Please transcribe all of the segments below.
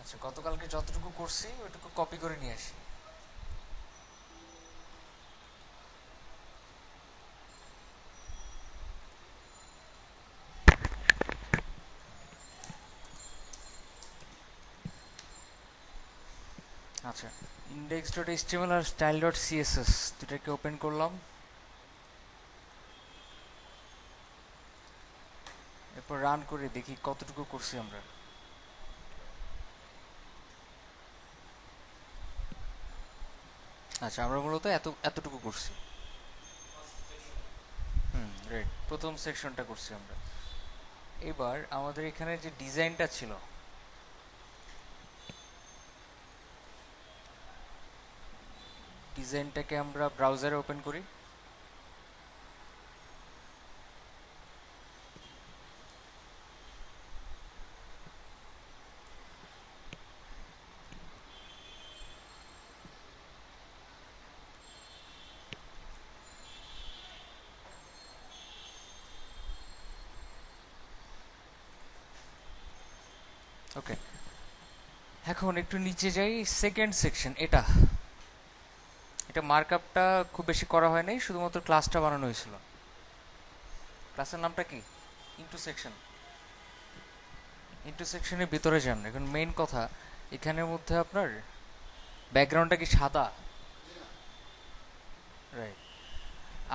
আচ্ছা, গতকালকে যতটুকু করছি ওইটুকু কপি করে নিয়ে আসি। আচ্ছা, ইন্ডেক্স ডট এইচটিএমএল আর স্টাইল ডট সিএসএস দুটাকে ওপেন করলাম। এরপর রান করে দেখি কতটুকু করছি আমরা। আচ্ছা, আমরা মূলত এতটুকু করছি। রাইট, প্রথম সেকশনটা করছি আমরা। এবার আমাদের এখানে যে ডিজাইনটা ছিল, ডিজাইনটাকে আমরা ব্রাউজারে ওপেন করি। ওকে, এখন একটু নিচে যাই। সেকেন্ড সেকশন, এটা এটা মার্কআপটা খুব বেশি করা হয় নাই, শুধুমাত্র ক্লাসটা বানানো হয়েছিল। ক্লাসের নামটা কি? Into section. ইন্টারসেকশনের ভিতরে যান। এখন মেইন কথা, এখানের মধ্যে আপনার ব্যাকগ্রাউন্ডটা কি সাদা? রাইট।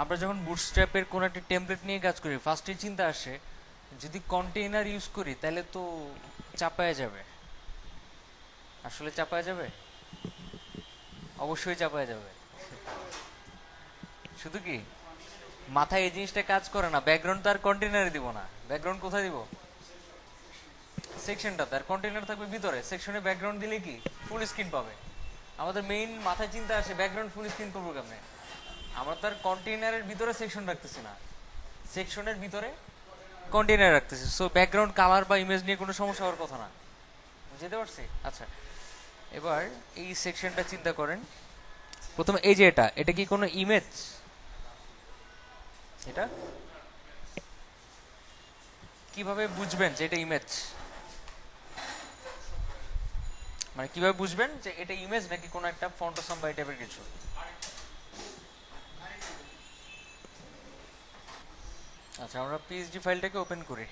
আমরা যখন বুটস্ট্র্যাপের কোনো একটা টেমপ্লেট নিয়ে কাজ করি, ফার্স্টে চিন্তা আসে যদি কন্টেইনার ইউজ করি তাহলে তো চাপায়া যাবে। আসলে চাপায়া যাবে? অবশ্যই চাপায়া যাবে। শুধু কি মাথায় এই জিনিসটা কাজ করে না, ব্যাকগ্রাউন্ড তো আর কন্টেইনারে দিব না। ব্যাকগ্রাউন্ড কোথায় দিব? সেকশনটা তার কন্টেইনার থাকবে ভিতরে, সেকশনে ব্যাকগ্রাউন্ড দিলে কি ফুল স্ক্রিন পাবে। আমাদের মেইন মাথায় চিন্তা আসে ব্যাকগ্রাউন্ড ফুল স্ক্রিন করবো কেমনে। আমরা তার কন্টেইনারের ভিতরে সেকশন রাখতেছি না, সেকশনের ভিতরে কন্টেইনার রাখতেছি। সো ব্যাকগ্রাউন্ড কালার বা ইমেজ নিয়ে কোনো সমস্যা হওয়ার কথা না। বুঝতে পারছি? আচ্ছা, এবার এই সেকশনটা চিন্তা করেন। প্রথমে এই যে এটা কি কোনো ইমেজ? এটা কিভাবে বুঝবেন যে এটা ইমেজ? মানে কিভাবে বুঝবেন যে এটা ইমেজ নাকি কোনো একটা ফন্টোসাম বা এই টাইপের কিছু? আচ্ছা, আমরা পিএসডি ফাইলটাকে ওপেন করি।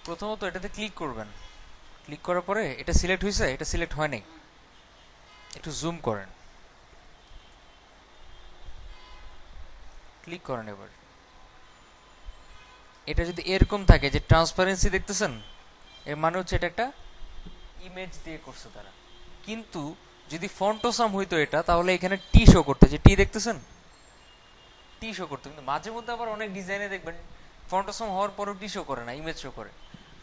প্রথমত এটাতে ক্লিক করবেন। ক্লিক করার পরে এটা সিলেক্ট হয়েছে, এটা সিলেক্ট হয় নাই। একটু জুম করেন, ক্লিক করেন। এবার এটা যদি এরকম থাকে যে ট্রান্সপারেন্সি দেখতেছেন, এর মানে হচ্ছে এটা একটা ইমেজ দিয়ে করছে তারা। কিন্তু যদি ফন্টোসাম হইতো এটা, তাহলে এখানে টি শো করতে, যে টি দেখতেছেন, টি শো করতো। কিন্তু মাঝে মধ্যে আবার অনেক ডিজাইনে দেখবেন ফন্টোসাম হওয়ার পরও টি শো করে না, ইমেজ শো করে।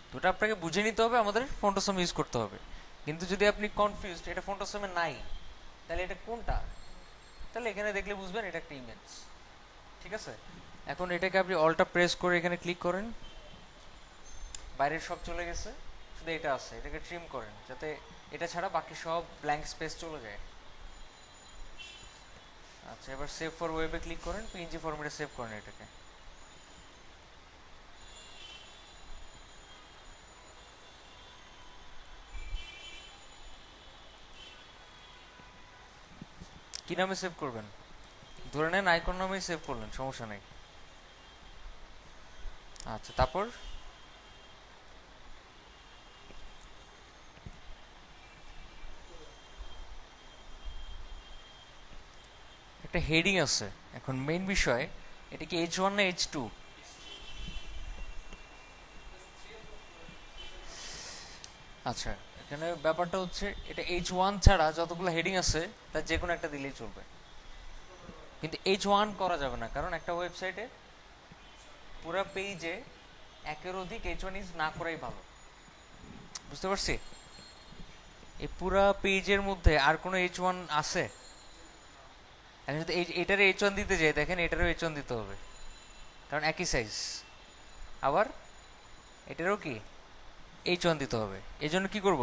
তো ওটা আপনাকে বুঝে নিতে হবে, আমাদের ফন্টোসাম ইউজ করতে হবে। কিন্তু যদি আপনি কনফিউজড এটা ফন্টোসামে নাই, তাহলে এটা কোনটা, তাহলে এখানে দেখলে বুঝবেন এটা একটা ইমেজ। ঠিক আছে? এখন এটাকে আপনি অলটা প্রেস করে এখানে ক্লিক করেন। বাইরের সব চলে গেছে, শুধু এটা আছে। এটাকে ট্রিম করেন যাতে এটা ছাড়া বাকি সব ব্ল্যাঙ্ক স্পেস চলে যায়। আচ্ছা, এবার সেভ ফর ওয়েবে ক্লিক করেন, পিএনজি ফরম্যাটে সেভ করেন এটাকে। কি নামে সেভ করবেন? ধরে নেন আইকন নামেই সেভ করলেন, সমস্যা নেই। আচ্ছা, তারপর একটা হেডিং আছে। এখন মেইন বিষয়, এটা কি H1 না H2? আচ্ছা, এখানে ব্যাপারটা হচ্ছে এটা H1 ছাড়া যতগুলো হেডিং আছে তার যে কোনো একটা দিলেই চলবে। কিন্তু H1 করা যাবে না, কারণ একটা ওয়েবসাইটে পুরো পেজে একের অধিক H1 ইউজ না করাই ভালো। বুঝতে পারছি? এই পুরা পেজের মধ্যে আর কোনো H1 আছে? এখন যদি এটারে H1 দিতে যাই, দেখেন এটারও H1 দিতে হবে, কারণ একই সাইজ। আবার এটারও কি H1 দিতে হবে। এই জন্য কি করব?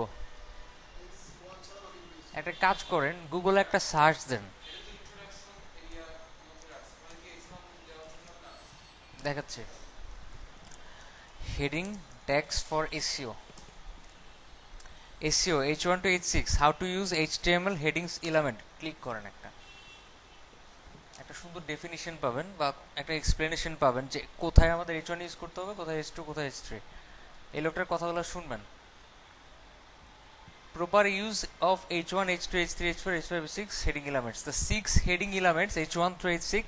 একটা কাজ করেন, গুগলে একটা সার্চ দেন, দেখাচ্ছে heading tags for SEO, SEO H1 to H6 how to use HTML headings element, click করেন, একটা একটা সুন্দর ডেফিনিশন পাবেন বা একটা এক্সপ্লেনেশন পাবেন যে কোথায় আমাদের H1 ইউজ করতে হবে, কোথায় H2, কোথায় H3। এই লোকটার কথাগুলো শুনবেন। Proper use of H1, H2, H3, H4, H5, H6 heading elements. The six heading elements H1 through H6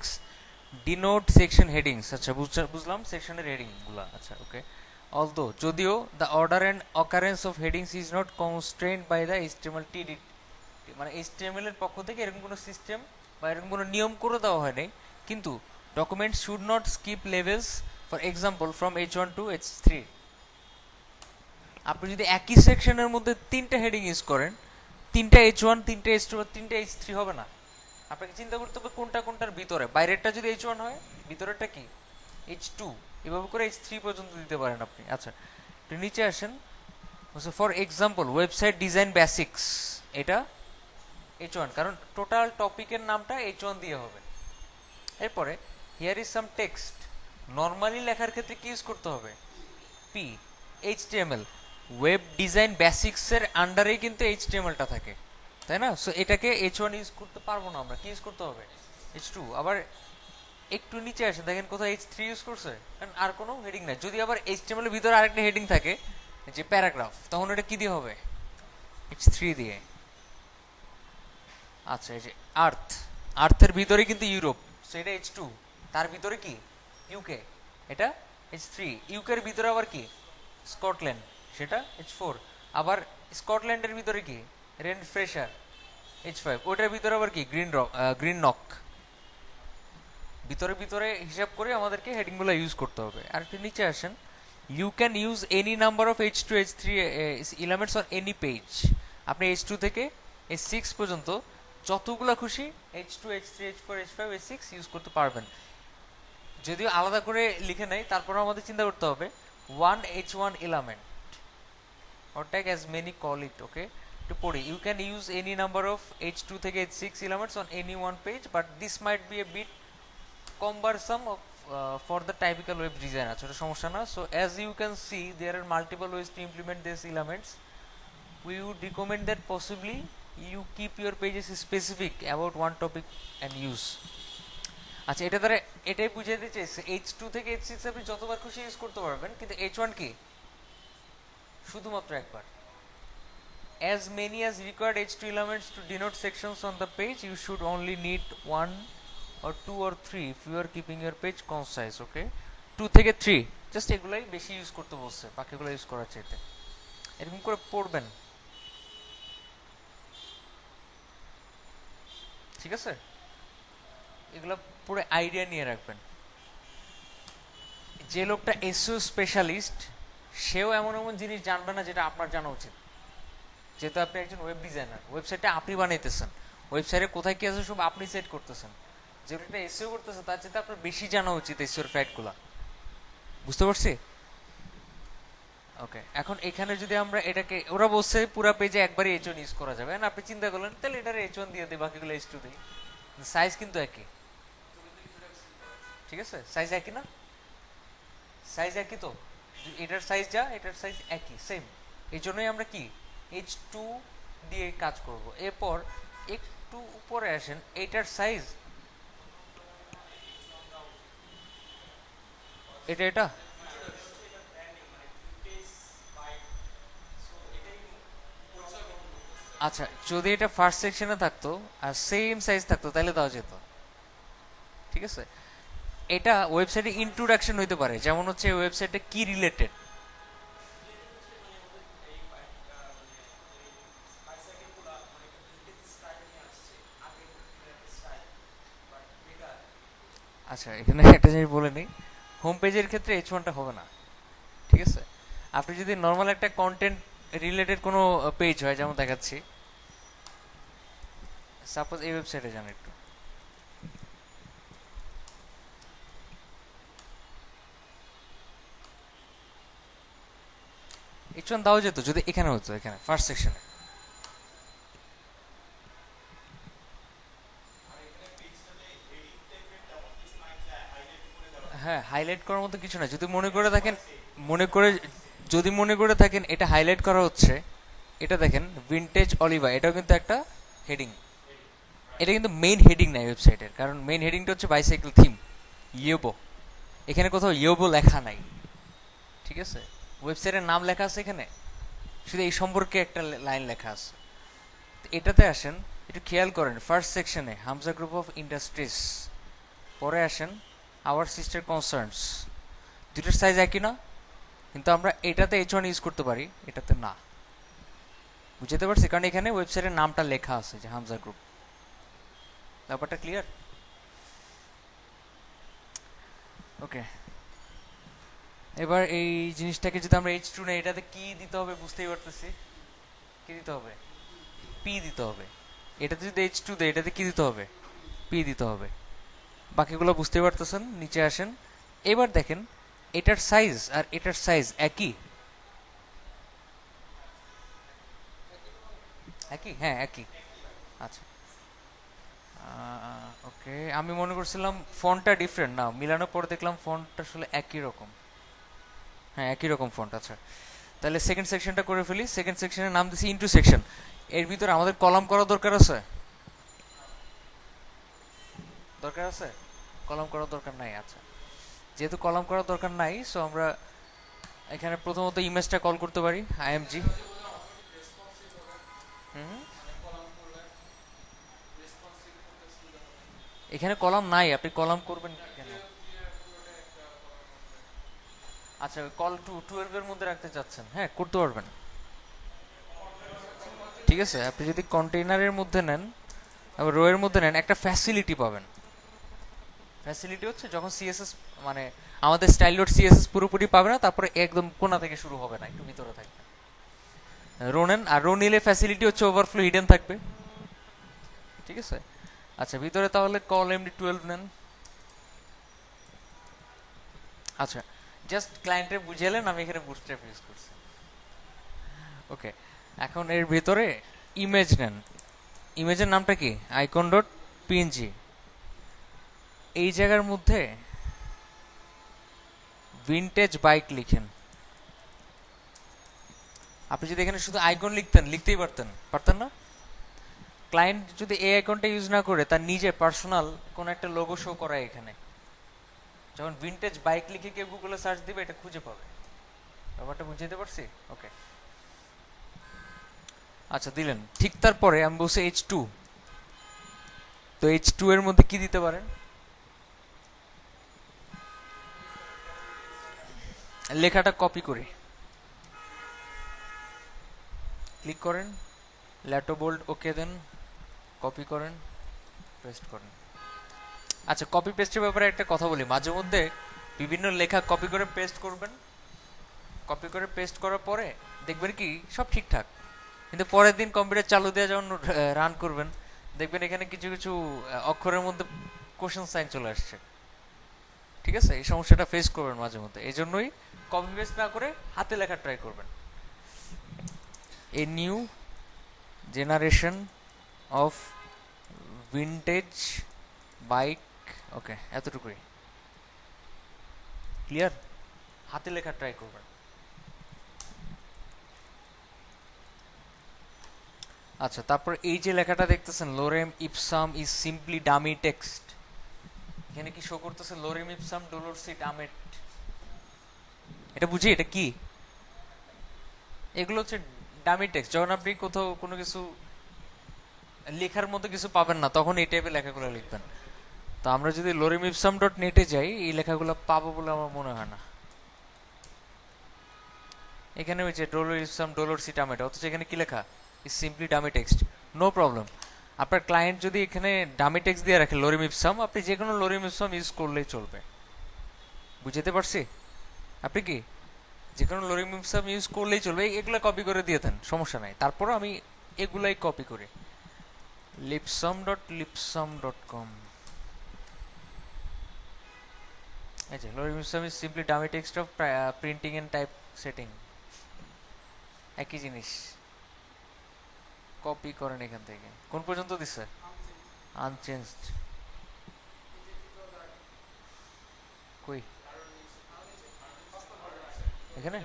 denote section headings. আচ্ছা বুঝলাম সেকশনের হেডিং গুলা। আচ্ছা ওকে। Although যদিও the order and occurrence of headings is not constrained by the HTML TD, মানে HTML এর পক্ষ থেকে এরকম কোনো সিস্টেম বা এরকম কোনো নিয়ম করে দেওয়া হয় নাই, কিন্তু document should not skip levels, for example from H1 to H3। আপনি যদি একই সেকশনের মধ্যে তিনটা হেডিং ইউজ করেন, তিনটা H1, তিনটা H2, তিনটা H3 হবে না। আপনাকে চিন্তা করতে হবে কোনটা কোনটার ভিতরে। বাইরেরটা যদি H1 হয়, ভিতরেরটা কি H2, এভাবে করে H3 পর্যন্ত দিতে পারেন আপনি। আচ্ছা একটু নিচে আসেন। For example website design basics, এটা H1, কারণ টোটাল টপিকের নামটা H1 দিয়ে হবে। এরপরে here is some text, normally লেখার ক্ষেত্রে কি ইউজ করতে হবে, পি। HTML ওয়েব ডিজাইন বেসিক্সের আন্ডারেই কিন্তু HTMLটা থাকে, তাই না? সো এটাকে H1 ইউজ করতে পারবো না আমরা, কি ইউজ করতে হবে, H2। আবার একটু নিচে আসে দেখেন কোথাও H3 ইউজ করছে, কারণ আর কোনো হেডিং নাই। যদি আবার HTML এর ভিতরে আরেকটা হেডিং থাকে যে প্যারাগ্রাফ, তখন এটা কি দিয়ে হবে, H3 দিয়ে। আচ্ছা এই যে আর্থ, আর্থের ভিতরে কিন্তু ইউরোপ, সো এটা H2। তার ভিতরে কি ইউকে, এটা H3। ইউকের ভিতরে আবার কি স্কটল্যান্ড, সেটা H4। আবার স্কটল্যান্ডের ভিতরে কি রেন ফ্রেশার, H5। ওটার ভিতরে আবার কি গ্রিন নক। ভিতরে ভিতরে হিসাব করে আমাদেরকে হেডিংগুলো ইউজ করতে হবে। আর একটু নিচে আসেন, you can use any number of H2, H3 elements on any page. আপনি H2 থেকে H6 পর্যন্ত যতগুলো খুশি H2, H3, H4, H5, H6 use করতে পারবেন। যদিও আলাদা করে লিখে নেই, তারপরে আমাদের চিন্তা করতে হবে one H1 element or tag as many call it, okay? To পড়ি, you can use any number of H2 থেকে H6 elements on any one page, but this might be a bit cumbersome for the typical web designer. ছোট সমস্যা না। So as you can see, there are multiple ways to implement these elements. We would recommend that possibly you keep your pages specific about one topic and use. আচ্ছা এটা দ্বারা এটাই বুঝাতে চাইছে H2 থেকে H6 আপনি যতবার খুশি ইউজ করতে পারবেন, কিন্তু H1 কি শুধুমাত্র একবার। As many as required H2 elements to denote sections on the page, you should only need 1 or 2 or 3 if you are keeping your page concise, okay? 2 থেকে 3 জাস্ট এগুলাই বেশি ইউজ করতে বলছে, বাকিগুলো ইউজ করার চাইতে। এরকম করে পড়বেন, ঠিক আছে? এগুলো পুরো আইডিয়া নিয়ে রাখবেন। যে লোকটা এসইও স্পেশালিস্ট, সেও এমন এমন জিনিস জানবে না যেটা আপনার জানা উচিত। যেহেতু আপনি একজন ওয়েব ডিজাইনার, ওয়েবসাইটটা আপনি বানাইতেছেন, ওয়েবসাইটে কোথায় কি আছে সব আপনি সেট করতেছেন। যে লোকটা এসইও করতেছে তার চেয়ে আপনার বেশি জানা উচিত এসইওর ফ্যাক্টগুলো। বুঝতে পারছি? ওকে, এখন এখানে যদি আমরা এটাকে, ওরা বলছে পুরো পেজে একবারই H1 ইউজ করা যাবে, না আপনি চিন্তা করলেন তাহলে এটার H1 দিয়ে দিই, বাকিগুলো H2 দিই। সাইজ কিন্তু একই, ঠিক আছে? সাইজ একই না, সাইজ একই তো, এটার সাইজ যা এটার সাইজ একই, সেম। এই জন্যই আমরা কি H2 দিয়ে কাজ করব। এরপর একটু উপরে আসেন, এটার সাইজ এটা এটা আচ্ছা যদি এটা ফার্স্ট সেকশনে থাকতো আর সেম সাইজ থাকতো তাহলে দেওয়া যেত, ঠিক আছে? এটা ওয়েবসাইটে ইন্ট্রোডাকশন হইতে পারে, যেমন হচ্ছে ওয়েবসাইটে কি রিলেটেড। আচ্ছা এখানে একটা জিনিস বলে নিই, হোম পেজের ক্ষেত্রে H1টা হবে না, ঠিক আছে? আপনি যদি নর্মাল একটা কন্টেন্ট রিলেটেড কোনো পেজ হয়, যেমন দেখাচ্ছি, সাপোজ এই ওয়েবসাইটে যান একটু, H1 দাও যেত যদি এখানে হতো, এখানে ফার্স্ট সেকশনে। হ্যাঁ, হাইলাইট করার মতো কিছু না। যদি মনে করে থাকেন, মনে করে যদি মনে করে থাকেন এটা হাইলাইট করা হচ্ছে, এটা দেখেন ভিনটেজ অলিভা, এটাও কিন্তু একটা হেডিং। এটা কিন্তু মেইন হেডিং নাই ওয়েবসাইটের, কারণ মেইন হেডিংটা হচ্ছে বাইসাইকেল থিম ইয়োবো। এখানে কোথাও ইয়োবো লেখা নাই, ঠিক আছে? ওয়েবসাইটের নাম লেখা আছে এখানে, শুধু এই সম্পর্কে একটা লাইন লেখা আছে। তো এটাতে আসেন, একটু খেয়াল করেন ফার্স্ট সেকশনে হামজা গ্রুপ অফ ইন্ডাস্ট্রিজ, পরে আসেন আওয়ার সিস্টার কনসার্নস। দুটোর সাইজ একই না, কিন্তু আমরা এটাতে H1 ইউজ করতে পারি, এটাতে না। বুঝতে পারছি? কারণ এখানে ওয়েবসাইটের নামটা লেখা আছে যে হামজা গ্রুপ। ব্যাপারটা ক্লিয়ার? ওকে, এবার এই জিনিসটাকে যদি আমরা H2 নেই, এটাতে কি দিতে হবে বুঝতেই পারতেছি। কি দিতে হবে? পি দিতে হবে। এটাতে যদি H2 দেয়, এটাতে কি দিতে হবে? পি দিতে হবে। বাকিগুলো বুঝতে পারতেছেন? নিচে আসেন, এবার দেখেন এটার সাইজ আর এটার সাইজ একই। একই, হ্যাঁ একই। আচ্ছা, ওকে, আমি মনে করছিলাম ফন্টটা ডিফারেন্ট, না মিলানোর পর দেখলাম ফন্টটা আসলে একই রকম। হ্যাঁ, একই রকম ফন্ট। আচ্ছা, তাহলে সেকেন্ড সেকশনটা করে ফেলি। সেকেন্ড সেকশনের নাম দিছি ইনটু সেকশন। এর ভিতরে আমাদের কলাম করা দরকার আছে? দরকার আছে? কলাম করার দরকার নাই। আচ্ছা, যেহেতু কলাম করার দরকার নাই, সো আমরা এখানে প্রথমত ইমেজটা কল করতে পারি আইএমজি। হুম, এখানে কলাম নাই, আপনি কলাম করবেন কেন? আচ্ছা, কল টু 12 এর মধ্যে রাখতে চাচ্ছেন, হ্যাঁ করতে পারবেন। ঠিক আছে, আপনি যদি কন্টেইনারের মধ্যে নেন, আবার রো এর মধ্যে নেন, একটা ফ্যাসিলিটি পাবেন। ফ্যাসিলিটি হচ্ছে যখন সিএসএস, মানে আমাদের স্টাইল ডট সিএসএস পুরোপুরি পাবে না, তারপরে একদম কোনা থেকে শুরু হবে না, একটু ভিতরে থাকবে। রো নেন, আর রো নিলে ফ্যাসিলিটি হচ্ছে ওভারফ্লো হিডেন থাকবে। ঠিক আছে, আচ্ছা ভিতরে তাহলে কল MD12 নেন। আচ্ছা, জাস্ট ক্লায়েন্টে বুঝালেন, আমি এখানে বুটস্ট্র্যাপ ইউজ করছি। ওকে, এখন এর ভিতরে ইমেজ নেন। ইমেজের নামটা কি? Icon dot PNG. এই জায়গার মধ্যে ভিনটেজ বাইক লিখেন। আপনি যদি এখানে শুধু আইকন লিখতেন, লিখতেই পারতেন, পারতেন না? ক্লায়েন্ট যদি এই আইকনটা ইউজ না করে, তার নিজে পার্সোনাল কোন একটা লোগো শো করায় এখানে, যখন ভিনটেজ বাইক লিখে কেউ গুগলে সার্চ দিবে, এটা খুঁজে পাবে। ব্যাপারটা বুঝতে পারছি? ওকে, আচ্ছা দিলেন। ঠিক তারপরে আমি বলছি H2। তো H2 এর মধ্যে কি দিতে পারেন? লেখাটা কপি করে ক্লিক করেন, ল্যাটো বোল্ড ওকে দেন, কপি করেন, পেস্ট করেন। আচ্ছা, কপি পেস্টের ব্যাপারে একটা কথা বলি। মাঝে মধ্যে বিভিন্ন লেখা কপি করে পেস্ট করবেন। কপি করে পেস্ট করার পরে দেখবেন কি সব ঠিকঠাক, কিন্তু পরের দিন কম্পিউটার চালু দিয়ে যখন রান করবেন, দেখবেন এখানে কিছু কিছু অক্ষরের মধ্যে কোশ্চেন সাইন চলে আসছে। ঠিক আছে, এই সমস্যাটা ফেস করবেন মাঝে মধ্যে। এই জন্যই কপি পেস্ট না করে হাতে লেখা ট্রাই করবেন। A new generation of vintage bike. Okay, এতটুকুই। ক্লিয়ার? হাতে লেখা ট্রাই করবেন। আচ্ছা, তারপর এই যে লেখাটা দেখতেছেন, lorem ipsum is simply dummy text. এখানে কি শো করতেছে? Lorem ipsum dolor sit amet. এটা বুঝি এটা কি? এগুলো হচ্ছে ডামি টেক্সট। যখন আপনি কোথাও কোনো কিছু লেখার মতো কিছু পাবেন না, তখন এই টাইপের লেখাগুলো লিখবেন। তো আমরা যদি লোরেম ইপসাম ডট নেটে যাই, এই লেখাগুলো পাবো বলে আমার মনে হয় না। এখানে ওই যে ডোলোর ইপসাম ডোলোর সি ডামেট, অথচ এখানে কি লেখা? Is simply dummy text. No problem. আপনার ক্লায়েন্ট যদি এখানে ডামি টেক্সট দিয়ে রাখে লোরেম ইপসাম, আপনি যে কোনো লোরেম ইপসাম ইউজ করলেই চলবে। বুঝতে পারছি? আপনি কি যে কোনো লোরেম ইপসাম ইউজ করলেই চলবে, এগুলো কপি করে দিয়ে দেন, সমস্যা নাই। তারপর আমি এগুলাই কপি করি। lipsum.lipsum.com। এই যে lorem ipsum is simply dummy text of printing and typesetting, একই জিনিস। কপি করেন এখান থেকে। কোন পর্যন্ত দিছে? আনচেঞ্জড। কই? এখানে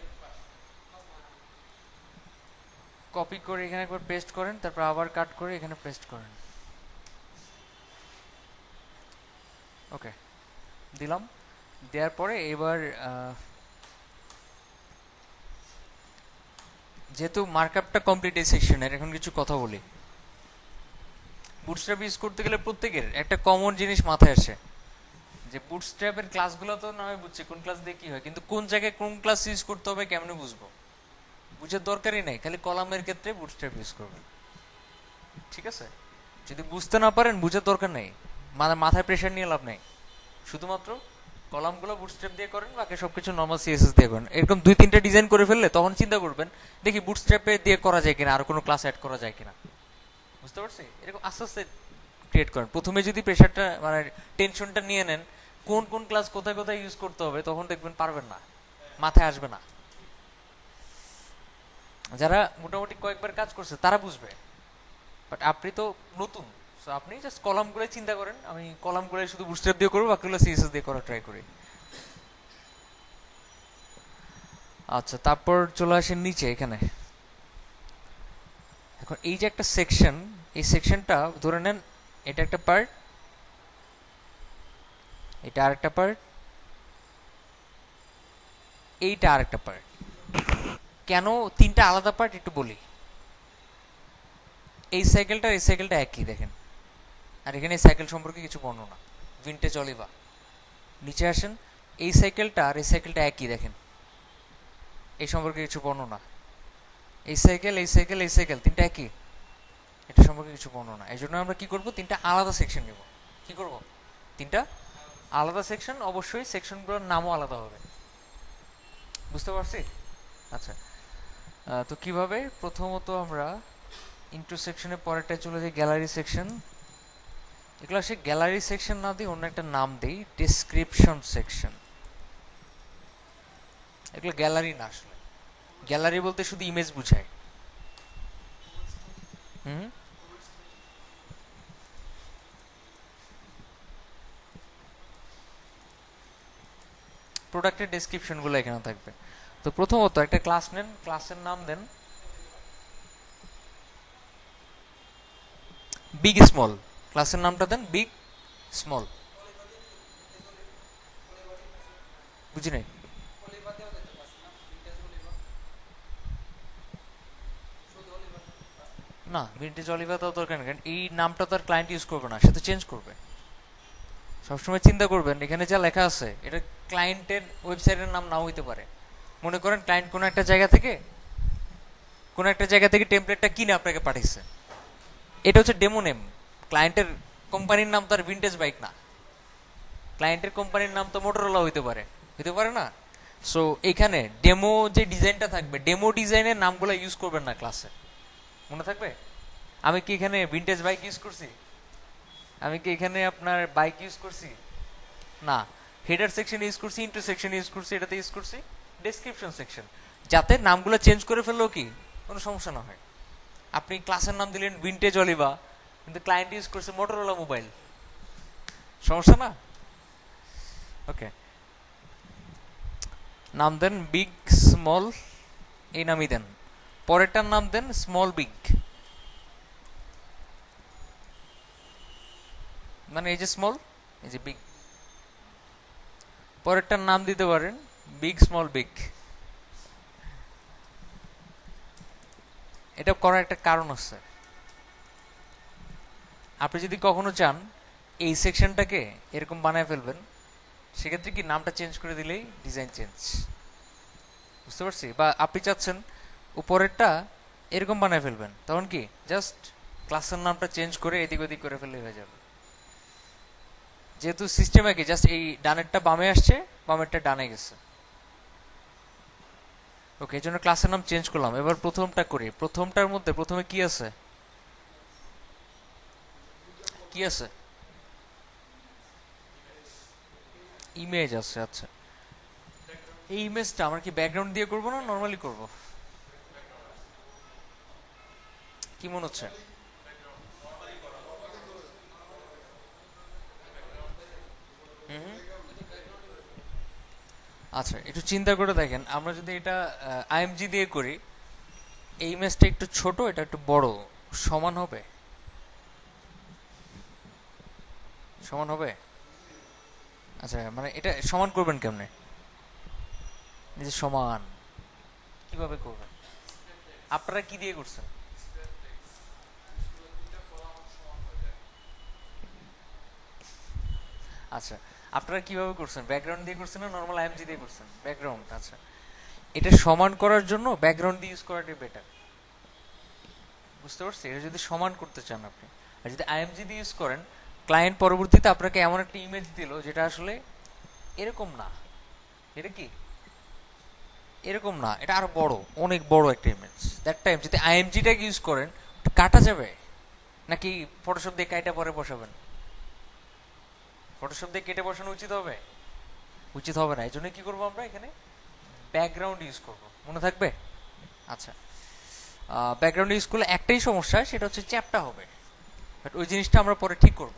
কপি করে এখানে একবার পেস্ট করেন, তারপর আবার কাট করে এখানে পেস্ট করেন। ওকে, দিলাম। দেওয়ার পরে এবার যেহেতু মার্কআপটা কমপ্লিট এই সেকশনের, এখন কিছু কথা বলি। বুটস্ট্র্যাপ ইউজ করতে গেলে প্রত্যেকের একটা কমন জিনিস মাথায় আসে, যে বুটস্ট্র্যাপের ক্লাসগুলো তো না হয় বুঝছি কোন ক্লাস দিয়ে কি হয়, কিন্তু কোন জায়গায় কোন ক্লাস ইউজ করতে হবে কেমনে বুঝবো? বুঝার দরকারই নাই, খালি কলামের ক্ষেত্রে বুটস্ট্র্যাপ ইউজ করবেন। ঠিক আছে? যদি বুঝতে না পারেন বুঝার দরকার নেই, মানে মাথায় প্রেশার নিয়ে লাভ নেই। শুধুমাত্র কলামগুলো বুটস্ট্র্যাপ দিয়ে করেন, বাকি সবকিছু নর্মাল সিএসএস দিয়ে করেন। এরকম 2-3টা ডিজাইন করে ফেললে তখন চিন্তা করবেন দেখি বুটস্ট্র্যাপে দিয়ে করা যায় কিনা, আর কোনো ক্লাস অ্যাড করা যায় কিনা। বুঝতে পারছি? এরকম আস্তে আস্তে ক্রিয়েট করেন। প্রথমে যদি প্রেশারটা মানে টেনশনটা নিয়ে নেন কোন কোন ক্লাস কোথায় কোথায় ইউজ করতে হবে, তখন দেখবেন পারবেন না, মাথায় আসবে না। যারা মোটামুটি কয়েকবার কাজ করছে তারা বুঝবে, বাট আপনি তো নতুন, সো আপনি জাস্ট কলামগুলো চিন্তা করেন, আমি কলামগুলো শুধু বুটস্ট্র্যাপ দিয়ে করবো, বাকিগুলো সিএসএস দিয়ে করা ট্রাই করি। আচ্ছা, তারপর চলে আসেন নিচে এখানে। এখন এই যে একটা সেকশন, এই সেকশনটা ধরে নেন এটা একটা পার্ট, এটা আরেকটা পার্ট, এইটা আরেকটা পার্ট। কেন তিনটা আলাদা পার্ট একটু বলি। এই সাইকেলটা একই দেখেন, আর এখানে এই সাইকেল সম্পর্কে কিছু বর্ণনা, ভিনটেজ অলিভা। নিচে আসেন, এই সাইকেলটা আর এই সাইকেলটা একই দেখেন, এই সম্পর্কে কিছু বর্ণনা। এই সাইকেল এই সাইকেল এই সাইকেল তিনটা একই, এটা সম্পর্কে কিছু বর্ণনা। এই জন্য আমরা কি করব, তিনটা আলাদা সেকশন নেব। কি করব? তিনটা আলাদা সেকশন, অবশ্যই সেকশনগুলোর নামও আলাদা হবে। বুঝতে পারছি? আচ্ছা, তো কিভাবে? প্রথমত আমরা ইন্ট্রো সেকশনের পরেরটা চলে যাই গ্যালারি সেকশন। এগুলো সে গ্যালারি সেকশন না দিয়ে অন্য একটা নাম দেই, ডেসক্রিপশন সেকশন। এগুলো গ্যালারি না, আসলে গ্যালারি বলতে শুধু ইমেজ বুঝায়। হুম, প্রোডাক্টের ডেসক্রিপশনগুলো এখানে থাকবে। তো প্রথমত একটা ক্লাস নেন, ক্লাসের নাম দেন বিগ স্মল। ক্লাসের নামটা দেন বিগ স্মল। বুঝি নাই। না, ভিন্টেজ অলিভা তো দরকার নেই, কারণ এই নামটা তো আর ক্লায়েন্ট ইউজ করবে না, সে তো চেঞ্জ করবে। সবসময় চিন্তা করবেন এখানে যা লেখা আছে এটা ক্লায়েন্টের ওয়েবসাইটের নাম নাও হইতে পারে। মনে করেন ক্লায়েন্ট কোনো একটা জায়গা থেকে টেমপ্লেটটা কিনে আপনাকে পাঠিয়েছে, এটা হচ্ছে ডেমো নেম। ক্লায়েন্টের কোম্পানির নাম তো আর ভিন্টেজ বাইক না, ক্লায়েন্টের কোম্পানির নাম তো মোটরোলা হইতে পারে না। সো এখানে ডেমো যে ডিজাইনটা থাকবে, ডেমো ডিজাইনের নামগুলো ইউজ করবেন না ক্লাসে, মনে থাকবে। আমি কি এখানে ভিন্টেজ বাইক ইউজ করছি? আমি কি এখানে আপনার বাইক ইউজ করছি? না। হেডার সেকশন ইউজ করছি, ইন্টু সেকশন ইউজ করছি, এটাতে ইউজ করছি ডেসক্রিপশন সেকশন, যাতে নামগুলো চেঞ্জ করে ফেললেও কি কোনো সমস্যা না হয়। আপনি ক্লাসের নাম দিলেন ভিন্টেজ অলিভা, কিন্তু ক্লায়েন্ট ইউজ করছে মোটরোলা মোবাইল, সমস্যা না। ওকে, নাম দেন বিগ স্মল, এই নামই দেন। পরেরটার নাম দেন স্মল বিগ, মানে এই যে স্মল, এই যে বিগ। পরেরটার নাম দিতে পারেন বিগ স্মল বিগ। এটা করার একটা কারণ আছে। আপনি যদি কখনো চান এই সেকশনটাকে এরকম বানায় ফেলবেন, সেক্ষেত্রে কি নামটা চেঞ্জ করে দিলেই ডিজাইন চেঞ্জ। বুঝতে পারছি? বা আপনি চাচ্ছেন উপরেরটা এরকম বানায় ফেলবেন, তখন কি জাস্ট ক্লাসের নামটা চেঞ্জ করে এদিক ওদিক করে ফেললে হয়ে যাবে। যেহেতু সিস্টেমে কি জাস্ট এই ডানেরটা বামে আসছে, বামেরটা ডানে গেছে। ওকে, এই জন্য ক্লাসের নাম চেঞ্জ করলাম। এবার প্রথমটা করি। প্রথমটার মধ্যে প্রথমে কি আছে? কি আছে? ইমেজ আছে। আচ্ছা, এই ইমেজটা আমরা কি ব্যাকগ্রাউন্ড দিয়ে করবো না নর্মালি করব? কি মনে হচ্ছে? হুম, আচ্ছা, একটু চিন্তা করে দেখেন, আমরা যদি এটা আইএমজি দিয়ে করি, এই ইমেজটা একটু ছোট, এটা একটু বড়, সমান হবে? সমান হবে? আচ্ছা, মানে এটা সমান করবেন কেমনে? এই যে সমান কিভাবে করবেন? আপনারা কি দিয়ে করছেন? আচ্ছা, আপনারা কিভাবে করছেন? ব্যাকগ্রাউন্ড দিয়ে করছেন না নর্মাল আইএমজি দিয়ে করছেন? ব্যাকগ্রাউন্ড। আচ্ছা, এটা সমান করার জন্য ব্যাকগ্রাউন্ড দিয়ে ইউজ করাটাই বেটার। বুঝতে পারছি? এটা যদি সমান করতে চান আপনি, আর যদি আইএমজি দিয়ে ইউজ করেন, ক্লায়েন্ট পরবর্তীতে আপনাকে এমন একটা ইমেজ দিল যেটা আসলে এরকম না। এটা কি এরকম না, এটা আরো বড়, অনেক বড় একটা ইমেজ। দ্যাট টাইম যদি আইএমজিটাকে ইউজ করেন, কাটা যাবে নাকি ফটোশপ দিয়ে কাইটা পরে বসাবেন? ফটোশপ দিয়ে কেটে বসানো উচিত হবে? উচিত হবে না। এই জন্য কি করবো আমরা এখানে? ব্যাকগ্রাউন্ড ইউজ করব। মনে থাকবে? আচ্ছা, ব্যাকগ্রাউন্ড ইউজ করলে একটাই সমস্যা, সেটা হচ্ছে চ্যাপটা হবে, বাট ওই জিনিসটা আমরা পরে ঠিক করব।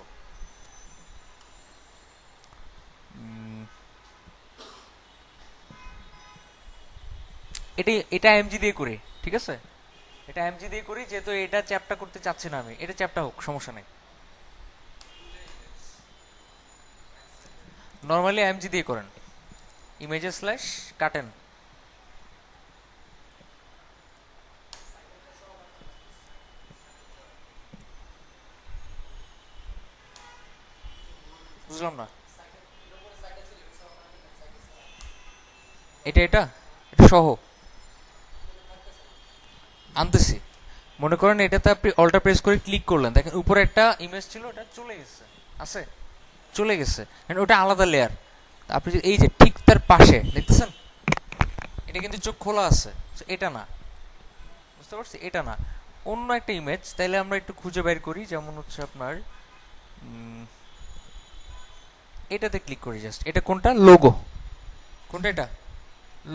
এটা এমজি দিয়ে করি, ঠিক আছে? এটা এমজি দিয়ে করি, যেহেতু এটা চ্যাপটা করতে চাচ্ছি না আমি, এটা চ্যাপটা হোক, সমস্যা নেই। নর্মালি এমজি দিয়ে করেন, ইমেজে স্ল্যাশ কাটেন। বুঝলাম না। এটা এটা এটা সহ আনতেছি। মনে করেন এটাতে আপনি অল্টার প্রেস করে ক্লিক করলেন, দেখেন উপরে একটা ইমেজ ছিল, ওটা চলে গেছে। আছে? চলে গেছে, মানে ওটা আলাদা লেয়ার। আপনি এই যে ঠিক তার পাশে দেখতেছেন, এটা কিন্তু চোখ খোলা আছে, এটা না। বুঝতে পারছি? এটা না, অন্য একটা ইমেজ। তাইলে আমরা একটু খুঁজে বের করি, যেমন হচ্ছে আপনার এটাতে ক্লিক করি জাস্ট। এটা কোনটা? লোগো। কোনটা এটা?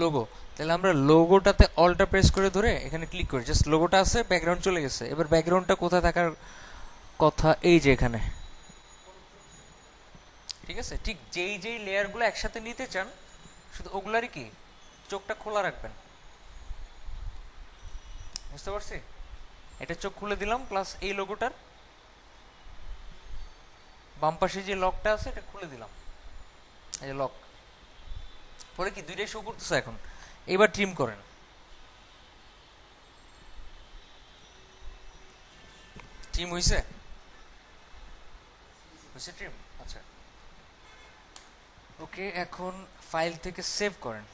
লোগো। তাহলে আমরা লোগোটাতে অল্টা প্রেস করে ধরে এখানে ক্লিক করি, জাস্ট লোগোটা আছে, ব্যাকগ্রাউন্ড চলে গেছে। এবার ব্যাকগ্রাউন্ডটা কোথায় থাকার কথা? এই যে এখানে। ঠিক আছে? ঠিক যেই যেই লেয়ারগুলো একসাথে নিতে চান, শুধু ওগুলারই কি চোখটা খোলা রাখবেন। বুঝতে পারছি? এটা চোখ খুলে দিলাম, প্লাস এই লোগোটার বাম পাশে যে লকটা আছে এটা খুলে দিলাম। এই যে লক, পরে কি দুইটাই শো করতেছে এখন। এবার ট্রিম করেন। ট্রিম হইছে? হইছে ট্রিম? আচ্ছা, ওকে। এখন ফাইল থেকে সেভ করেন।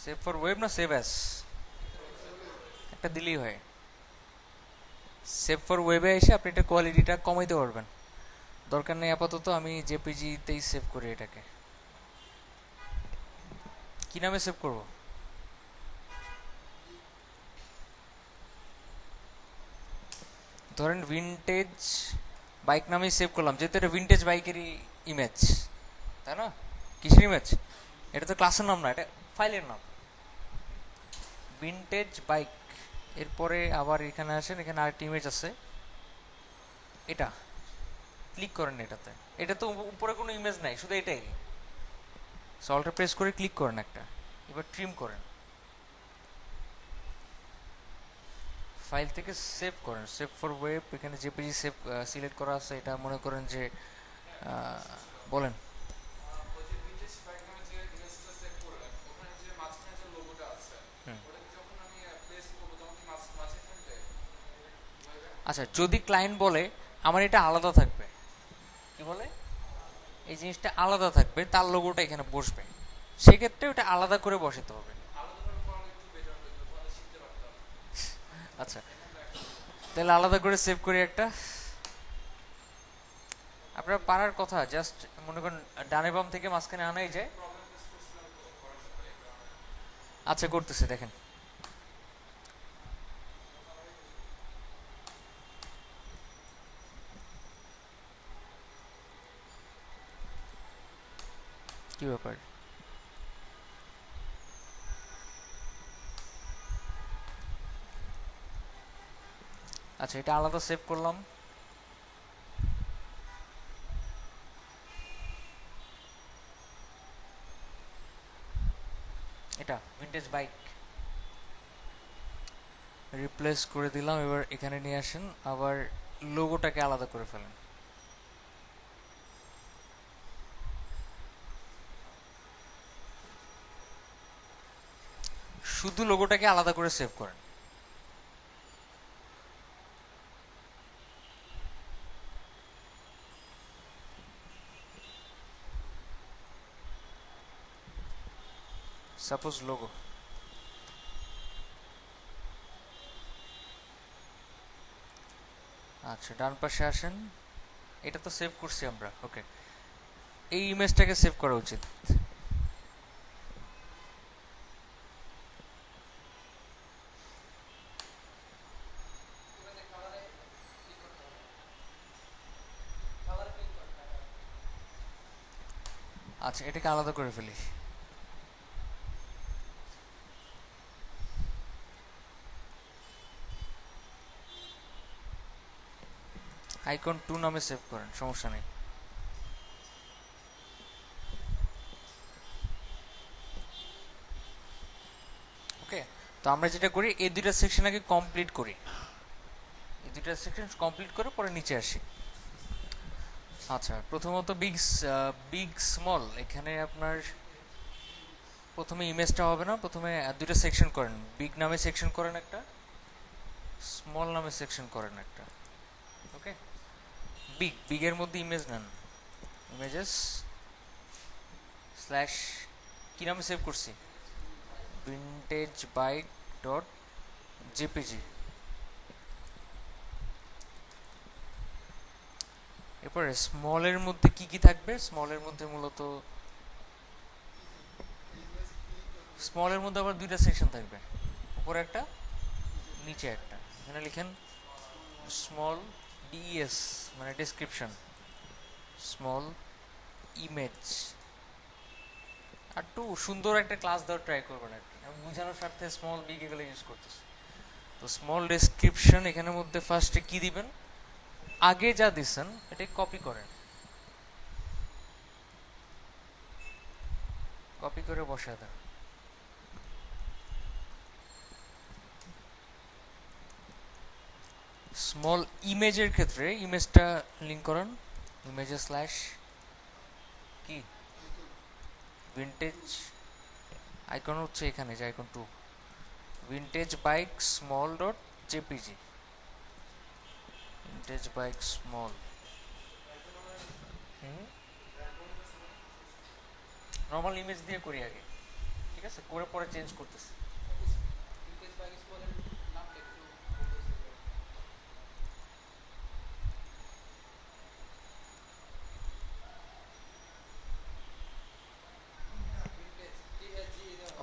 সেভ ফর ওয়েব না সেভ অ্যাস? একটা দিলেই হয়। সেভ ফর ওয়েবে এসে আপনি এটা কোয়ালিটিটা কমাইতে পারবেন। দরকার নেই আপাতত, আমি জেপিজিতেই সেভ করি এটাকে। কি নামে সেভ করব? ধরেন ভিনটেজ বাইক নামেই সেভ করলাম, যেহেতু এটা ভিনটেজ বাইকেরই ইমেজ, তাই না? কিসের ইমেজ? এটা তো ক্লাসের নাম না, এটা ফাইলের নাম, ভিনটেজ বাইক। এরপরে আবার এখানে আসেন, এখানে আরেকটা ইমেজ আছে, এটা ক্লিক করেন এটাতে। এটা তো উপরে কোনো ইমেজ নাই, শুধু এটাই। সল্টে প্রেস করে ক্লিক করেন একটা, এবার ট্রিম করেন, ফাইল থেকে সেভ করেন। সেভ ফর ওয়েব, এখানে জেপিজি সেভ সিলেক্ট করা আছে, এটা মনে করেন যে বলেন। আচ্ছা, যদি ক্লায়েন্ট বলে আমার এটা আলাদা থাকবে, কি বলে, এই জিনিসটা আলাদা থাকবে, তার লোগোটা এখানে বসবে, সেক্ষেত্রে ওটা আলাদা করে বসাতে হবে। আচ্ছা, তাহলে আলাদা করে সেভ করি একটা। আপনার পারার কথা, জাস্ট মনে করেন ডানে বাম থেকে মাঝখানে আনাই যায়। আচ্ছা, করতেছে দেখেন। কি ব্যাপার? আচ্ছা, এটা আলাদা সেভ করলাম। বাইক রিপ্লেস করে দিলাম। এবার এখানে নিয়ে আসেন, আবার লোগোটাকে আলাদা করে ফেলেন। শুধু লোগোটাকে আলাদা করে সেভ করেন। সাপোজ লোগো, আচ্ছা ডান পাশে আসেন, এটা তো সেভ করছি আমরা। ওকে, এই ইমেজটাকে সেভ করা উচিত। আচ্ছা এটাকে আলাদা করে ফেলি। আইকন 2 নামে সেভ করেন, সমস্যা নেই। ওকে, তো আমরা যেটা করি, এই দুইটা সেকশন আগে কমপ্লিট করি, এই দুইটা সেকশন কমপ্লিট করে পরে নিচে আসি। আচ্ছা প্রথমত বিগ স্মল, এখানে আপনার প্রথমে ইমেজটা হবে না, প্রথমে দুইটা সেকশন করেন। বিগ নামে সেকশন করেন একটা, স্মল নামে সেকশন করেন একটা। ওকে, বিগের মধ্যে ইমেজ নেন, ইমেজেস স্ল্যাশ কি নামে সেভ করছি, ভিনটেজ বাইক ডট জেপিজি। এরপরে স্মলের মধ্যে কি কি থাকবে, স্মলের মধ্যে মূলত স্মলের মধ্যে আবার দুইটা সেকশন থাকবে, উপরে একটা নিচে একটা। এখানে লিখেন স্মল ডিএস মানে ডেসক্রিপশন, স্মল ইমেজ। আর একটু সুন্দর একটা ক্লাস দেওয়ার ট্রাই করবেন আর কি, আমি বোঝানোর স্বার্থে স্মল বিগ এগুলো ইউজ করতেছি। তো স্মল ডেসক্রিপশন, এখানে মধ্যে ফার্স্টে কি দিবেন, আগে যা দিছেন এটাই কপি করেন, কপি করে বসায় দেন। স্মল ইমেজের ক্ষেত্রে ইমেজটা লিঙ্ক করেন, ইমেজে স্ল্যাশ কি ভিনটেজ, আইকন হচ্ছে এখানে যে icon 2, vintage bike small dot JPG, vintage bike small. Normal image দিয়ে করি আগে, ঠিক আছে, করে পরে চেঞ্জ করতেছি।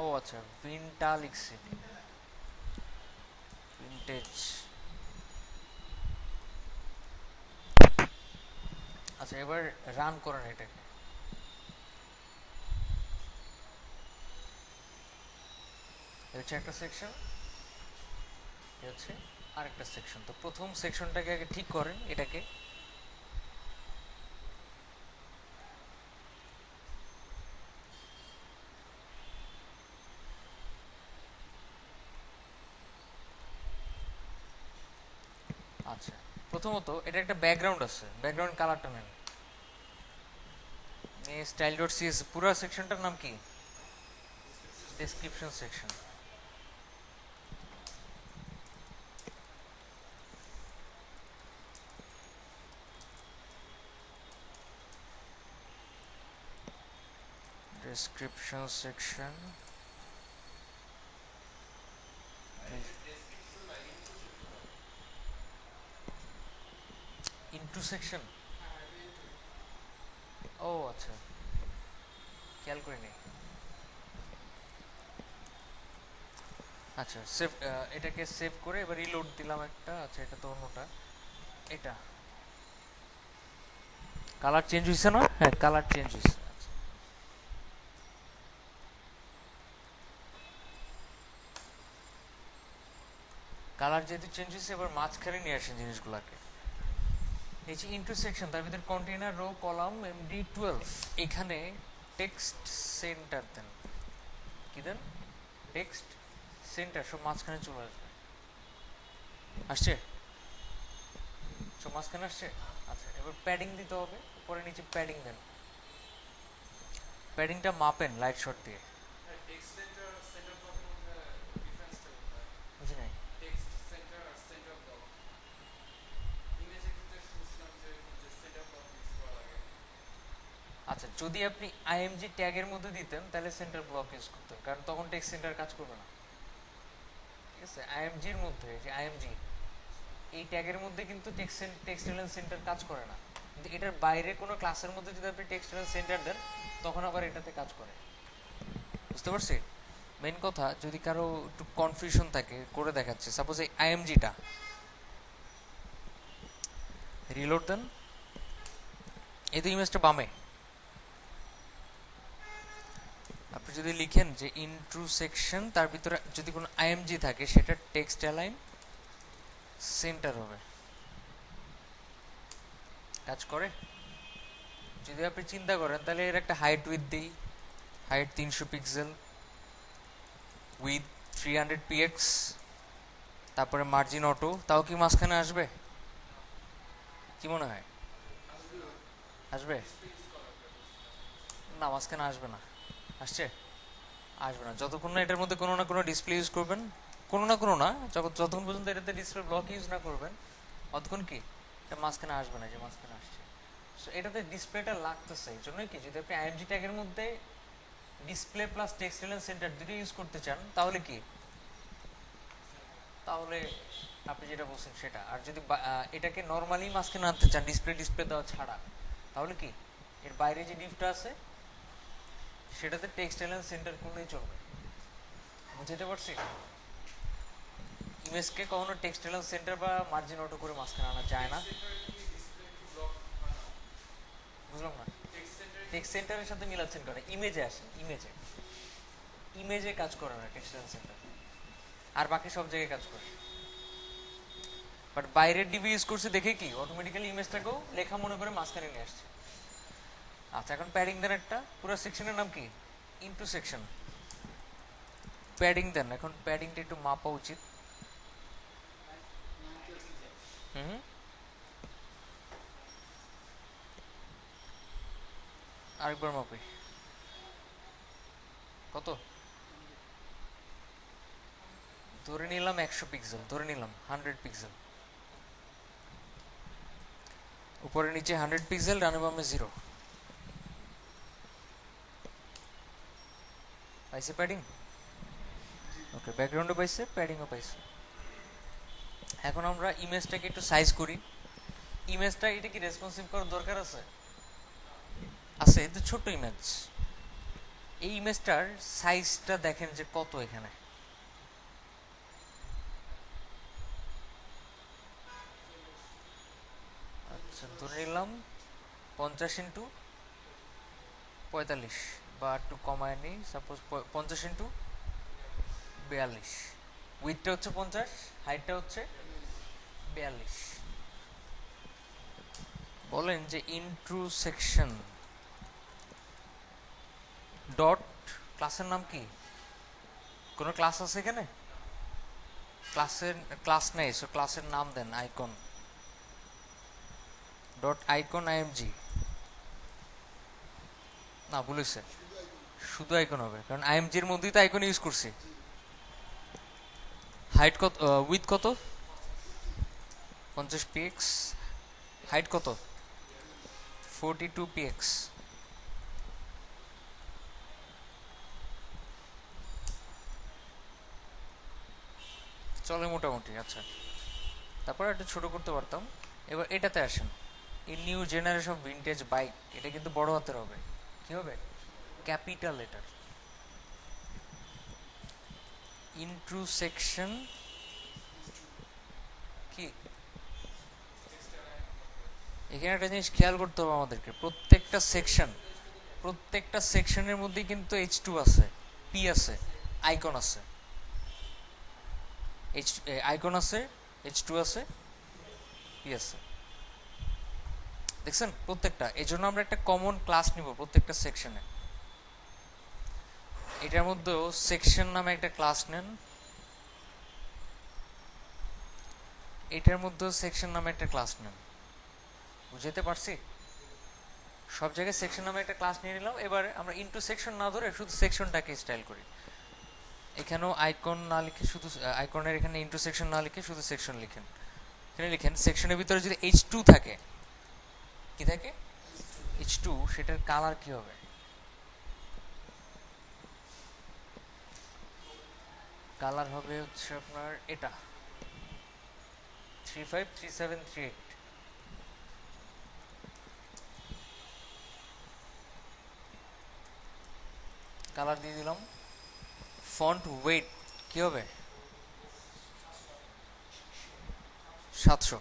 ও আচ্ছা, ভিনটা লিখছি, ভিনটেজ। আচ্ছা এবার রান করেন এটাকে। এটা হচ্ছে একটা সেকশন, এটা হচ্ছে আরেকটা সেকশন। তো প্রথম সেকশনটাকে আগে ঠিক করেন, এটাকে আচ্ছা প্রথমত এটা একটা ব্যাকগ্রাউন্ড আছে, ব্যাকগ্রাউন্ড কালারটা নেন। স্টাইল ডট সিএস, পুরো সেকশনটার নাম কি, description section. Description section, into section. ও আচ্ছা, খেয়াল করিনি। আচ্ছা সেভ, এটাকে সেভ করে এবার রিলোড দিলাম একটা। আচ্ছা এটা তো অন্যটা, এটা কালার চেঞ্জ হয়েছে না, হ্যাঁ কালার চেঞ্জ হয়েছে। কালার যেহেতু চেঞ্জ হয়েছে, এবার মাঝখানে নিয়ে আসেন জিনিসগুলোকে। এই যে ইন্টারসেকশন, তার ভিতরে কন্টেইনার রো কলাম MD12, এখানে টেক্সট সেন্টার দেন। কি দেন, টেক্সট সেন্টার সব মাঝখানে চলে আসবে। আসছে? সব মাঝখানে আসছে। আচ্ছা, এবার প্যাডিং দিতে হবে, উপরে নিচে প্যাডিং দেন। প্যাডিংটা মাপেন লাইট শট দিয়ে। বুঝি নাই। আচ্ছা, যদি আপনি আইএমজি ট্যাগের মধ্যে দিতেন তাহলে সেন্টার ব্লক ইউজ করতেন, কারণ তখন টেক্সট সেন্টার কাজ করবে না। ঠিক আছে, আইএমজির মধ্যে, যে আইএমজি এই ট্যাগের মধ্যে কিন্তু টেক্সটাইল সেন্টার কাজ করে না, কিন্তু এটার বাইরে কোনো ক্লাসের মধ্যে যদি আপনি টেক্সটাইল সেন্টার দেন তখন আবার এটাতে কাজ করে। বুঝতে পারছি? মেন কথা, যদি কারো একটু কনফিউশন থাকে করে দেখাচ্ছে। সাপোজ এই আইএমজিটা রিলোড দেন, এই তো ইমেজটা বামে। আপনি যদি লিখেন যে ইন্ট্রোসেকশন, তার ভিতরে যদি কোনো আইএমজি থাকে সেটা টেক্সট অ্যালাইন সেন্টার হবে। কাজ করে? যদি আপনি চিন্তা করেন তাহলে এর একটা হাইট উইথ দিই, হাইট 300 পিক্সেল, উইথ 300 px, তারপরে মার্জিন অটো, তাও কি মাঝখানে আসবে? কি মনে হয় আসবে? না, মাঝখানে আসবে না। আসছে? আসবে না যতক্ষণ না এটার মধ্যে কোনো না কোনো ডিসপ্লে ইউজ করবেন। কোনো না কোনো না, যতক্ষণ পর্যন্ত এটাতে ডিসপ্লে ব্লক ইউজ না করবেন ততক্ষণ কি এটা মাঝখানে আসবে না, যে মাঝখানে আসছে। সো এটাতে ডিসপ্লেটা লাগতেছে, এই জন্যই কি যদি আপনি আইএমজি ট্যাগের মধ্যে ডিসপ্লে প্লাস টেক্সটাইল সেন্টার দুটো ইউজ করতে চান তাহলে কি, তাহলে আপনি যেটা বলছেন সেটা। আর যদি এটাকে নর্মালি মাঝখানে আনতে চান ডিসপ্লে দেওয়া ছাড়া, তাহলে কি এর বাইরে যে ডিপটা আছে সেটাতে টেক্সটাইল সেন্টার করলেই চলবে। বুঝতে পারছি? ইমেজকে কখনো টেক্সটাইল সেন্টার বা মার্জিন অটো করে মাঝখানে আনা যায় না। বুঝলাম না, টেক্সট সেন্টারের সাথে মিলাচ্ছেন কেন? ইমেজে আসেন, ইমেজে কাজ করে না টেক্সটাইল সেন্টার, আর বাকি সব জায়গায় কাজ করে। বাট বাইরের ডিবি ইউজ করছে দেখে কি অটোমেটিক্যালি ইমেজটাকেও লেখা মনে করে মাঝখানে নিয়ে আসছে। আচ্ছা, এখন প্যাডিং দেন একটা, পুরো সেকশনের নাম কি? Into section. প্যাডিং দেন। এখন প্যাডিংটা একটু মাপা উচিত। হুম, আরেকবার মাপি। কত? ধরে নিলাম 100 পিক্সেল, ধরে নিলাম 100 পিক্সেল। উপরে নিচে 100 পিক্সেল, ডানে বামে 0। পাইছে প্যাডিং? ওকে, ব্যাকগ্রাউন্ডও পাইছে, প্যাডিংও পাইছে। এখন আমরা ইমেজটাকে একটু সাইজ করি। ইমেজটা এটা কি রেসপন্সিভ করার দরকার আছে? আছে, এটা ছোট ইমেজ। এই ইমেজটার সাইজটা দেখেন যে কত এখানে। আচ্ছা, ধরে নিলাম 50x45, বা একটু কমায় নিই, সাপোজ 50x42। উইথটা হচ্ছে 50, হাইটটা হচ্ছে 42। বলেন যে ইন্ট্রোসেকশন ডট, ক্লাসের নাম কি? কোনো ক্লাস আছে এখানে? ক্লাস নেই, সো ক্লাসের নাম দেন আইকন ডট আইকন আইএমজি। না, বলেছে শুধু আইকন হবে, কারণ আইএমজির মধ্যেই তো আইকন ইউজ করছি। হাইট কত, উইথ কত? 50 px। হাইট কত? 42 px। চলে মোটামুটি। আচ্ছা, তারপর একটু ছোট করতে পারতাম। এবার এটাতে আসেন, এই new generation of vintage bike, এটা কিন্তু বড় হাতের হবে। কি হবে? Capital letter. ইন্ট্রোসেকশন কি, এখানে একটা জিনিস খেয়াল করতে হবে আমাদেরকে, প্রত্যেকটা সেকশনের মধ্যে কিন্তু H2 আছে, পি আছে, আইকন আছে, আইকন আছে, H2 আছে, পি আছে। দেখছেন প্রত্যেকটা? এই জন্য আমরা একটা কমন ক্লাস নিব প্রত্যেকটা সেকশনে। এটার মধ্যেও সেকশন নামে একটা ক্লাস নেন, এটার মধ্যেও সেকশন নামে একটা ক্লাস নেন। বুঝতে পারছি? সব জায়গায় সেকশন নামে একটা ক্লাস নিয়ে নিলাম। এবার আমরা ইনটু সেকশন না ধরে শুধু সেকশনটাকে স্টাইল করি। এখানেও আইকন না লিখে শুধু আইকনের এখানে ইনটু সেকশন না লিখে শুধু সেকশন লিখেন। এখানে লিখেন সেকশনের ভিতরে যদি H2 থাকে, কি থাকে H2, সেটার কালার কি হবে? কালার হবে হচ্ছে আপনার এটা 353738। কালার দিয়ে দিলাম। ফন্ট ওয়েট কি হবে? 700।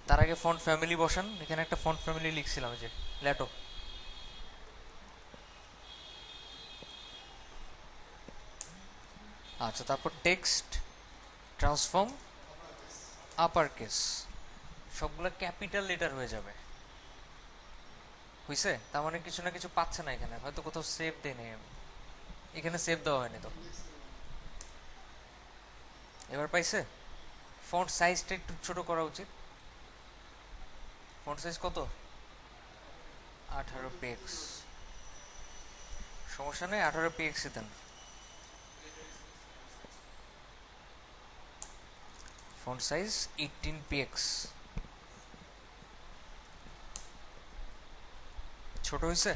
তার আগে ফন্ট ফ্যামিলি বসান। এখানে একটা ফন্ট ফ্যামিলি লিখছিলাম, যে ল্যাটো। আচ্ছা, তারপর টেক্সট ট্রান্সফর্ম আপার কেস, সবগুলো ক্যাপিটাল লেটার হয়ে যাবে। হইছে? তার মানে কিছু না কিছু পাচ্ছে না এখানে, হয়তো কোথাও সেভ দেয় নেই আমি। এখানে সেভ দেওয়া হয়নি তো। এবার পাইছে? ফন্ট সাইজটা একটু ছোট করা উচিত। ফন্ট সাইজ কত? 18 পিক্স। সমস্যা নেই, 18 পিক্স দেন। Font size 18 pix. ছোট হয়েছে?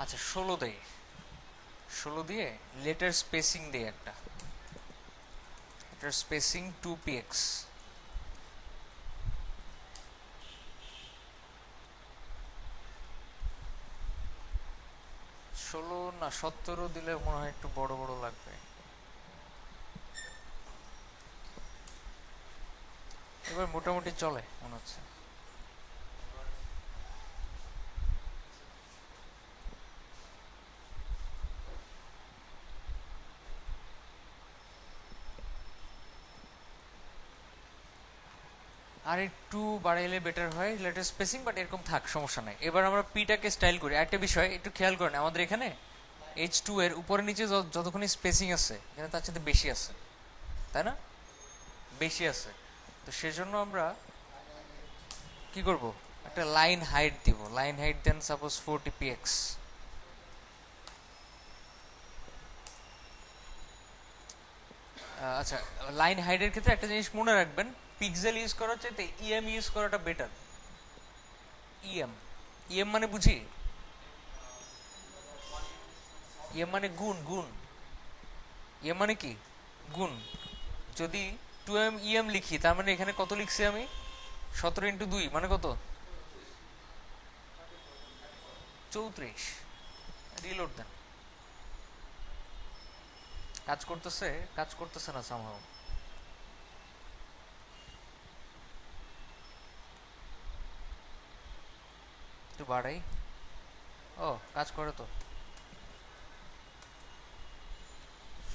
আচ্ছা, 16 দেয়। 16 দিয়ে লেটার স্পেসিং দেয় একটা, লেটার স্পেসিং 2px। 16 না 17 দিলে মনে হয় একটু বড় বড় লাগবে। এবার মোটামুটি চলে মনে হচ্ছে। আর একটু বাড়াইলে বেটার হয় লেটার স্পেসিং, বাট এরকম থাক, সমস্যা নাই। এবার আমরা পিটাকে স্টাইল করি। একটা বিষয় একটু খেয়াল করেন, আমাদের এখানে H2 এর উপরে নিচে যতক্ষণই স্পেসিং আছে, এখানে তার সাথে বেশি আছে, তাই না? বেশি আছে। তো সেজন্য আমরা কি করব? একটা লাইন হাইট দিব। লাইন হাইট দেন সাপোজ 40px। আচ্ছা, লাইন হাইটের ক্ষেত্রে একটা জিনিস মনে রাখবেন, পিক্সেল ইউজ করার চাইতে ইএম ইউজ করাটা বেটার। ইএম, ইএম মানে বুঝি, ইএম মানে গুণ, গুণ। ইএম মানে কি? গুণ। যদি 2m ইএম লিখি, তার মানে এখানে কত লিখছি আমি? 17 ইন্টু 2 মানে কত? 34। রিলোড দেন। কাজ করতেছে? কাজ করতেছে না সামহাও। একটু বাড়াই। ও, কাজ করে তো।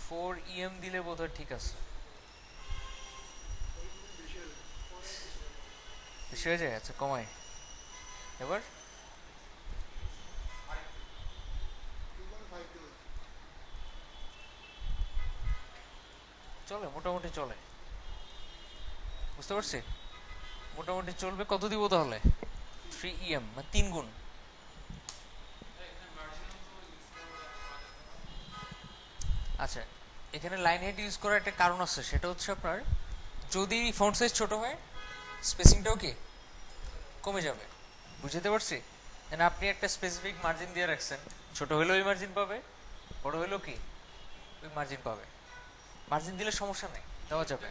4em দিলে বোধহয় ঠিক আছে। বেশি হয়ে যায়? আচ্ছা, কমাই। এবার চলে, মোটামুটি চলে। বুঝতে পারছি, মোটামুটি চলবে। কত দিব তাহলে? 3em মানে 3 গুণ। আচ্ছা, এখানে লাইন হাইট ইউজ করার একটা কারণ আছে, সেটা হচ্ছে আপনার যদি ফন্ট সাইজ ছোট হয়, স্পেসিংটাও কি কমে যাবে। বুঝতে পারছি? মানে আপনি একটা স্পেসিফিক মার্জিন দিয়ে রাখছেন, ছোট হলেও ওই মার্জিন পাবে, বড় হলেও কি ওই মার্জিন পাবে। মার্জিন দিলে সমস্যা নেই, দেওয়া যাবে।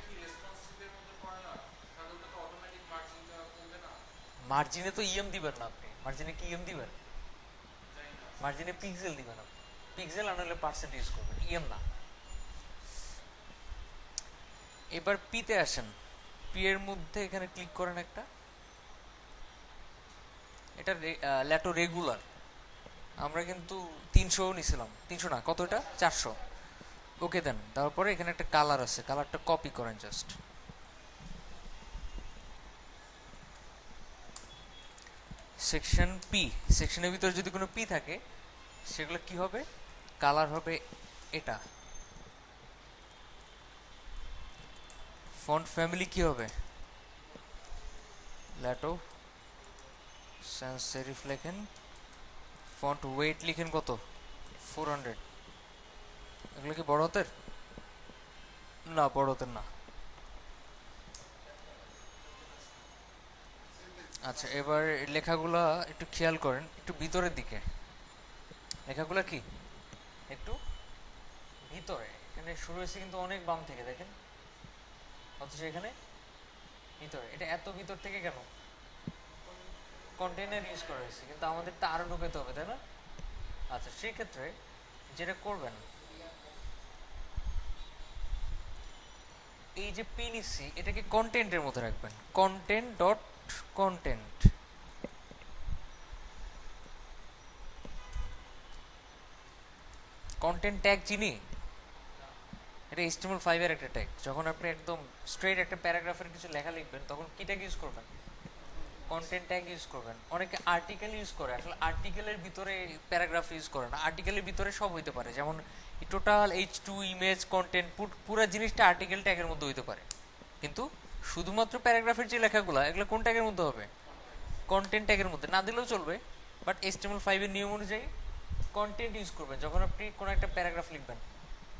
মার্জিনে তো ইএম দিবেন না আপনি। মার্জিনে কি ইএম দিবেন? মার্জিনে পিক্সেল দিবেন আপনি। পিক্সেল আনলে পার্সেন্ট ইউজ করবেন, ইএম না। এবার পিতে আসেন। পি এর মধ্যে এখানে ক্লিক করেন একটা। এটা ল্যাটো রেগুলার। আমরা কিন্তু 300 নিছিলাম। 300 না, কত এটা? 400। ওকে দেন, তারপরে এখানে একটা কালার আছে, কালারটা কপি করেন জাস্ট। সেকশন পি, সেকশনের ভিতরে যদি কোনো পি থাকে সেগুলো কি হবে, কালার হবে এটা। ফন্ট ফ্যামিলি কি হবে, ল্যাটো sans serif লেখেন। ফন্ট ওয়েট লিখেন কত, 400। এগুলো কি বড় হাতের? না, বড় হাতের না। আচ্ছা, এবার লেখাগুলা একটু খেয়াল করেন, একটু ভিতরের দিকে লেখাগুলা কি একটু ভিতরে। এখানে শুরু হয়েছে কিন্তু অনেক বাম থেকে, দেখেন, অথচ এখানে ভিতরে। এটা এত ভিতর থেকে কেন? কন্টেনার ইউজ করা হয়েছে, কিন্তু আমাদের তো আরো ঢুকাতে হবে, তাই না? আচ্ছা, সেই ক্ষেত্রে যেটা করবেন, এই যে পি নিচ্ছি এটাকে কন্টেন্টের মধ্যে রাখবেন, content dot content. Content tag চিনি, এটা HTML5 এর একটা ট্যাগ। যখন আপনি একদম স্ট্রেট একটা প্যারাগ্রাফের কিছু লেখা লিখবেন তখন কি ট্যাগ ইউজ করবেন, কন্টেন্ট ট্যাগ ইউজ করবেন। অনেকে আর্টিকেল ইউজ করে, আসলে আর্টিকেলের ভিতরে প্যারাগ্রাফ ইউজ করে না, আর্টিকেলের ভিতরে সব হইতে পারে। যেমন টোটাল H2 ইমেজ কন্টেন্ট পুরো জিনিসটা আর্টিকেল ট্যাগের মধ্যে হইতে পারে, কিন্তু শুধুমাত্র প্যারাগ্রাফের যে লেখাগুলো এগুলো কোন ট্যাগের মধ্যে হবে, কন্টেন্ট ট্যাগের মধ্যে। না দিলেও চলবে, বাট HTML5 এর নিয়ম অনুযায়ী কন্টেন্ট ইউজ করবেন। যখন আপনি কোনো একটা প্যারাগ্রাফ লিখবেন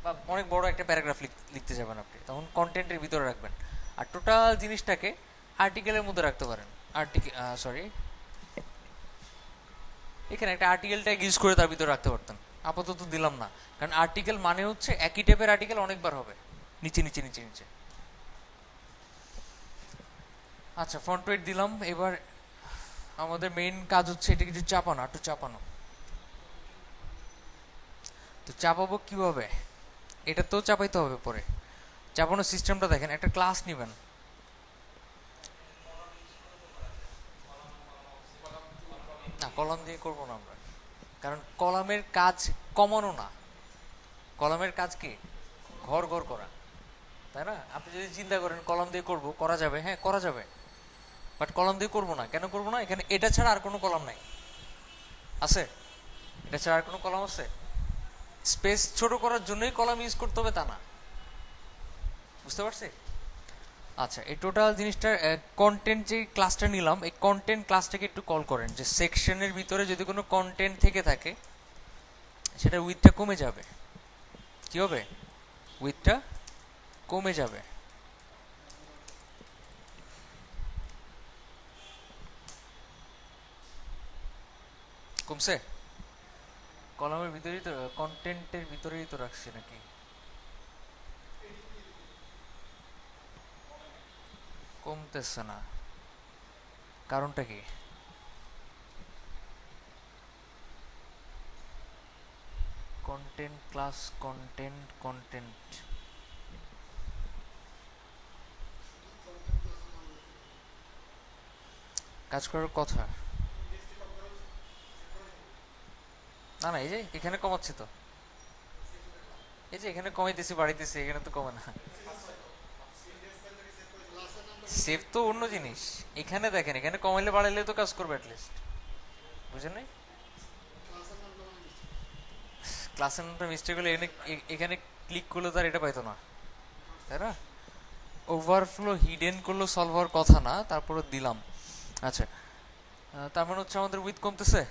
বা অনেক বড় একটা প্যারাগ্রাফ লিখতে যাবেন আপনি, তখন কন্টেন্টের ভিতরে রাখবেন। আর টোটাল জিনিসটাকে আর্টিকেলের মধ্যে রাখতে পারেন। আর্টিকেল, সরি, এখানে একটা আর্টিকেল ট্যাগ ইউজ করে তার ভিতরে রাখতে পারতেন, আপাতত দিলাম না, কারণ আর্টিকেল মানে হচ্ছে একই টাইপের আর্টিকেল অনেকবার হবে, নিচে নিচে নিচে নিচে। আচ্ছা, ফন্ট ওয়েট দিলাম। এবার আমাদের মেইন কাজ হচ্ছে এটা কিছু চাপানো, একটু চাপানো। তো চাপাবো কিভাবে, এটা তো চাপাইতে হবে পরে। চাপানোর সিস্টেমটা দেখেন, একটা ক্লাস নেবেন। না, কলাম দিয়ে করবো না আমরা, কারণ কলামের কাজ কমানো না, কলামের কাজ কি ঘর ঘর করা, তাই না? আপনি যদি চিন্তা করেন কলাম দিয়ে করব, করা যাবে, হ্যাঁ করা যাবে, বাট কলাম দিয়ে করবো না। কেন করবো না? এখানে এটা ছাড়া আর কোনো কলাম নাই, আছে? এটা ছাড়া আর কোনো কলাম আছে? স্পেস ছোট করার জন্যই কলাম ইউজ করতে হবে তা না, বুঝতে পারছি? আচ্ছা, এই টোটাল জিনিসটার কন্টেন্ট যে ক্লাসটা নিলাম, এই কন্টেন্ট ক্লাসটাকে একটু কল করেন, যে সেকশনের ভিতরে যদি কোনো কন্টেন্ট থেকে থাকে সেটা উইথটা কমে যাবে। কি হবে? উইথটা কমে যাবে। কমছে? কলামের ভিতরেই তো, কন্টেন্টের ভিতরেই তো রাখছি নাকি? কমতেছে না, কারণটা কি? কন্টেন্ট ক্লাস, কন্টেন্ট, কন্টেন্ট, কাজ করার কথা। না না, এই যে এখানে কমাচ্ছি তো, এই যে এখানে কমাইতেছি বাড়াইতেছি, এখানে তো কমে না। সেভ তো অন্য জিনিস, এখানে দেখেন, এখানে কমাইলে বাড়াইলে তো কাজ করবে অ্যাটলিস্ট, বুঝেন নাই? ক্লাসের নামটা মিস্টেক হলে এখানে ক্লিক করলে তার এটা পাইতো না, তাই না? ওভারফ্লো হিডেন করলো সলভ হওয়ার কথা না, তারপরে দিলাম। আচ্ছা, তার মানে হচ্ছে আমাদের উইথ কমতেছে,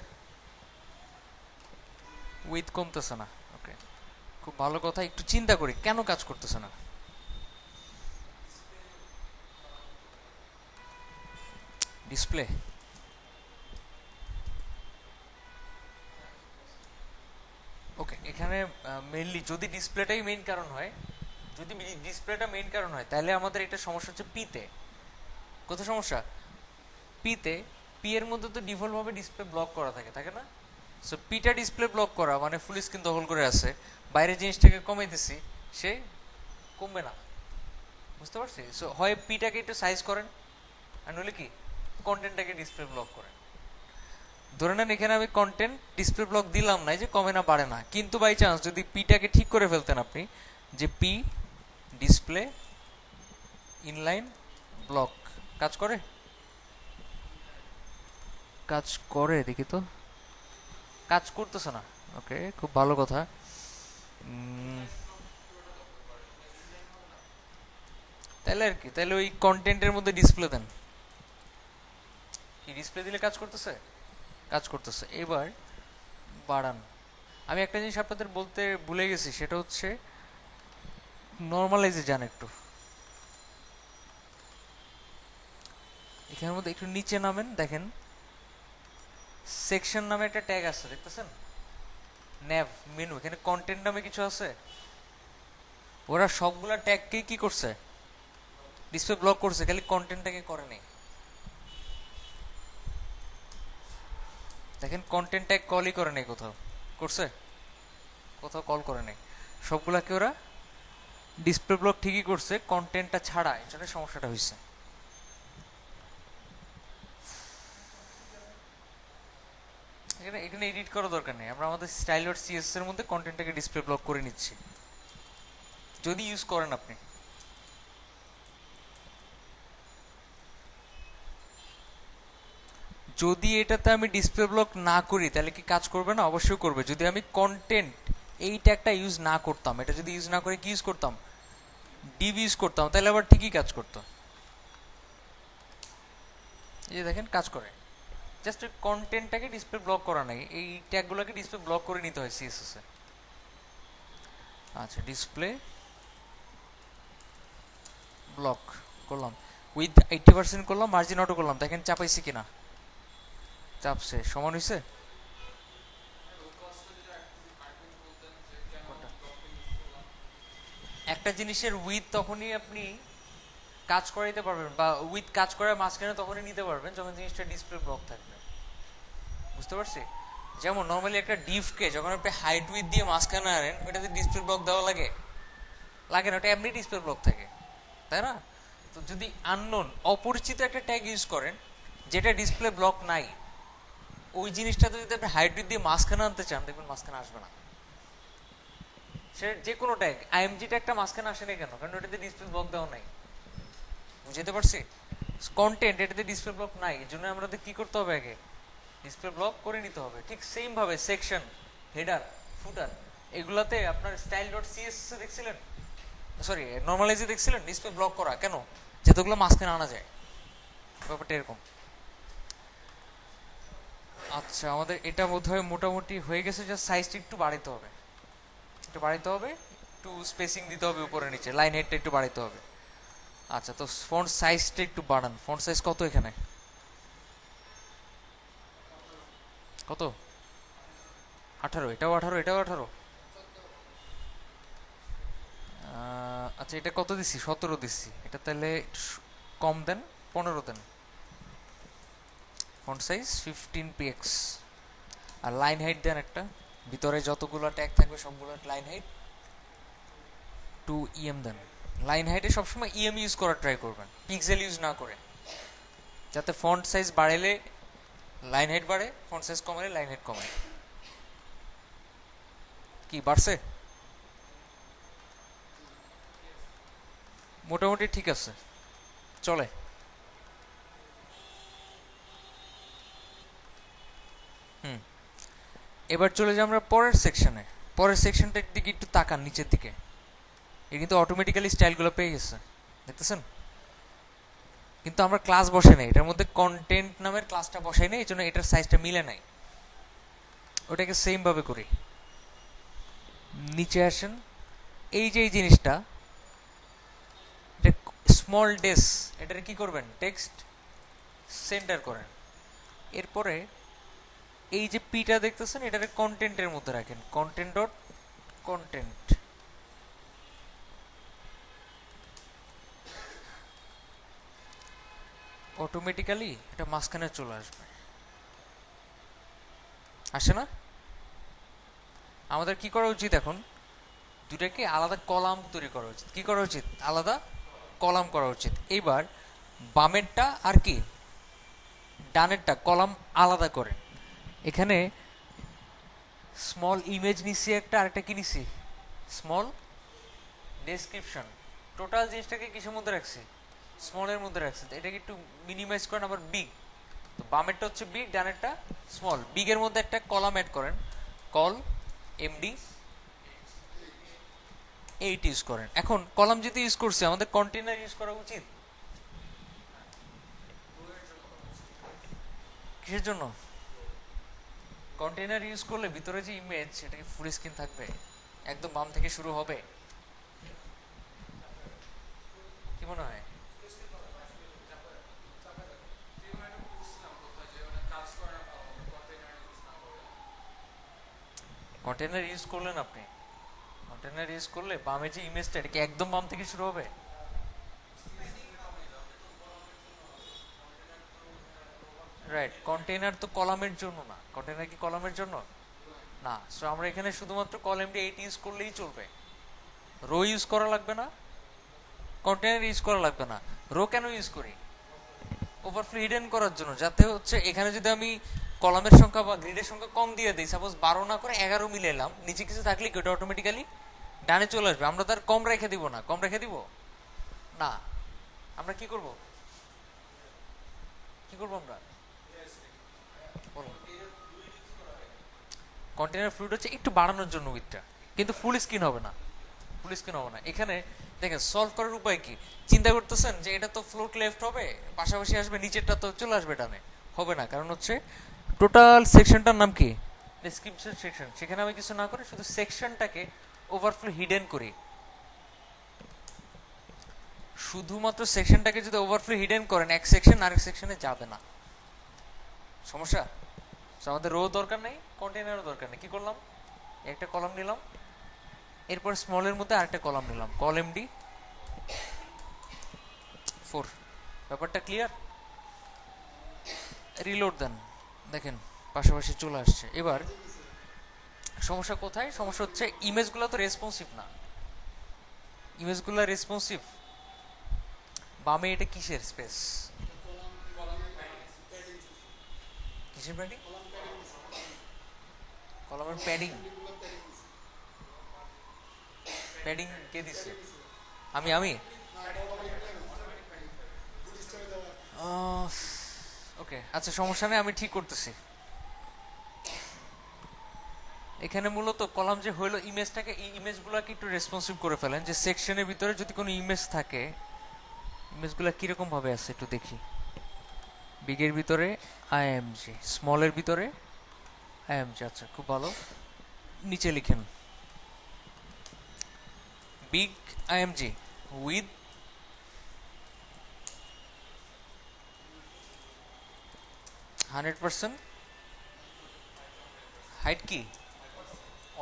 উইথ কমতেছে না। ওকে, খুব ভালো কথা। একটু চিন্তা করি কেন কাজ করতেছে না। ডিসপ্লে, ওকে, এখানে মেইনলি যদি ডিসপ্লেটাই মেইন কারণ হয়, যদি ডিসপ্লেটা মেইন কারণ হয়, তাহলে আমাদের এটা সমস্যা হচ্ছে পিতে। কোথায় সমস্যা? পিতে। পি এর মধ্যে তো ডিফল্ট ভাবে ডিসপ্লে ব্লক করা থাকে, থাকে না? সো পিটা ডিসপ্লে ব্লক করা মানে ফুল স্ক্রিন দখল করে আছে, বাইরের জিনিসটাকে কমাইতেছি, সে কমবে না, বুঝতে পারছি? সো হয় পিটাকে একটু সাইজ করেন, আর নইলে কি কন্টেন্টটাকে ডিসপ্লে ব্লক করেন। ধরে নেন এখানে আমি কন্টেন্ট ডিসপ্লে ব্লক দিলাম না, এই যে কমে না বাড়ে না, কিন্তু বাই চান্স যদি পিটাকে ঠিক করে ফেলতেন আপনি, যে পি ডিসপ্লে ইনলাইন ব্লক কাজ করে? কাজ করে দেখি তো, কাজ করতেছে না। ওকে, খুব ভালো কথা। তাহলে আর কি, তাহলে ওই কন্টেন্টের মধ্যে ডিসপ্লে দেন। কি ডিসপ্লে দিলে কাজ করতেছে? কাজ করতেছে। এবার বাড়ান। আমি একটা জিনিস আপনাদের বলতে ভুলে গেছি, সেটা হচ্ছে নর্মালাইজে যান একটু। এখানের মধ্যে একটু নিচে নামেন, দেখেন সেকশন নামে একটা ট্যাগ আছে, দেখতেছেন? ন্যাভ মেনু, এখানে কন্টেন্ট নামে কিছু আছে। ওরা সবগুলা ট্যাগকেই কি করছে? ডিসপ্লে ব্লক করছে, খালি কন্টেন্টটাকে করে নেই। দেখেন কন্টেন্ট ট্যাগ কলই করে নেই, কোথাও করছে? কোথাও কল করে নেই। সবগুলাকে ওরা ডিসপ্লে ব্লক ঠিকই করছে, কন্টেন্টটা ছাড়া। এই জন্য সমস্যাটা হয়েছে। এখানে এখানে এডিট করার দরকার নেই, আমরা আমাদের স্টাইল ডট সিএসএস এর মধ্যে কন্টেন্টটাকে ডিসপ্লে ব্লক করে নিচ্ছি, যদি ইউজ করেন আপনি। যদি এটাতে আমি ডিসপ্লে ব্লক না করি তাহলে কি কাজ করবে না? অবশ্যই করবে। যদি আমি কন্টেন্ট এই ট্যাগটা ইউজ না করতাম, এটা যদি ইউজ না করে কি ইউজ করতাম? ডিভ ইউজ করতাম, তাহলে আবার ঠিকই কাজ করতো। এই যে দেখেন কাজ করে। জাস্ট কন্টেন্টটাকে ডিসপ্লে ব্লক করা নাই, এই ট্যাগগুলোকে ডিসপ্লে ব্লক করে নিতে হয় সিএসএস এ। আচ্ছা, ডিসপ্লে ব্লক করলাম, উইথ 80% করলাম, মার্জিন অটো করলাম, দেখেন চাপাইছি কিনা। চাপছে, সমান হয়েছে। একটা জিনিসের উইথ তখনই আপনি কাজ করাইতে পারবেন, বা উইথ কাজ করার মাঝখানে তখনই নিতে পারবেন যখন জিনিসটা ডিসপ্লে ব্লক থাকবে। বুঝতে পারছি? যেমন নর্মালি একটা ডিভকে যখন আপনি হাইট উইথ দিয়ে মাঝখানে আনেন, ওইটাতে ডিসপ্লে ব্লক দেওয়া লাগে? লাগে না, ওটা এমনি ডিসপ্লে ব্লক থাকে, তাই না? তো যদি আননোন অপরিচিত একটা ট্যাগ ইউজ করেন যেটা ডিসপ্লে ব্লক নাই, ওই জিনিসটাতে যদি আপনি হাইট উইথ দিয়ে মাঝখানে আনতে চান, দেখবেন মাঝখানে আসবে না। সে যে কোনো ট্যাগ, আইএমজি ট্যাগটা মাঝখানে আসে না কেন? কারণ ওটাতে ডিসপ্লে ব্লক দেওয়া নাই। বুঝতে পারছি? কন্টেন্ট এটাতে ডিসপ্লে ব্লক নাই, এই জন্য আমাদের কি করতে হবে? আগে ডিসপ্লে ব্লক করে নিতে হবে। ঠিক সেম ভাবে সেকশন, হেডার, ফুটার, এগুলাতে আপনার স্টাইল ডট সিএসএস এ দেখছিলেন, সরি নর্মালাইজে দেখছিলেন ডিসপ্লে ব্লক করা কেন? যাতে ওগুলো মাঝখানে আনা যায়। ব্যাপারটা এরকম। আচ্ছা, আমাদের এটা বোধহয় মোটামুটি হয়ে গেছে। জাস্ট সাইজটা একটু বাড়াইতে হবে, একটু বাড়াইতে হবে, একটু স্পেসিং দিতে হবে উপরে নিচে, লাইন হেডটা একটু বাড়াইতে হবে। আচ্ছা, তো ফন্ট সাইজটা একটু বাড়ান। ফন্ট সাইজ কত এখানে? কত? 18? এটাও 18? এটাও 18? আচ্ছা, এটা কত দিচ্ছি? 17 দিচ্ছি। এটা তাহলে কম দেন, 15 দেন। Font size 15 px। আর লাইন হাইট দেন একটা, ভিতরে যতগুলো ট্যাগ থাকবে সবগুলো লাইন হাইট 2 em দেন। লাইন হাইটে সবসময় ইএম ইউজ করার ট্রাই করবেন, পিক্সেল ইউজ না করে, যাতে ফন্ট সাইজ বাড়াইলে লাইন হাইট বাড়ে, ফন্ট সাইজ কমালে লাইন হাইট কমায়। কি বাড়ছে? মোটামুটি ঠিক আছে, চলে। হুম, এবার চলে যাই আমরা পরের সেকশনে। পরের সেকশনটার দিকে একটু তাকান, নিচের দিকে। এ কিন্তু অটোমেটিক্যালি স্টাইলগুলো পেয়ে গেছে, দেখতেছেন? কিন্তু আমরা ক্লাস বসে নাই এটার মধ্যে, কন্টেন্ট নামের ক্লাসটা বসাই নাই, এই জন্য এটার সাইজটা মিলে নাই। ওটাকে সেম ভাবে করি। নিচে আসেন, এই যে এই জিনিসটা, স্মল ডেস, এটার কি করবেন? টেক্সট সেন্টার করেন। এরপরে এই যে পিটা দেখতেছেন, এটাকে কন্টেন্টের মধ্যে রাখেন, কন্টেন্ট ডট কন্টেন্ট। অটোমেটিক্যালি এটা মাঝখানে চলে আসবে, আসে না? আমাদের কি করা উচিত এখন? দুটাকে আলাদা কলাম তৈরি করা উচিত। কি করা উচিত? আলাদা কলাম করা উচিত। এইবার বামেরটা আর কি ডানেরটা কলাম আলাদা করে, এখানে স্মল ইমেজ নিছি একটা, আরেকটা কি নিছি? স্মল ডেসক্রিপশন, টোটাল জিনিসটাকে কিসের মধ্যে রাখছি? স্মলের মধ্যে রাখছি। এটাকে একটু মিনিমাইজ করেন। আবার বিগ, তো বামেরটা হচ্ছে বিগ, ডানেরটা স্মল। বিগের মধ্যে একটা কলাম অ্যাড করেন, কল এমডি 8 ইউজ করেন। এখন কলাম যেহেতু ইউজ করছি, আমাদের কন্টেনার ইউজ করা উচিত। কিসের জন্য? কন্টেনার ইউজ করলে ভিতরে যে ইমেজ, সেটাকে ফুল স্ক্রিন থাকবে, একদম বাম থেকে শুরু হবে। কি মনে হয়? কন্টেনার ইউজ করলেন আপনি, কন্টেনার ইউজ করলে বামে যে ইমেজটা, এটা কি একদম বাম থেকে শুরু হবে? রাইট, কন্টেনার তো কলামের জন্য না। কন্টেনার কি কলামের জন্য না। সো আমরা এখানে শুধুমাত্র কল এমডি 8 ইউজ করলেই চলবে, রো ইউজ করা লাগবে না, কন্টেনার ইউজ করা লাগবে না। রো কেন ইউজ করি? ওভারফ্লো হিডেন করার জন্য, যাতে হচ্ছে এখানে যদি আমি কলামের সংখ্যা বা গ্রিডের সংখ্যা কম দিয়ে দিই, সাপোজ 12 না করে 11 মিলে এলাম, নিচে কিছু থাকলে কি ওটা অটোমেটিক্যালি ডানে চলে আসবে। আমরা তার কম রেখে দিব না, কম রেখে দিব না। আমরা কি করব? কি করব আমরা? বলো। কন্টেনার ফ্লুইড হচ্ছে একটু বাড়ানোর জন্য উইথটা, কিন্তু ফুল স্ক্রিন হবে না, ফুল স্ক্রিন হবে না। এখানে দেখেন সলভ করার উপায় কি? চিন্তা করতেছেন যে এটা তো ফ্লোট লেফট হবে, পাশাপাশি আসবে, নিচেরটা তো চলে আসবে ডানে। হবে না, কারণ হচ্ছে টোটাল সেকশনটার নাম কি? Description section. সেখানে আমি কিছু না করে শুধু সেকশনটাকে ওভারফ্লো হিডেন করি। শুধুমাত্র সেকশনটাকে যদি ওভারফ্লো হিডেন করেন, এক সেকশন আরেক সেকশনে যাবে না। সমস্যা? আমাদের রো দরকার নেই, কন্টেনারও দরকার নেই। কি করলাম? একটা কলাম নিলাম, এরপর স্মলের মধ্যে আরেকটা কলাম নিলাম, কল এমডি 4। ব্যাপারটা ক্লিয়ার? রিলোড দেন, দেখেন পাশাপাশি চলে আসছে। এবার সমস্যা কোথায়? সমস্যা হচ্ছে ইমেজগুলো তো রেসপন্সিভ না। ইমেজগুলো রেসপন্সিভ, বামে এটা কিসের স্পেস? কিসের প্যাডিং? কলামের প্যাডিং। প্যাডিং কে দিচ্ছে? আমি আমি ওকে, আচ্ছা সমস্যা নেই, আমি ঠিক করতেছি। এখানে মূলত কলাম যে হইলো, ইমেজটাকে, এই ইমেজগুলোকে একটু রেসপন্সিভ করে ফেলেন। যে সেকশনের ভিতরে যদি কোনো ইমেজ থাকে, ইমেজগুলো কিরকম ভাবে আছে একটু দেখি। বিগের ভিতরে আইএমজি, স্মলের ভিতরে আইএমজি। আচ্ছা, খুব ভালো। নিচে লিখেন বিগ আইএমজি উইথ 100% হাইট। কি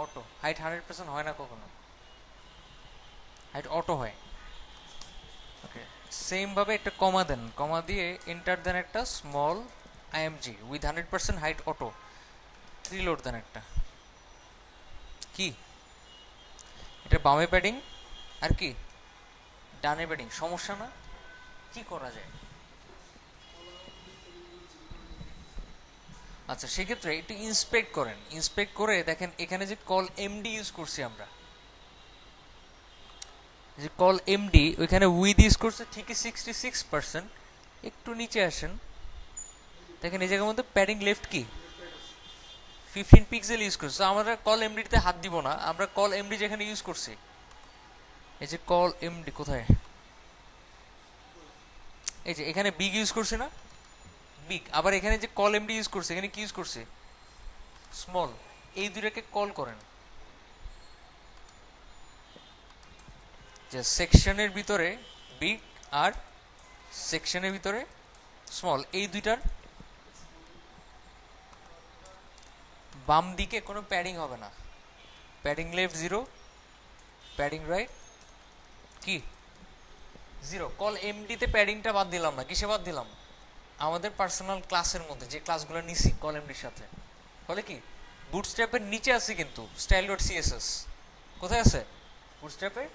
অটো? হাইট 100% হয় না কখনো, হাইট অটো হয়। ওকে, সেম ভাবে একটা কমা দেন, কমা দিয়ে এন্টার দেন একটা small IMG with 100% height auto. Reload দেন একটা। কি এটা? বামে প্যাডিং আর কি ডানে প্যাডিং, সমস্যা না? কি করা যায়? আচ্ছা, সেক্ষেত্রে একটু ইন্সপেক্ট করেন, ইন্সপেক্ট করে দেখেন এখানে যে কল এমডি ইউজ করছি আমরা, যে কল এমডি ওইখানে উইথ ইউজ করছে ঠিকই 66%। একটু নিচে আসেন, দেখেন এই জায়গার মধ্যে প্যাডিং লেফট কি 15 পিক্সেল ইউজ করছে। আমরা কল এমডিতে হাত দিব না, আমরা কল এমডি যেখানে ইউজ করছি, এই যে কল এমডি কোথায়, এই যে এখানে বিগ ইউজ করছে না, বিগ। আবার এখানে যে কল এমডি ইউজ করছে, এখানে কি ইউজ করছে? স্মল। এই দুটাকে কল করেন, যে সেকশনের ভিতরে বিগ আর সেকশনের ভিতরে স্মল, এই দুইটার বাম দিকে কোনো প্যাডিং হবে না। প্যাডিং লেফট 0, প্যাডিং রাইট কি 0। কল এমডিতে প্যাডিংটা বাদ দিলাম না, কিসে বাদ দিলাম? আমাদের পার্সোনাল ক্লাসের মধ্যে যে ক্লাসগুলো নিছি কল এমডির সাথে, ফলে কি বুটস্ট্র্যাপের নিচে আছে, কিন্তু স্টাইল ডট সিএসএস কোথায় আছে? বুটস্ট্র্যাপের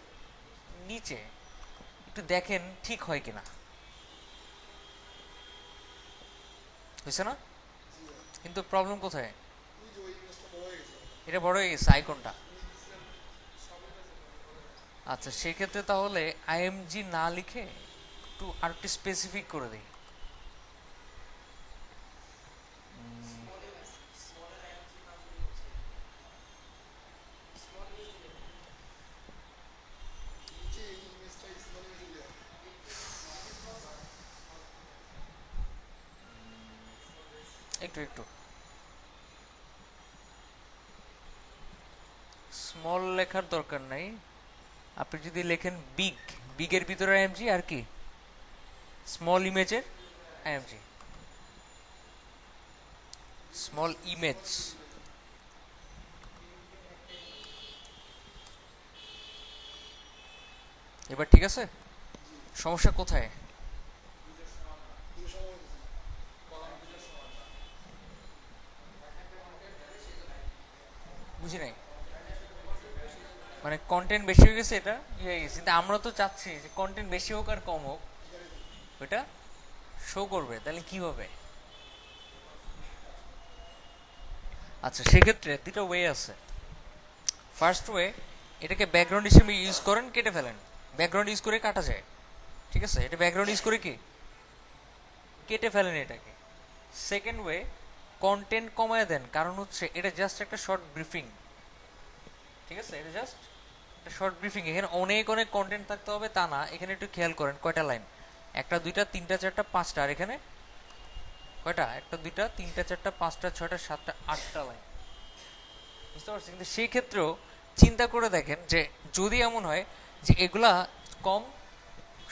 নিচে। একটু দেখেন ঠিক হয় কিনা, হয়েছে না? কিন্তু প্রবলেম কোথায়? এটা বড় হয়ে গেছে আইকনটা। আচ্ছা সেক্ষেত্রে তাহলে আইএমজি না লিখে একটু আর একটু স্পেসিফিক করে দিই। একটু একটু স্মল লেখার দরকার নাই, আপনি যদি লেখেন বিগ, বিগের ভিতরে আইএমজি আর কি স্মল ইমেজের আইএমজি, স্মল ইমেজ। এবার ঠিক আছে? সমস্যা কোথায়? বুঝি নাই, মানে কন্টেন্ট বেশি হয়ে গেছে এটা ইয়ে হয়ে গেছে, কিন্তু আমরা তো চাচ্ছি যে কন্টেন্ট বেশি হোক আর কম হোক ওটা শো করবে, তাহলে কি হবে? আচ্ছা সেক্ষেত্রে দুটো ওয়ে আছে। ফার্স্ট ওয়ে, এটাকে ব্যাকগ্রাউন্ড হিসেবে ইউজ করেন, কেটে ফেলেন। ব্যাকগ্রাউন্ড ইউজ করে কাটা যায়, ঠিক আছে? এটা ব্যাকগ্রাউন্ড ইউজ করে কি কেটে ফেলেন এটাকে। সেকেন্ড ওয়ে, কন্টেন্ট কমায় দেন, কারণ হচ্ছে এটা জাস্ট একটা শর্ট ব্রিফিং, ঠিক আছে? এটা জাস্ট একটা শর্ট ব্রিফিং, এখানে অনেক অনেক কন্টেন্ট থাকতে হবে তা না। এখানে একটু খেয়াল করেন কয়টা লাইন, একটা দুইটা তিনটা চারটা পাঁচটা, আর এখানে কয়টা, একটা দুইটা তিনটা চারটা পাঁচটা ছয়টা সাতটা আটটা লাইন, বুঝতে পারছি? কিন্তু সেই ক্ষেত্রেও চিন্তা করে দেখেন যে যদি এমন হয় যে এগুলা কম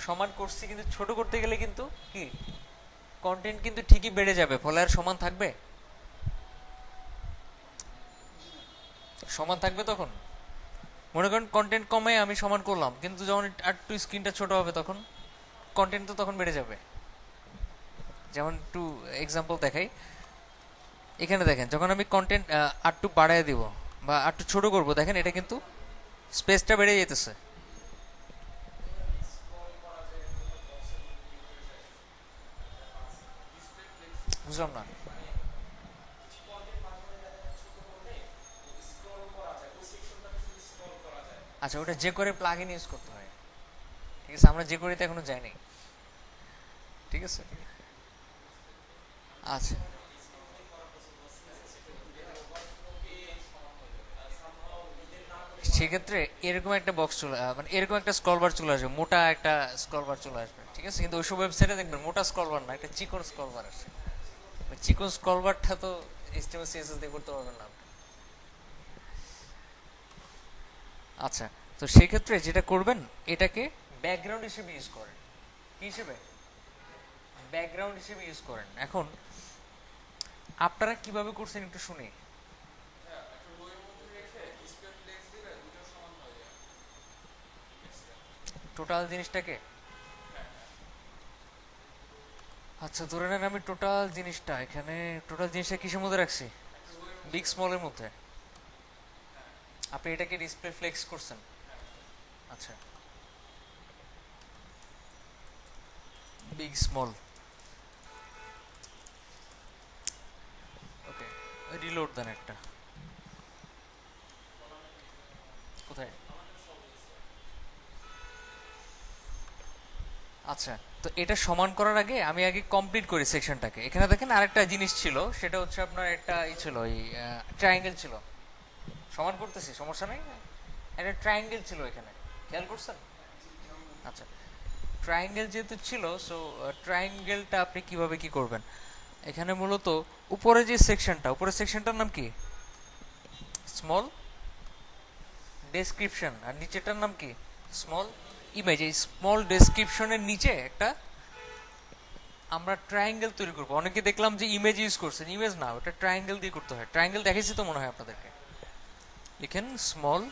সমান করছি, কিন্তু ছোট করতে গেলে কিন্তু কি কন্টেন্ট কিন্তু ঠিকই বেড়ে যাবে, ফলে আর সমান থাকবে? সমান থাকবে তখন? মনে করেন কন্টেন্ট কমে আমি সমান করলাম, কিন্তু যখন আর একটু স্ক্রিনটা ছোট হবে তখন কন্টেন্ট তো তখন বেড়ে যাবে। যেমন একটু এক্সাম্পল দেখাই, এখানে দেখেন যখন আমি কন্টেন্ট আর একটু বাড়ায় দিব বা আর একটু ছোট করবো, দেখেন এটা কিন্তু স্পেসটা বেড়ে যেতেছে। বুঝলাম না। আচ্ছা ওটা যে করে প্লাগ ইন ইউজ করতে হয়, ঠিক আছে? আমরা যে করিতে এখনো যাইনি, ঠিক আছে? আচ্ছা সেক্ষেত্রে এরকম একটা বক্স চলে মানে এরকম একটা স্ক্রল বার চলে আসবে, মোটা একটা স্ক্রল বার চলে আসবে, ঠিক আছে? কিন্তু ওইসব ওয়েবসাইটে দেখবেন মোটা স্ক্রল বার না, একটা চিকন স্ক্রল বার আসে। ওই চিকন স্ক্রল বারটা তো এইচটিএমএল সিএসএস দিয়ে করতে পারবেন না আপনি। আচ্ছা, তো সেই ক্ষেত্রে যেটা করবেন, এটাকে ব্যাকগ্রাউন্ড হিসেবে ইউজ করেন। কি হিসেবে? ব্যাকগ্রাউন্ড হিসেবে ইউজ করেন। এখন আপনারা কিভাবে করছেন একটু শুনি। টোটাল জিনিসটাকে, আচ্ছা ধরে নেন আমি টোটাল জিনিসটা এখানে, টোটাল জিনিসটা কিসের মধ্যে রাখছি? বিগ স্মলের মধ্যে। আপনি এটাকে ডিসপ্লে ফ্লেক্স করছেন। আচ্ছা, বিগ স্মল, ওকে, রিলোড দেন একটা। কোথায়? আচ্ছা, তো এটা সমান করার আগে আমি আগে কমপ্লিট করি সেকশনটাকে। এখানে দেখেন আরেকটা জিনিস ছিল, সেটা হচ্ছে আপনার একটা ই ছিল, ওই ট্রায়াঙ্গেল ছিল। সমান করতেছি, সমস্যা নেই। একটা ট্রায়াঙ্গেল ছিল এখানে, খেয়াল করছেন? আচ্ছা, ট্রায়াঙ্গেল যেহেতু ছিল, সো ট্রায়াঙ্গেলটা আপনি কিভাবে কি করবেন? এখানে মূলত উপরে যে সেকশনটা, উপরের সেকশনটার নাম কি? স্মল ডেসক্রিপশন, আর নিচেটার নাম কি? Small image. এই স্মল ডেসক্রিপশনের নিচে একটা আমরা ট্রায়াঙ্গেল তৈরি করবো। অনেকে দেখলাম যে ইমেজ ইউজ করছেন, ইমেজ না, ওটা ট্রায়াঙ্গেল দিয়ে করতে হয়। ট্রায়াঙ্গেল দেখেছি তো মনে হয় আপনাদেরকে। লিখেন স্মল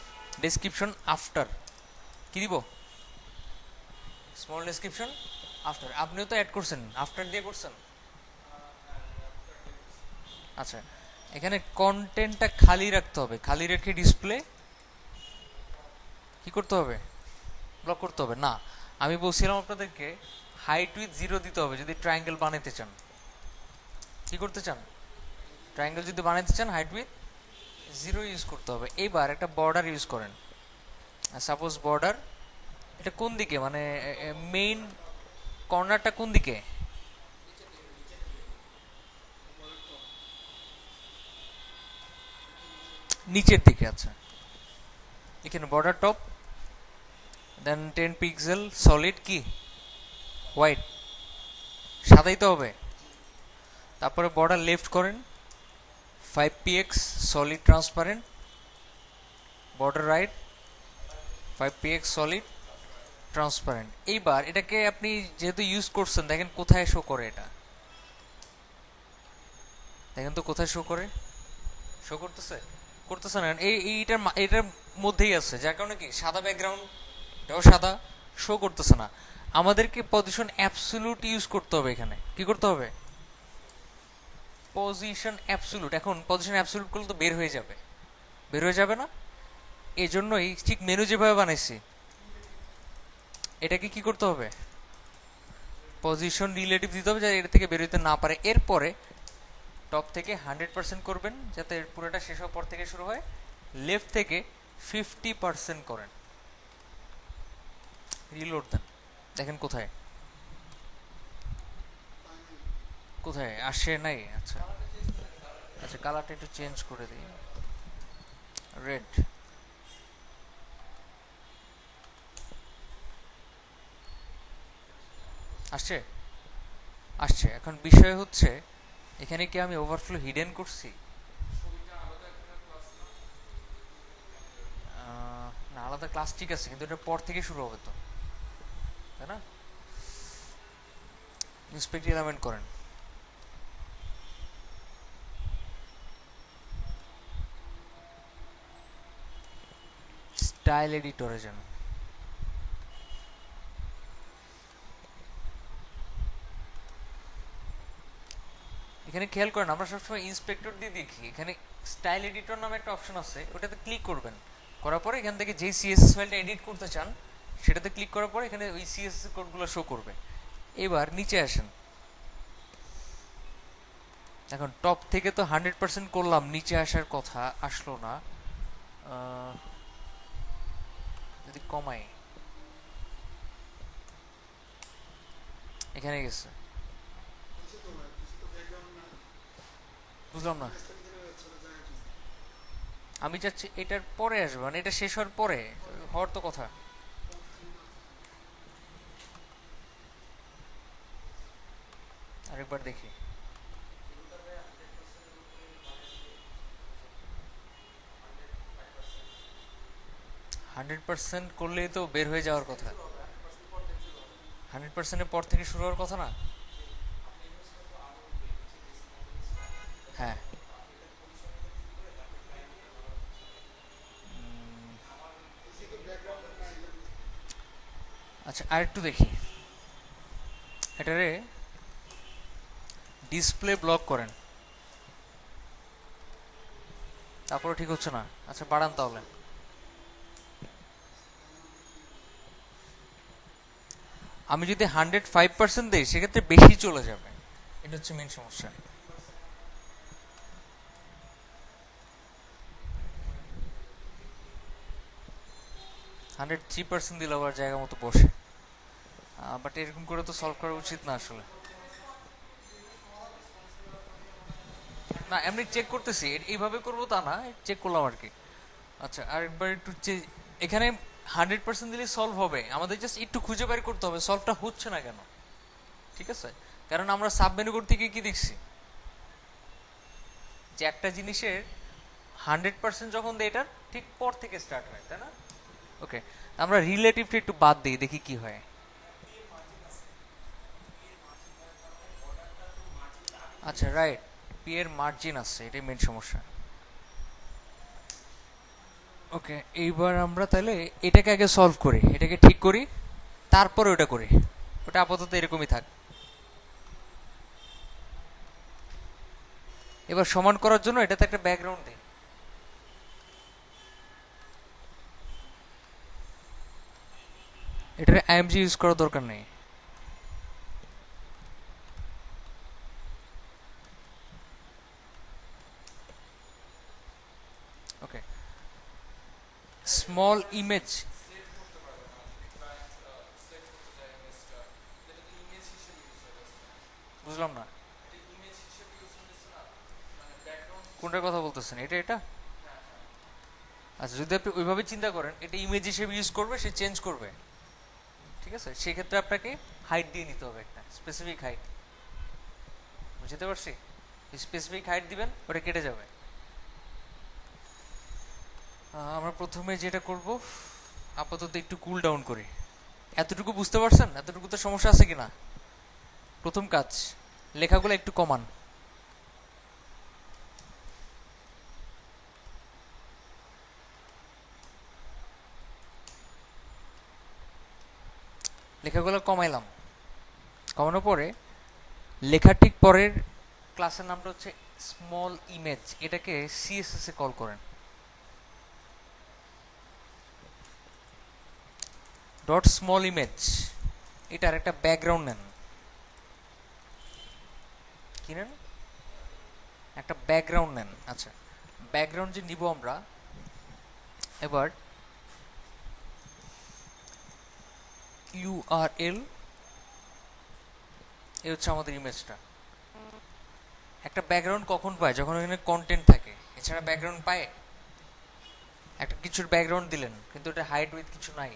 ডেসক্রিপশন আফটার, কি দিব? Small description after. আপনিও তো অ্যাড করছেন, আফটার দিয়ে করছেন। আচ্ছা, এখানে কন্টেন্টটা খালি রাখতে হবে, খালি রেখে ডিসপ্লে কি করতে হবে? ব্লক করতে হবে না। আমি বলছিলাম আপনাদেরকে হাইট উইথ জিরো দিতে হবে যদি ট্রায়াঙ্গেল বানাইতে চান। কি করতে চান? ট্রায়াঙ্গেল যদি বানাইতে চান হাইট উইথ জিরো ইউজ করতে হবে। এইবার একটা বর্ডার ইউজ করেন, সাপোজ বর্ডার এটা কোন দিকে, মানে মেইন কর্নারটা কোন দিকে? নিচের দিকে। আচ্ছা, এখানে বর্ডার টপ, দেন 10 পিক্সেল সলিড কি হোয়াইট, সাদাই তো হবে। তারপরে বর্ডার লেফট করেন 5px solid transparent, border right 5px solid transparent. এইবার এটাকে আপনি যেহেতু ইউজ করছেন, দেখেন কোথায় শো করে, এটা দেখেন তো কোথায় শো করে, শো করতেছে, করতেছে না। এইটার এটার মধ্যেই আছে, যার কারণে কি সাদা ব্যাকগ্রাউন্ড, এটাও সাদা, শো করতেছে না। আমাদেরকে পজিশন অ্যাবসলিউট ইউজ করতে হবে। এখানে কি করতে হবে? Position absolute. এখন পজিশন অ্যাবসলিউট করলে তো বের হয়ে যাবে, বের হয়ে যাবে না? এই জন্যই ঠিক মেনু যেভাবে বানাইছি, এটাকে কি করতে হবে? পজিশন রিলেটিভ দিতে হবে, যাতে এটা থেকে বের হইতে না পারে। এরপরে টপ থেকে 100% করবেন, যাতে পুরোটা শেষ হওয়ার পর থেকে শুরু হয়। লেফট থেকে 50% করেন, রিলোড দেন, দেখেন কোথায়, কোথায় আসে নাই। আচ্ছা আচ্ছা, কালারটা একটু চেঞ্জ করে দিই, রেড। আসছে, আসছে। এখন বিষয় হচ্ছে এখানে কি আমি ওভারফ্লো হিডেন করছি? না, আলাদা ক্লাস ঠিক আছে, কিন্তু এটা পর থেকে শুরু হবে তো, তাই না? ইন্সপেক্ট এলিমেন্ট করেন, স্টাইল এডিটরে যান। এখানে খেয়াল করেন, আমরা সবসময় ইন্সপেক্টর দিয়ে দেখি, এখানে স্টাইল এডিটর নামে একটা অপশন আছে, ওটাতে ক্লিক করবেন। করার পরে এখান থেকে যেই সিএসএস ফাইলটা এডিট করতে চান সেটাতে ক্লিক করার পরে এখানে ওই সিএসএস কোডগুলো শো করবে। এবার নিচে আসেন, এখন টপ থেকে তো 100% করলাম, নিচে আসার কথা আসলো না। যদি কমাই, এখানে গেছে, বুঝলাম না। আমি চাচ্ছি এটার পরে আসবে, মানে এটা শেষ হওয়ার পরে হওয়ার তো কথা। আরেকবার দেখি, 100% করলেই তো বের হয়ে যাওয়ার কথা। 100%-এর পর থেকে শুরু হওয়ার কথা না? হ্যাঁ। আচ্ছা, আর একটু দেখি, এটারে ডিসপ্লে ব্লক করেন, তারপরে ঠিক হচ্ছে না। আচ্ছা, বাড়ান তাহলে। আমি যদি 105% দিই সেক্ষেত্রে বেশি চলে যাবে, এটা হচ্ছে মেন সমস্যা। 103% দিলে আবার জায়গা মতো বসে, বাট এরকম করে তো সলভ করা উচিত না আসলে। না, এমনি চেক করতেছি, এইভাবে করবো তা না, চেক করলাম আর কি। আচ্ছা, আরেকবার একটু এখানে 100% দিলে সলভ হবে, আমাদের জাস্ট একটু খুঁজে বের করতে হবে সলভটা হচ্ছে না কেন। ঠিক আছে, কারণ আমরা সাব মেনু করতে গিয়ে কি দেখছি, যে একটা জিনিসের 100% যখন দেয় এটার ঠিক পর থেকে স্টার্ট হয়, তাই না? ওকে, আমরা রিলেটিভটা একটু বাদ দিই, দেখি কি হয়। আচ্ছা, রাইট, পি এর মার্জিন আছে, এটাই মেন সমস্যা। ওকে, এইবার আমরা তাহলে এটাকে আগে সলভ করি, এটাকে ঠিক করি, তারপরে ওটা করি। ওটা আপাতত এরকমই থাক। এবার সমান করার জন্য এটাতে একটা ব্যাকগ্রাউন্ড দিই। এটার আইএমজি ইউজ করার দরকার নেই। ওকে, স্মল ইমেজ, কোনটার কথা বলতেছেন? এটা এটা আচ্ছা, যদি আপনি ওইভাবে চিন্তা করেন এটা ইমেজ হিসেবে ইউজ করবে, সে চেঞ্জ করবে, ঠিক আছে? সেক্ষেত্রে আপনাকে হাইট দিয়ে নিতে হবে, একটা স্পেসিফিক হাইট। বুঝতে পারছি? স্পেসিফিক হাইট দিবেন, ওটা কেটে যাবে। আমরা প্রথমে যেটা করব, আপাতত একটু কুল ডাউন করি। এতটুকু বুঝতে পারছেন? এতটুকু তো সমস্যা আছে কিনা? প্রথম কাজ, লেখাগুলো একটু কমান। লেখাগুলো কমাইলাম। কমানোর পরে লেখার ঠিক পরের ক্লাসের নামটা হচ্ছে স্মল ইমেজ। এটাকে সিএসএস এ কল করেন। ডট স্মল ইমেজ, এটার একটা ব্যাকগ্রাউন্ড নেন। কি নেন? একটা ব্যাকগ্রাউন্ড নেন। আচ্ছা, ব্যাকগ্রাউন্ড যে নিব আমরা, এবার ইউআরএল, এই হচ্ছে আমাদের ইমেজটা। একটা ব্যাকগ্রাউন্ড কখন পায়? যখন ওখানে কন্টেন্ট থাকে। এছাড়া ব্যাকগ্রাউন্ড পায়? একটা কিছুর ব্যাকগ্রাউন্ড দিলেন কিন্তু এটা হাইট উইথ কিছু নাই,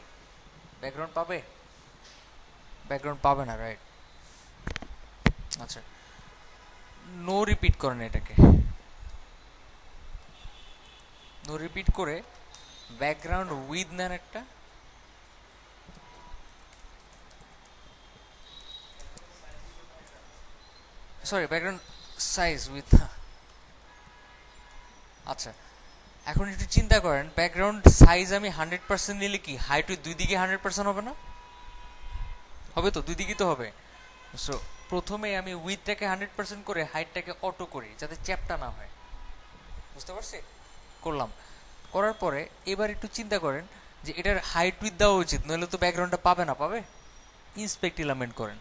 ব্যাকগ্রাউন্ড পাবে? ব্যাকগ্রাউন্ড পাবে না, রাইট? আচ্ছা, নো রিপিট করেন এটাকে। নো রিপিট করে ব্যাকগ্রাউন্ড উইথ নেন একটা। Sorry, background size with. আচ্ছা, এখন একটু চিন্তা করেন, ব্যাকগ্রাউন্ড সাইজ আমি 100% নিলে কি হাইট উইথ দুই দিকে 100% হবে না? হবে তো, দুই দিকেই তো হবে। সো প্রথমে আমি উইথটাকে 100% করে হাইটটাকে অটো করি যাতে চ্যাপটা না হয়। বুঝতে পারছি? করলাম। করার পরে এবার একটু চিন্তা করেন যে এটার হাইট উইথ দেওয়া উচিত, নইলে তো ব্যাকগ্রাউন্ডটা পাবে না। পাবে? ইন্সপেক্ট এলিমেন্ট করেন।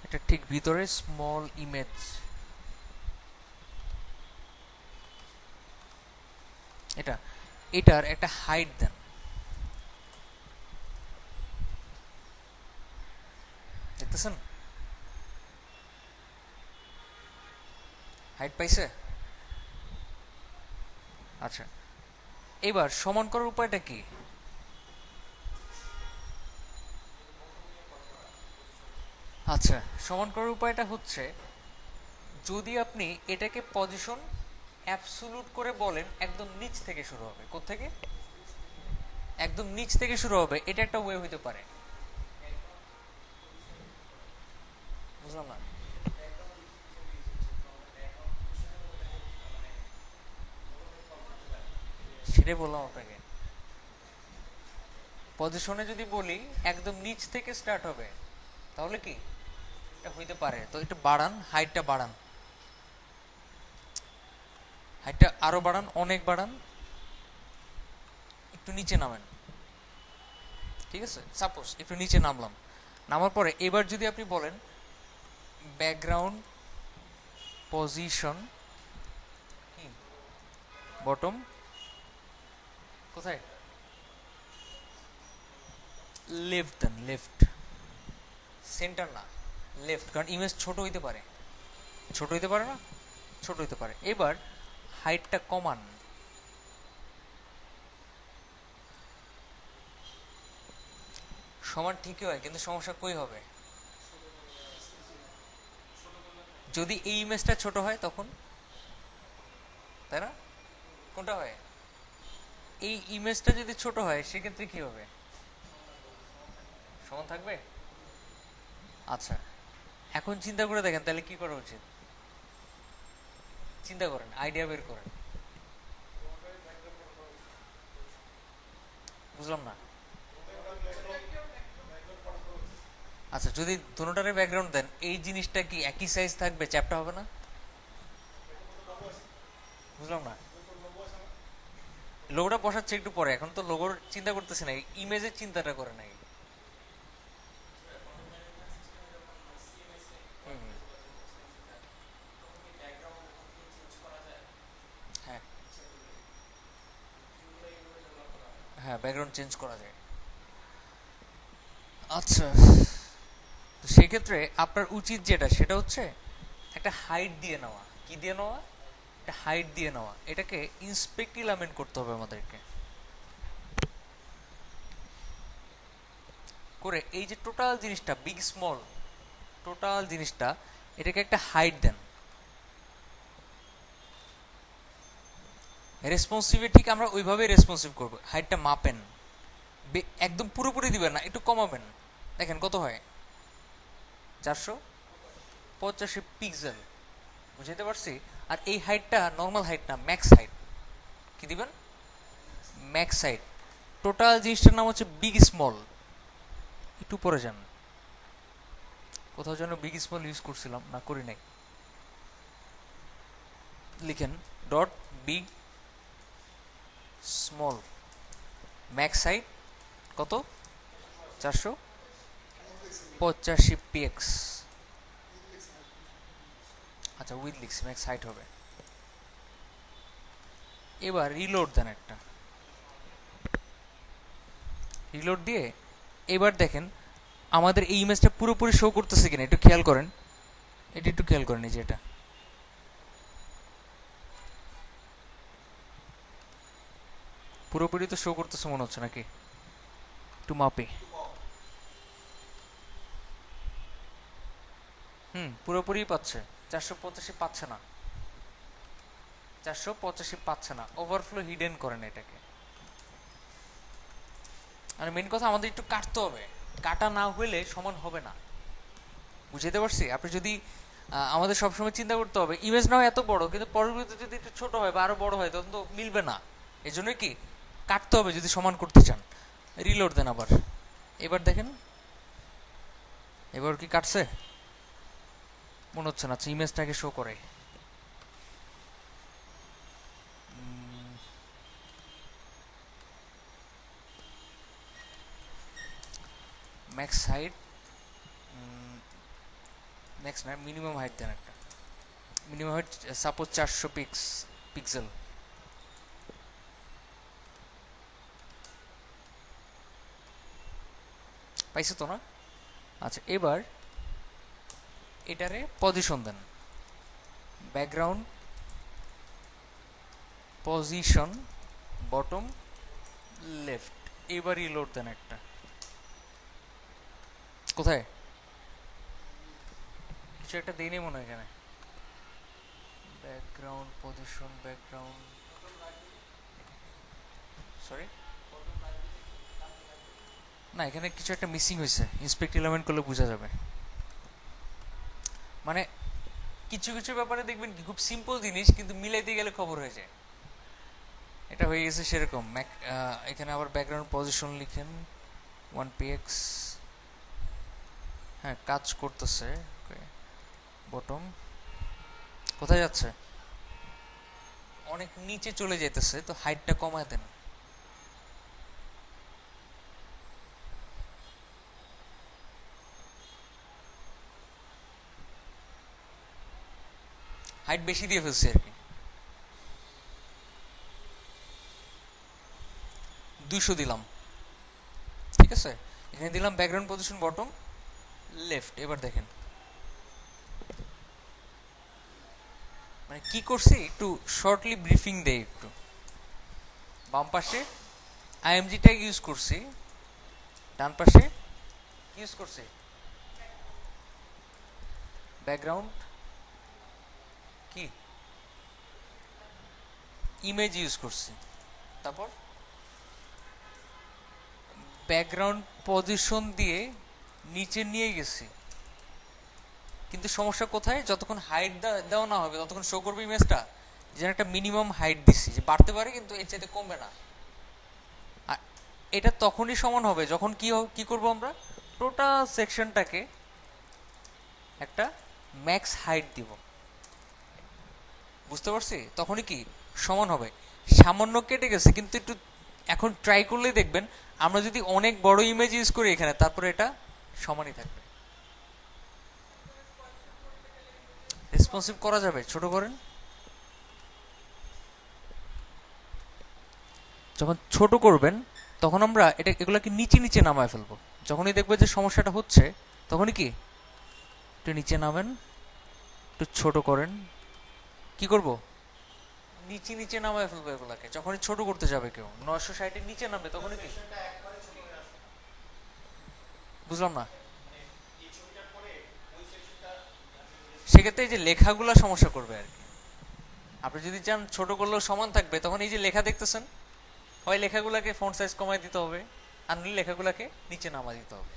এটা ঠিক ভিতরে স্মল ইমেজ, এটা এটার একটা হাইট দেন। দেখতেছেন? হাইট পাইছে? আচ্ছা, এবার সমান করার উপায়টা কি? আচ্ছা, সমান করার উপায়টা হচ্ছে, যদি আপনি এটাকে পজিশন অ্যাবসোলুট করে বলেন, একদম নিচ থেকে শুরু হবে। কোত্থেকে? একদম নিচ থেকে শুরু হবে। এটা একটা ওয়ে হইতে পারে। বুঝলাম না। সেটাই বললাম আপনাকে। পজিশনে যদি বলি একদম নিচ থেকে স্টার্ট হবে, তাহলে কি এটা হইতে পারে? তো একটু বাড়ান, হাইটটা বাড়ান, হাইটটা আরো বাড়ান, অনেক বাড়ান, একটু নিচে নামেন। ঠিক আছে, সাপোজ একটু নিচে নামলাম। নামার পরে এবার যদি আপনি বলেন ব্যাকগ্রাউন্ড পজিশন কি বটম, কোথায়? লেফট দেন, লেফট। সেন্টার না, লেফট, কারণ ইমেজ ছোট হইতে পারে। ছোট হইতে পারে না? ছোট হইতে পারে। এবার হাইটটা কমান। সমান ঠিকই হয়, কিন্তু সমস্যা কই হবে? যদি এই ইমেজটা ছোট হয় তখন, তাই না? কোনটা হয়? এই ইমেজটা যদি ছোট হয় সেক্ষেত্রে কি হবে? সমান থাকবে। আচ্ছা, এখন চিন্তা করে দেখেন তাহলে কি করা উচিত। চিন্তা করেন, আইডিয়া বের করেন। বুঝলাম না। আচ্ছা, যদি দুটোটারে ব্যাকগ্রাউন্ড দেন, এই জিনিসটা কি একই সাইজ থাকবে? চ্যাপটা হবে না? বুঝলাম না। লোগোটা বসাচ্ছে একটু পরে, এখন তো লোগোর চিন্তা করতেছে না, ইমেজের চিন্তাটা করে নাই। হ্যাঁ, হ্যাঁ, ব্যাকগ্রাউন্ড চেঞ্জ করা যায়। আচ্ছা, তো সেই ক্ষেত্রে আপনার উচিত যেটা সেটা হচ্ছে একটা হাইট দিয়ে নেওয়া। কি দিয়ে নেওয়া? একটা হাইট দিয়ে নেওয়া। এটাকে ইন্সপেক্ট ইলামেন্ট করতে হবে আমাদেরকে। করে এই যে টোটাল জিনিসটা বিগ স্মল টোটাল জিনিসটা এটাকে একটা হাইট দেন। রেসপন্সিভে ঠিক আমরা ওইভাবেই রেসপন্সিভ করবো। হাইটটা মাপেন, একদম পুরোপুরি দিবেন না, একটু কমাবেন। দেখেন কত হয়, 485 পিক্সেল। বুঝতে পারছি? আর এই হাইটটা নর্মাল হাইট না, ম্যাক্স হাইট। কি দিবেন? Max height. টোটাল জিনিসটার নাম হচ্ছে বিগ স্মল। একটু পরে যান, কোথাও যেন বিগ স্মল ইউজ করছিলাম, না করি নাই। লিখেন dot big small max height কত? 485 px। আচ্ছা, উইথ লিখছি, ম্যাক্স হাইট হবে। এবার রিলোড দেন একটা, রিলোড দিয়ে এবার দেখেন আমাদের এই ইমেজটা পুরোপুরি শো করতেছে কিনা একটু খেয়াল করেন। এটা একটু খেয়াল করেন, এই যে এটা পুরোপুরি তো শো করতেছে মনে হচ্ছে নাকি? একটু মাপি। পুরোপুরি পাচ্ছে। 485 পাচ্ছে না, 485 পাচ্ছে না। ওভারফ্লো হিডেন করেন এটাকে। আর মেন কথা আমাদের একটু কাটতে হবে, কাটা না হলে সমান হবে না। বুঝতে পারছি? আপনি যদি আমাদের সবসময় চিন্তা করতে হবে ইমেজ নাও এত বড়, কিন্তু পরবর্তীতে যদি একটু ছোট হয় বা আরো বড় হয় তখন তো মিলবে না। এই জন্য কি কাটতে হবে যদি সমান করতে চান। রিলোড দেন আবার। এবার দেখেন, এবার কি কাটছে? মনে হচ্ছে না। আচ্ছা, ইমেজটাকে শো করে ম্যাক্স হাইট, ম্যাক্স না, মিনিমাম হাইট দেন একটা। Minimum height suppose 400 pixel. পাইছে তো না? আচ্ছা, এবার এটারে পজিশন দেন। Background position bottom left. এবার রিলোড দেন একটা। কোথায়? কিছু একটা দেইনি মনে হয় এখানে। ব্যাকগ্রাউন্ড পজিশন, ব্যাকগ্রাউন্ড, সরি, না এখানে কিছু একটা মিসিং হয়েছে। ইন্সপেক্ট এলিমেন্ট করলে বোঝা যাবে। মানে কিছু কিছু ব্যাপারে দেখবেন কি খুব সিম্পল জিনিস কিন্তু মিলাইতে গেলে খবর হয়ে যায়। এটা হয়ে গেছে সেরকম। এখানে আবার ব্যাকগ্রাউন্ড পজিশন লিখেন 1px। হ্যাঁ, কাজ করতেছে। বটম কোথায় যাচ্ছে? অনেক নিচে চলে যেতেছে, তো হাইটটা কমায় দেন। হাইট বেশি দিয়ে ফেলছি আর কি, 200 দিলাম। ঠিক আছে, এখানে দিলাম ব্যাকগ্রাউন্ড পজিশন বটম লেফট। এবার দেখেন মানে কি করছি, একটু শর্টলি ব্রিফিং দেই একটু। বাম পাশে আইএমজি ট্যাগ ইউজ করছি, ডান পাশে ইউজ করছি ব্যাকগ্রাউন্ড কি ইমেজ ইউজ করছি। তারপর ব্যাকগ্রাউন্ড পজিশন দিয়ে নিচে নিয়ে গেছি। কিন্তু সমস্যা কোথায়? যতক্ষণ হাইট দেওয়া না হবে ততক্ষণ শো করবে ইমেজটা যেন একটা মিনিমাম হাইট দিচ্ছি, যে বাড়তে পারে কিন্তু এর চাইতে কমবে না। আর এটা তখনই সমান হবে যখন কি করব আমরা টোটাল সেকশনটাকে একটা ম্যাক্স হাইট দিব। বুঝতে পারছি? তখনই কি সমান হবে। সামান্য কেটে গেছে কিন্তু একটু এখন ট্রাই করলেই দেখবেন আমরা যদি অনেক বড় ইমেজ ইউজ করি এখানে, তারপরে এটা সমানই থাকবে। রেসপন্সিভ করা যাবে, ছোট করেন। যখন ছোট করবেন তখন আমরা এগুলাকে নিচে নিচে নামায় ফেলবো। যখনই দেখবে যে সমস্যাটা হচ্ছে তখনই কি একটু নিচে নামেন, একটু ছোট করেন। কি করব? নিচে নিচে নামায় ফেলবো এগুলাকে। যখনই ছোট করতে যাবে কেউ 960 এর নিচে নামবে তখনই কি, বুঝলাম না। সেক্ষেত্রে এই যে লেখাগুলা সমস্যা করবে আর কি। আপনি যদি চান ছোট করলেও সমান থাকবে, তখন এই যে লেখা দেখতেছেন, হয় লেখাগুলাকে ফন্ট সাইজ কমায় দিতে হবে, আর নইলে লেখাগুলাকে নিচে নামা দিতে হবে।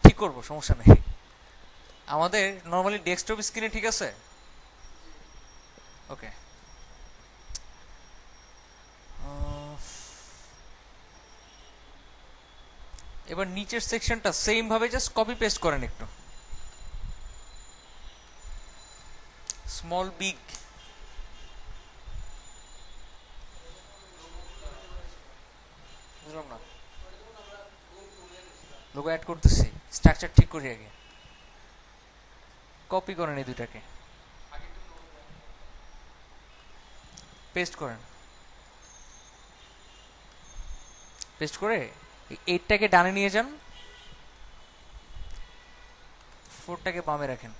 ঠিক করবো, সমস্যা নেই। আমাদের নর্মালি ডেস্কটপ স্ক্রিনে ঠিক আছে। ওকে, এবার নিচের সেকশনটা সেম ভাবে জাস্ট কপি পেস্ট করেন একটু। স্মল বিগ, বুঝলাম না। লোগো অ্যাড করতেছি, স্ট্রাকচার ঠিক করি আগে। কপি করেন এই দুইটাকে, পেস্ট করেন। পেস্ট করে এইটটাকে ডানে নিয়ে যান, ফোরটাকে বামে রাখেন,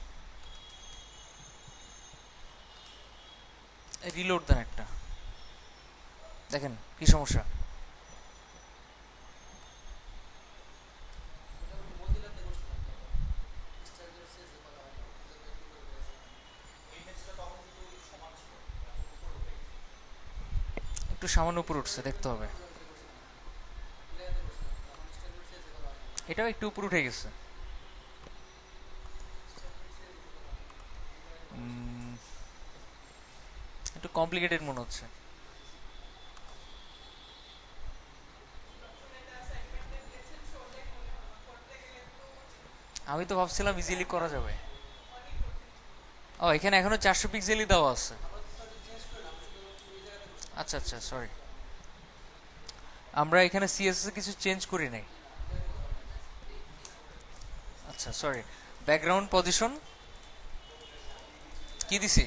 রিলোড দেন একটা। দেখেন কি সমস্যা। একটু সামান্য উপরে উঠছে, দেখতে হবে। এটাও একটু উপরে উঠে গেছে। একটু কমপ্লিকেটেড মনে হচ্ছে। আমি তো ভাবছিলাম ইজিলি করা যাবে। ও, এখানে এখনো 400 পিক্সেলই দেওয়া আছে। আচ্ছা আচ্ছা, সরি। আমরা এখানে সিএসএস এ কিছু চেঞ্জ করি নাই। আচ্ছা, সরি। ব্যাকগ্রাউন্ড পজিশন কি দিছি?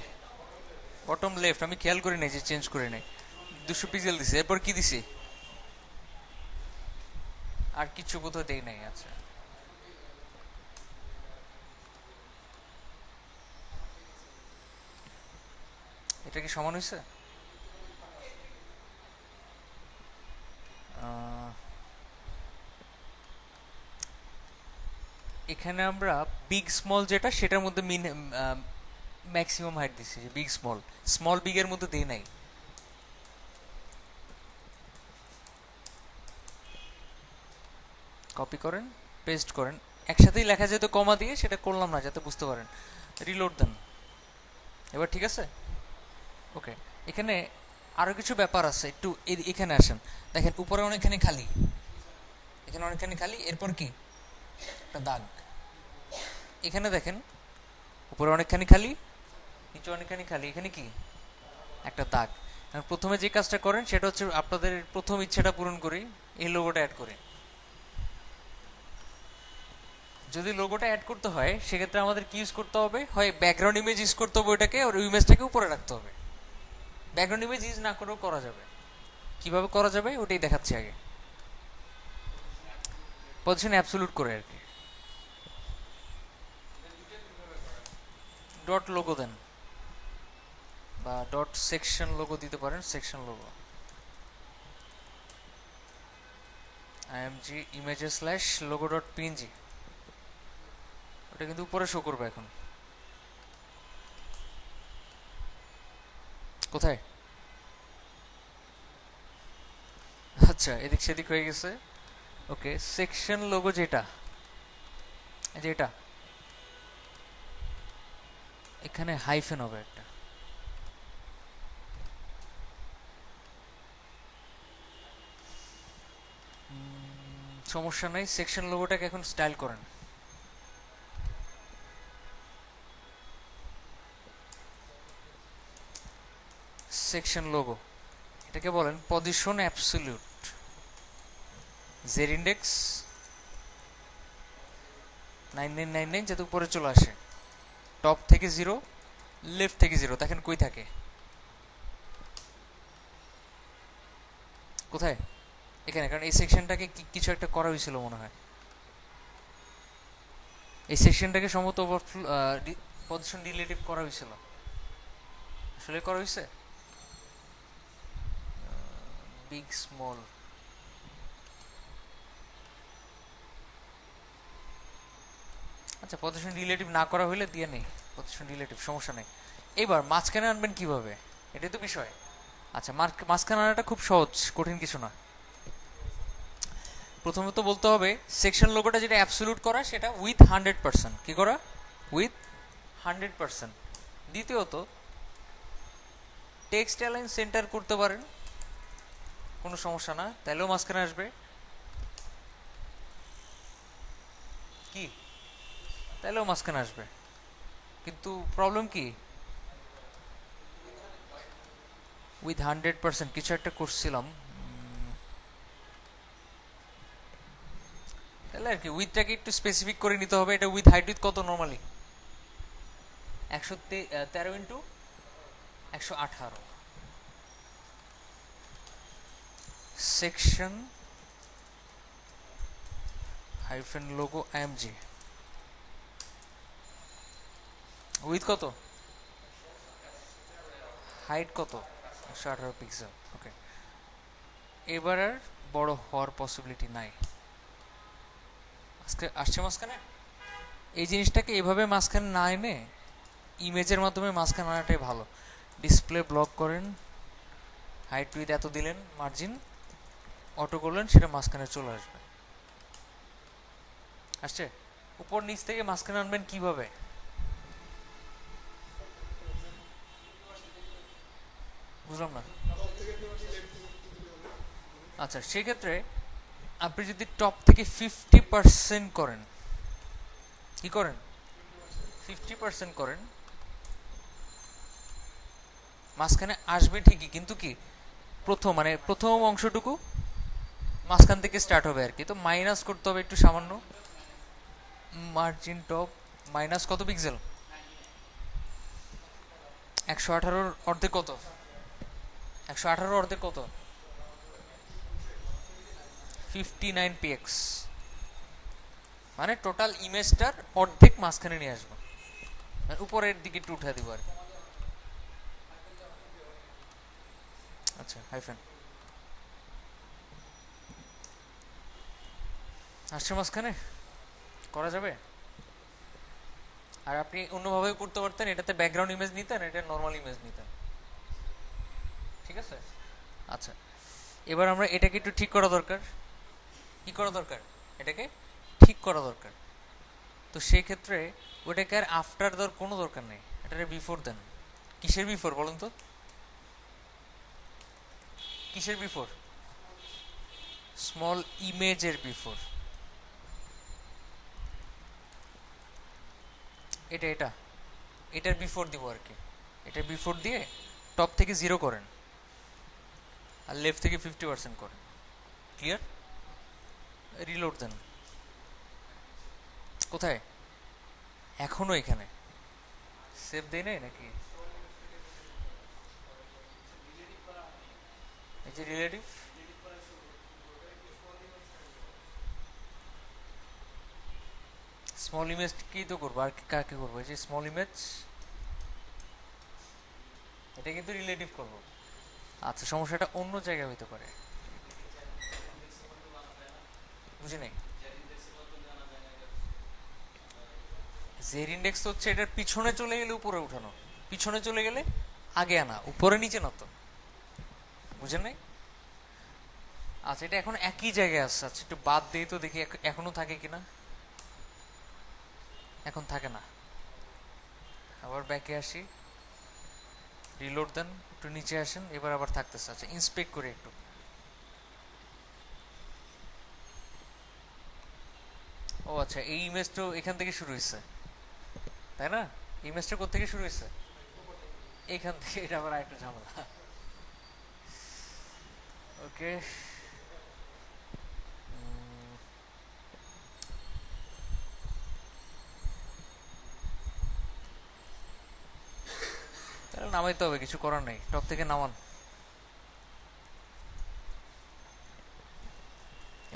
বটম লেফট, আমি খেয়াল করি নাই যে চেঞ্জ করে নাই। 200 পিক্সেল দিছি, এরপর কি দিছি? আর কিছু বোধহয় দেই নাই। আচ্ছা, এটা কি সমান হয়েছে? এখানে আমরা বিগ স্মল যেটা, সেটার মধ্যে ম্যাক্সিমাম হাইট দিছি, যে বিগ স্মল। স্মল বিগ এর মধ্যে দেই নাই। কপি করেন, পেস্ট করেন, একসাথেই লেখা যেহেতু কমা দিয়ে সেটা করলাম না, যাতে বুঝতে পারেন। রিলোড দেন। এবার ঠিক আছে। ওকে, এখানে আরো কিছু ব্যাপার আছে, একটু এখানে আসেন। দেখেন উপরে অনেকখানি খালি, এখানে অনেকখানি খালি, এরপর কি একটা দাগ। এখানে দেখেন উপরে অনেকখানি খালি, নিচে অনেকখানি খালি, এখানে কি একটা দাগ। প্রথমে যে কাজটা করেন সেটা হচ্ছে আপনাদের প্রথম ইচ্ছাটা পূরণ করি, এই লোগোটা অ্যাড করে। যদি লোগোটা অ্যাড করতে হয় সেক্ষেত্রে আমাদের কি ইউজ করতে হবে? হয় ব্যাকগ্রাউন্ড ইমেজ ইউজ করতে হবে, ওইটাকে, আর ওই ইমেজটাকে উপরে রাখতে হবে। ব্যাকগ্রাউন্ড ইমেজ ইউজ না করেও করা যাবে। কিভাবে করা যাবে ওটাই দেখাচ্ছি আগে। পজিশন অ্যাবসলিউট করে আর কি। ডট লোগো দেন, বা ডট সেকশন লোগো দিতে পারেন। Section logo img images slash logo dot PNG, ওটা কিন্তু উপরে শো করবে এখন। কোথায়? আচ্ছা, এদিক সেদিক হয়ে গেছে। ওকে, সেকশন লোগো যেটা, যেটা এখানে হাইফেন হবে একটা। সমস্যা নাই, সেকশন লোগোটাকে এখন স্টাইল করেন। সেকশন লোগো, এটাকে বলেন পজিশন অ্যাবসলিউট। জেড ইন্ডেক্স 9999 যাতে উপরে চলে আসে। টপ থেকে 0, লেফট থেকে 0। দেখেন কই থাকে, কোথায়? এখানে, কারণ এই সেকশনটাকে কিছু একটা করা হয়েছিল মনে হয়। এই সেকশনটাকে সম্ভবত ওভারফ্লো পজিশন রিলেটিভ করা হয়েছিল। আসলে করা হয়েছে বিগ স্মল। আচ্ছা, পজিশন রিলেটিভ না করা হলে দিয়ে নেই, পজিশন রিলেটিভ সমস্যা নেই। এবার মাঝখানে আনবেন কিভাবে, এটাই তো বিষয়। আচ্ছা, মাঝখানে আনাটা খুব সহজ, কঠিন কিছু না। প্রথমত বলতে হবে সেকশন লোগোটা যেটা অ্যাবসলিউট করা সেটা উইথ 100%। কি করা? উইথ 100%। দ্বিতীয়ত টেক্সট অ্যালাইন সেন্টার করতে পারেন, কোনো সমস্যা না, তাহলেও মাঝখানে আসবে। কি? তাহলেও মাঝখানে আসবে, কিন্তু প্রবলেম কি? উইথ 100% কিছু একটা করছিলাম, তাহলে আর কি উইথটাকে একটু স্পেসিফিক করে নিতে হবে। এটা উইথ হাইট উইথ কত normally? 113 into 118। Section hyphen logo MG with কত? হাইট কত? 118 পিক্সেল। ওকে, এবার আর বড় হওয়ার পসিবিলিটি নাই। আজকে আসছে মাঝখানে, এই জিনিসটাকে এভাবে মাঝখানে না এনে ইমেজের মাধ্যমে মাঝখানে আনাটাই ভালো। ডিসপ্লে ব্লক করেন, হাইট উইথ এত দিলেন, মার্জিন অটো করলেন, সেটা মাঝখানে চলে আসবে। আসছে? উপর নিচ থেকে মাঝখানে আনবেন কিভাবে? বুঝলাম না। আচ্ছা, সেক্ষেত্রে আপনি যদি টপ থেকে 50% করেন, কি করেন? 50% করেন, মাঝখানে আসবে ঠিকই, কিন্তু কি প্রথম অংশটুকু মাঝখান থেকে স্টার্ট হবে আর কি, তো মাইনাস করতে হবে একটু সামান্য। মার্জিন টপ মাইনাস কত পিক্সেল? 118 অর্ধেক কত? 118 অর্ধেক কত? 59 px। মানে টোটাল ইমেজটার অর্ধেক মাঝখানে নিয়ে আসবো, উপরের দিকে একটু উঠে দিব আর কি। আচ্ছা, হাইফেন আসছে মাঝখানে, করা যাবে। আর আপনি অন্যভাবে করতে পারতেন, এটাতে ব্যাকগ্রাউন্ড ইমেজ নিতেন, এটা নর্মাল ইমেজ নিতেন। ঠিক আছে। আচ্ছা, এবার আমরা এটাকে একটু ঠিক করা দরকার। কি করা দরকার? এটাকে ঠিক করা দরকার। তো সেই ক্ষেত্রে ওটাকে আর আফটার দেওয়ার কোনো দরকার নেই, এটাকে বিফোর দেন। কিসের বিফোর বলুন তো? কিসের বিফোর? স্মল ইমেজের বিফোর। এটা এটার বিফোর দিব আর কি। এটার বিফোর দিয়ে টপ থেকে 0 করেন আর লেফট থেকে 50% করেন। ক্লিয়ার? রিলোড দেন। কোথায়? এখনো এখানে সেভ দেয় নাই নাকি? এই যে রিলেটিভ, স্মল ইমেজ কি তো করবো, আর কাকে করবো? এই যে স্মল ইমেজ, এটা কিন্তু রিলেটিভ করবো। আচ্ছা, সমস্যাটা অন্য জায়গায় হইতে পারে, বুঝি নাই। জেড ইন্ডেক্স হচ্ছে এটার পিছনে চলে গেলে উপরে উঠানো, পিছনে চলে গেলে আগে আনা, উপরে নিচে না তো, বুঝেন নাই? আচ্ছা, এটা এখন একই জায়গায় আসছে। আচ্ছা, একটু বাদ দিয়ে তো দেখি এখনো থাকে কিনা। এখন থাকে না। আবার ব্যাকে আসি, রিলোড দেন, একটু নিচে আসেন, এবার আবার থাকতেছে। আচ্ছা, ইন্সপেক্ট করি একটু। ও আচ্ছা, এই ইমেজটা এখান থেকে শুরু হয়েছে, তাই না? ইমেজটা কোথা থেকে শুরু হয়েছে? এইখান থেকে। এটা আবার একটা ঝামেলা। ওকে, তাহলে নামাইতে হবে, কিছু করার নেই, টপ থেকে নামান।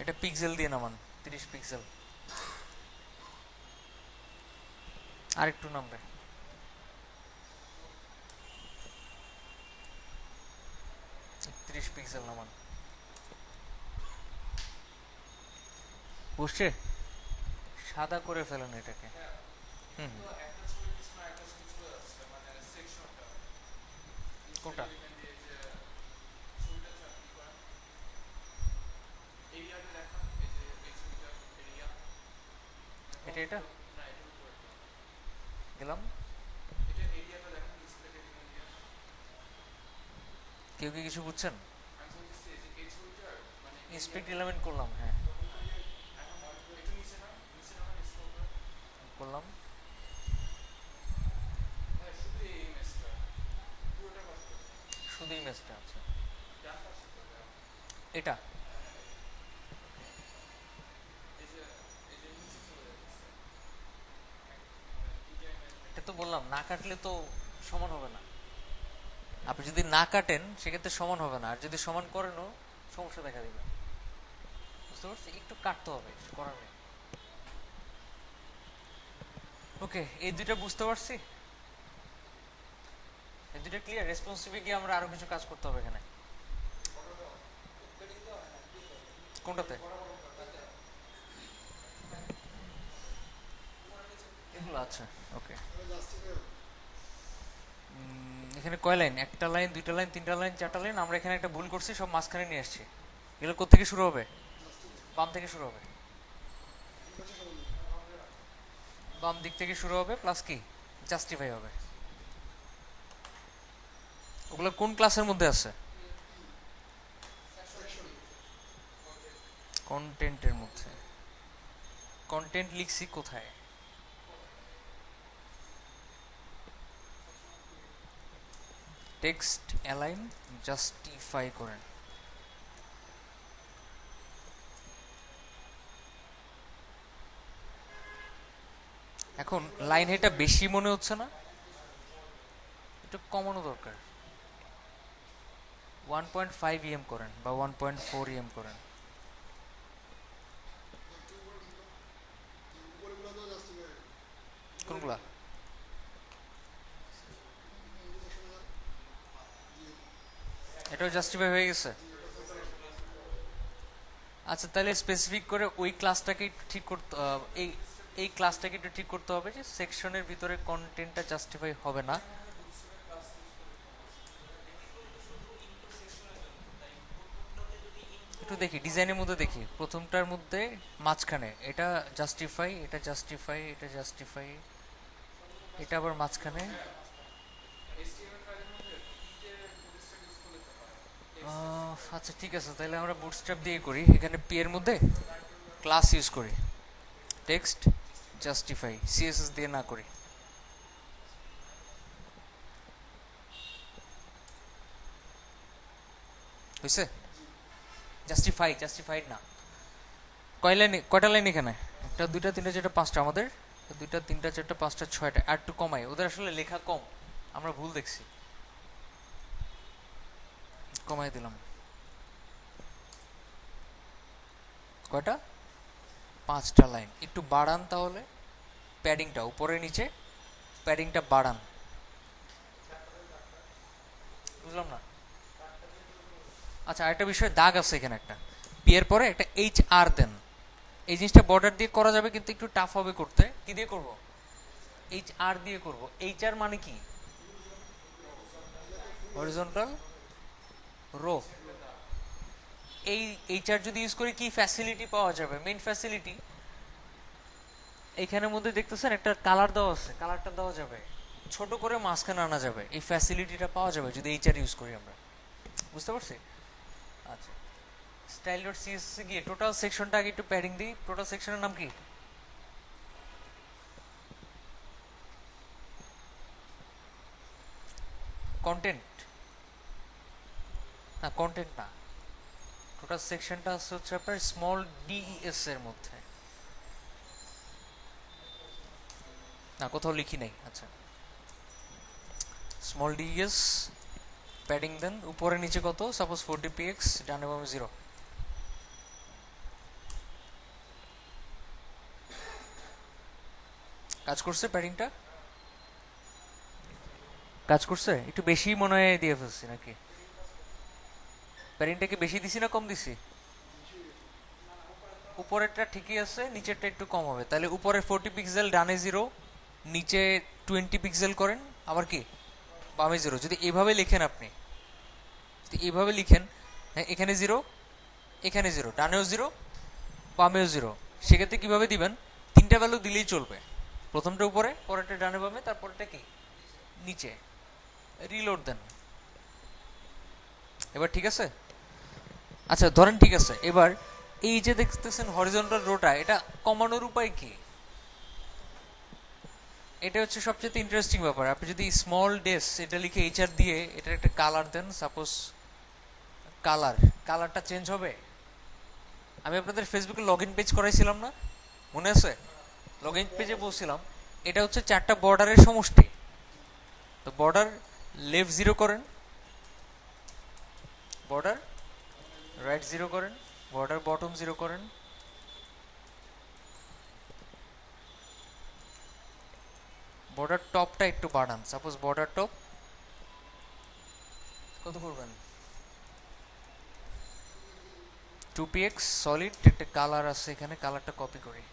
এটা পিক্সেল দিয়ে নামান, 30 পিক্সেল। আরেকটু নামবে, 30 পিক্সেল নামান। বুঝছে? সাদা করে ফেলেন এটাকে। হুম, কোনটা? এটা এটা গেলাম। কেউ কি কিছু বুঝছেন? ইন্সপেক্ট এলিমেন্ট করলাম, হ্যাঁ করলাম। শুধু ইমেজটা, আচ্ছা এটা এটা তো বললাম না কাটলে তো সমান হবে না। আপনি যদি না কাটেন সেক্ষেত্রে সমান হবে না, আর যদি সমান করেনও সমস্যা দেখা দিবে। বুঝতে পারছি, একটু কাটতে হবে, কিছু করার নেই। ওকে, এই দুইটা বুঝতে পারছি, এই দুইটা ক্লিয়ার। রেসপন্সিভে গিয়ে আমরা আরো কিছু কাজ করতে হবে এখানে। কোনটাতে? এগুলো, আচ্ছা ওকে। এখানে কয় লাইন? একটা লাইন, দুইটা লাইন, তিনটা লাইন, চারটা লাইন। আমরা এখানে একটা ভুল করছি, সব মাঝখানে নিয়ে আসছি। এগুলো কোত্থেকে শুরু হবে? বাম থেকে শুরু হবে, বাম দিক থেকে শুরু হবে, প্লাস কি জাস্টিফাই হবে। ওগুলো কোন ক্লাসের মধ্যে আছে? কন্টেন্টের মধ্যে। কন্টেন্ট লিখছি কোথায়? টেক্সট অ্যালাইন জাস্টিফাই করেন। এখন লাইন হেটা বেশি মনে হচ্ছে না? একটু কমানো দরকার। 1.5 EM করেন বা 1.4 EM করেন। কোনগুলা? এটাও জাস্টিফাই হয়ে গেছে। আচ্ছা, তাহলে স্পেসিফিক করে ওই ক্লাসটাকে একটু ঠিক করতে, এই এই ক্লাসটাকে একটু ঠিক করতে হবে যে সেকশনের ভিতরে কন্টেন্টটা জাস্টিফাই হবে না। একটু দেখি ডিজাইনের মধ্যে, দেখি প্রথমটার মধ্যে মাঝখানে এটা জাস্টিফাই, এটা জাস্টিফাই, এটা জাস্টিফাই, এটা আবার মাঝখানে। আচ্ছা ঠিক আছে, তাহলে আমরা বুটস্ট্র্যাপ দিয়ে করি। এখানে পি এর মধ্যে ক্লাস ইউজ করি, টেক্সট জাস্টিফাই, সিএসএস দিয়ে না করি। হয়েছে? জাস্টিফাই, জাস্টিফাইড না। কয় লাইন, কয়টা লাইন এখানে? একটা, দুইটা, তিনটা, চারটা, পাঁচটা। আমাদের দুইটা, তিনটা, চারটা, পাঁচটা, ছয়টা। আর একটু কমাই, ওদের আসলে লেখা কম, আমরা ভুল দেখছি। কমাই দিলাম। কয়টা? পাঁচটা লাইন। একটু বাড়ান তাহলে প্যাডিংটা, উপরে নিচে প্যাডিংটা বাড়ান। বুঝলাম না। আচ্ছা, আরেকটা বিষয়, দাগ আছে এখানে একটা, পি এর পরে একটা এইচ আর দেন। এই জিনিসটা বর্ডার দিয়ে করা যাবে, কিন্তু একটু টাফ হবে করতে। কি দিয়ে করব? এইচ আর দিয়ে করব। এইচ আর মানে কি? Horizontal row. এই এইচ আর যদি ইউজ করি কি ফ্যাসিলিটি পাওয়া যাবে? মেইন ফ্যাসিলিটি এইখানের মধ্যে দেখতেছেন একটা কালার দেওয়া আছে, কালারটা দেওয়া যাবে, ছোট করে মাঝখানে আনা যাবে। এই ফ্যাসিলিটিটা পাওয়া যাবে যদি এইচ আর ইউজ করি আমরা। বুঝতে পারছি? আচ্ছা, স্টাইল ডট সিএসএস গিয়ে টোটাল সেকশনটা আগে একটু প্যাডিং দিই। টোটাল সেকশনের নাম কি? কন্টেন্ট না, কন্টেন্ট না। টোটাল সেকশনটা হচ্ছে আপনার স্মল ডিএস এর মধ্যে। না, কোথাও লিখি নাই। আচ্ছা, স্মল ডিএস, প্যাডিং দেন উপরে নিচে কত? সাপোজ 40 px, ডানে বামে 0। কাজ করছে প্যাডিংটা? কাজ করছে? একটু বেশি মনে হয় দিয়ে ফেলছি নাকি? প্যাডিংটা কি বেশি দিছি না কম দিছি? উপরেরটা ঠিকই আছে, নিচেরটা একটু কম হবে। তাহলে উপরে 40 পিক্সেল, ডানে 0, নিচে 20 পিক্সেল করেন। আবার কি বামে 0। যদি এভাবে লিখেন আপনি, যদি এভাবে লিখেন, হ্যাঁ, এখানে 0, এখানে 0, ডানেও 0, বামেও 0, সেক্ষেত্রে কিভাবে দিবেন? তিনটা ভ্যালু দিলেই চলবে। প্রথমটা উপরে, পরেরটা ডানে বামে, তারপরটা কি নিচে। রিলোড দেন। এবার ঠিক আছে? আচ্ছা ধরেন ঠিক আছে। এবার এই যে দেখতেছেন হরিজন্টাল রোটা, এটা কমানোর উপায় কি? এটা হচ্ছে সবচেয়ে ইন্টারেস্টিং ব্যাপার। আপনি যদি স্মল ডেস এটা লিখে এইচআর দিয়ে এটার একটা কালার দেন, সাপোজ কালারটা চেঞ্জ হবে। আমি আপনাদের ফেসবুকে লগ ইন পেজ করাইছিলাম না, মনে আছে? লগ ইন পেজে বলছিলাম এটা হচ্ছে 4টা বর্ডারের সমষ্টি। তো বর্ডার লেফট 0 করেন, বর্ডার রাইট 0 করেন, বর্ডার বটম 0 করেন, বর্ডার টপটা একটু বাড়ান। সাপোজ বর্ডার টপ কত করবেন? 2px solid. একটা কালার আছে এখানে, কালারটা কপি করি।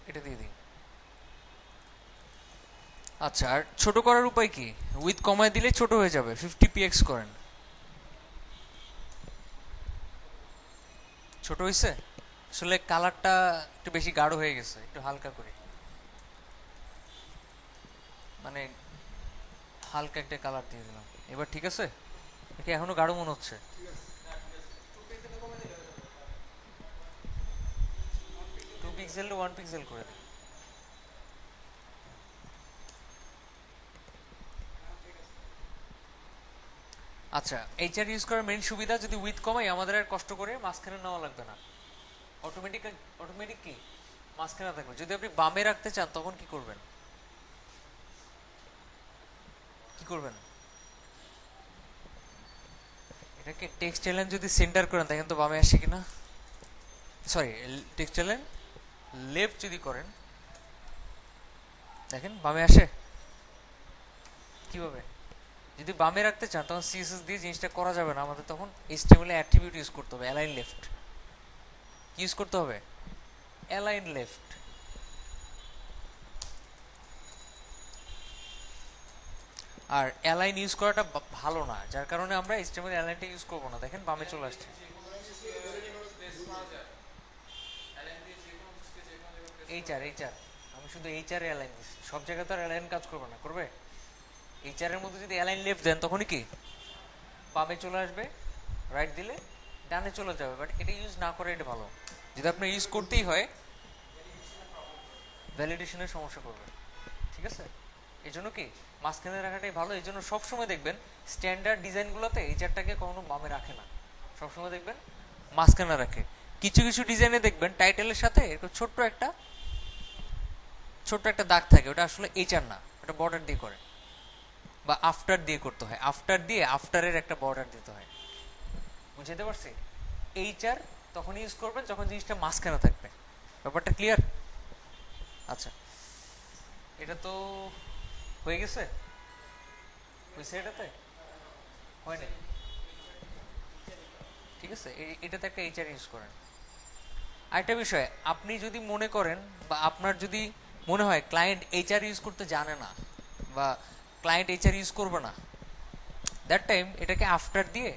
এটা দিয়ে দিই। আচ্ছা, আর ছোট করার উপায় কি? উইথ কমায় দিলে ছোট হয়ে যাবে। 50px করেন। ছোট হয়েছে? আসলে কালারটা একটু বেশি গাঢ় হয়ে গেছে, একটু হালকা করি। মানে হালকা একটা কালার দিয়ে দিলাম। এবার ঠিক আছে? নাকি এখনো গাঢ় মনে হচ্ছে? 2 পিক্সেল 1 পিক্সেল করে দিই। আচ্ছা, এইচআর ইউজ করার মেইন সুবিধা, যদি উইথ কমাই আমাদের আর কষ্ট করে মাঝখানে নেওয়া লাগবে না। অটোমেটিক অটোমেটিক কি মাঝখানে থাকবে। যদি আপনি বামে রাখতে চান তখন কি করবেন? কি করবেন? এটাকে টেক্সট এলাইন যদি সেন্টার করেন দেখেন তো বামে আসে কিনা। সরি, টেক্সট এলাইন লেফট যদি করেন দেখেন বামে আসে। কিভাবে? যদি বামে রাখতে চান তখন সিএসএস দিয়ে জিনিসটা করা যাবে না, আমাদের তখন এইচটিএমএল অ্যাট্রিবিউট ইউজ করতে হবে। অ্যালাইন লেফট ইউজ করতে হবে। Align left. আর অ্যালাইন ইউজ করাটা ভালো না, যার কারণে আমরা এইচটিএমএল অ্যালাইনটা ইউজ করবো না। দেখেন বামে চলে আসছে। এইচআর আমি শুধু এইচআর অ্যালাইন দিচ্ছি, সব জায়গায় তো আর অ্যালাইন কাজ করবে না। করবে? এইচআর এর মধ্যে যদি অ্যালাইন লেফট দেন তখনই কি বামে চলে আসবে, রাইট দিলে ডানে চলে যাবে। বাট এটা ইউজ না করে এটা ভালো। যদি আপনার ইউজ করতেই হয়, ভ্যালিডেশনের সমস্যা করবে। ঠিক আছে? এই জন্য কি মাঝখানে রাখাটাই ভালো। এই জন্য সবসময় দেখবেন স্ট্যান্ডার্ড ডিজাইনগুলোতে এইচআরটাকে কখনো বামে রাখে না, সবসময় দেখবেন মাঝখানে রাখে। কিছু কিছু ডিজাইনে দেখবেন টাইটেলের সাথে এরকম ছোট্ট একটা দাগ থাকে, ওটা আসলে এইচআর না, ওটা বর্ডার দিয়ে করে বা আফটার দিয়ে করতে হয়। আফটার দিয়ে আফটারের একটা বর্ডার দিতে হয়। বুঝতে পারছি? এইচআর তখন ইউজ করবেন যখন জিনিসটা মাঝখানে থাকবে। ব্যাপারটা ক্লিয়ার? আচ্ছা, এটা তো হয়ে গেছে। হয়েছে? এটাতে হয় নাই? ঠিক আছে, এটাতে একটা এইচআর ইউজ করেন। আরেকটা বিষয়, আপনি যদি মনে করেন বা আপনার যদি মনে হয় ক্লায়েন্ট এইচআর ইউজ করতে জানে না বা ক্লায়েন্ট এইচআর ইউজ করবে না, দ্যাট টাইম এটাকে আফটার দিয়ে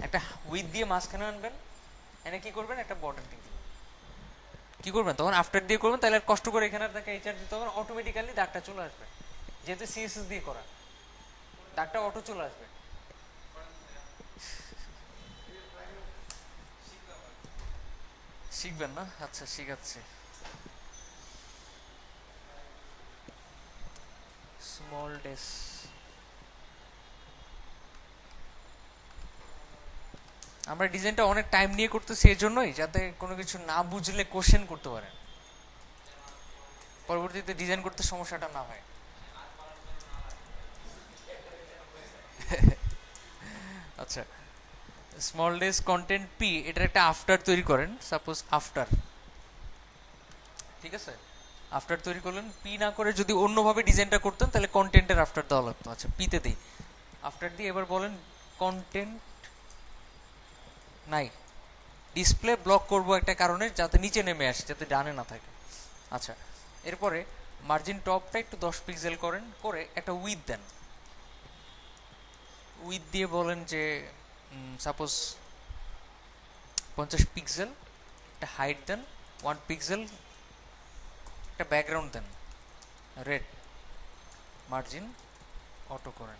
একটা উইথ দিয়ে মাঝখানে আনবেন, এনে কি করবেন একটা বর্ডার দিয়ে দিবেন। কি করবেন তখন? আফটার দিয়ে করবেন, তাহলে আর কষ্ট করে এখানে আপনাকে এইচআর দিতে হবে না, অটোমেটিক্যালি দাগটা চলে আসবে। যেহেতু সিএসএস দিয়ে করা, দাগটা অটো চলে আসবে। শিখবেন না? আচ্ছা শিখাচ্ছি। স্মল ডেস, আমরা ডিজাইনটা অনেক টাইম নিয়ে করতেছি এর জন্যই, যাতে কোনো কিছু না বুঝলে কোশ্চেন করতে পারেন, পরবর্তীতে ডিজাইন করতে সমস্যাটা না হয়। আচ্ছা, স্মল ডেস কন্টেন্ট পি, এটার একটা আফটার তৈরি করেন, সাপোজ আফটার, ঠিক আছে? আফটার তৈরি করলেন, পি না করে যদি অন্যভাবে ডিজাইনটা করতেন তাহলে কন্টেন্টের আফটার দেওয়া লাগতো। আচ্ছা, পিতে দিই, আফটার দিয়ে এবার বলেন কন্টেন্ট নাই, ডিসপ্লে ব্লক করব একটা কারণে, যাতে নিচে নেমে আসে, যাতে ডানে না থাকে। আচ্ছা, এরপরে মার্জিন টপটা একটু 10 পিক্সেল করেন, করে একটা উইথ দেন, উইথ দিয়ে বলেন যে সাপোজ 50 পিক্সেল, একটা হাইট দেন 1 পিক্সেল, একটা ব্যাকগ্রাউন্ড দেন রেড, মার্জিন অটো করেন,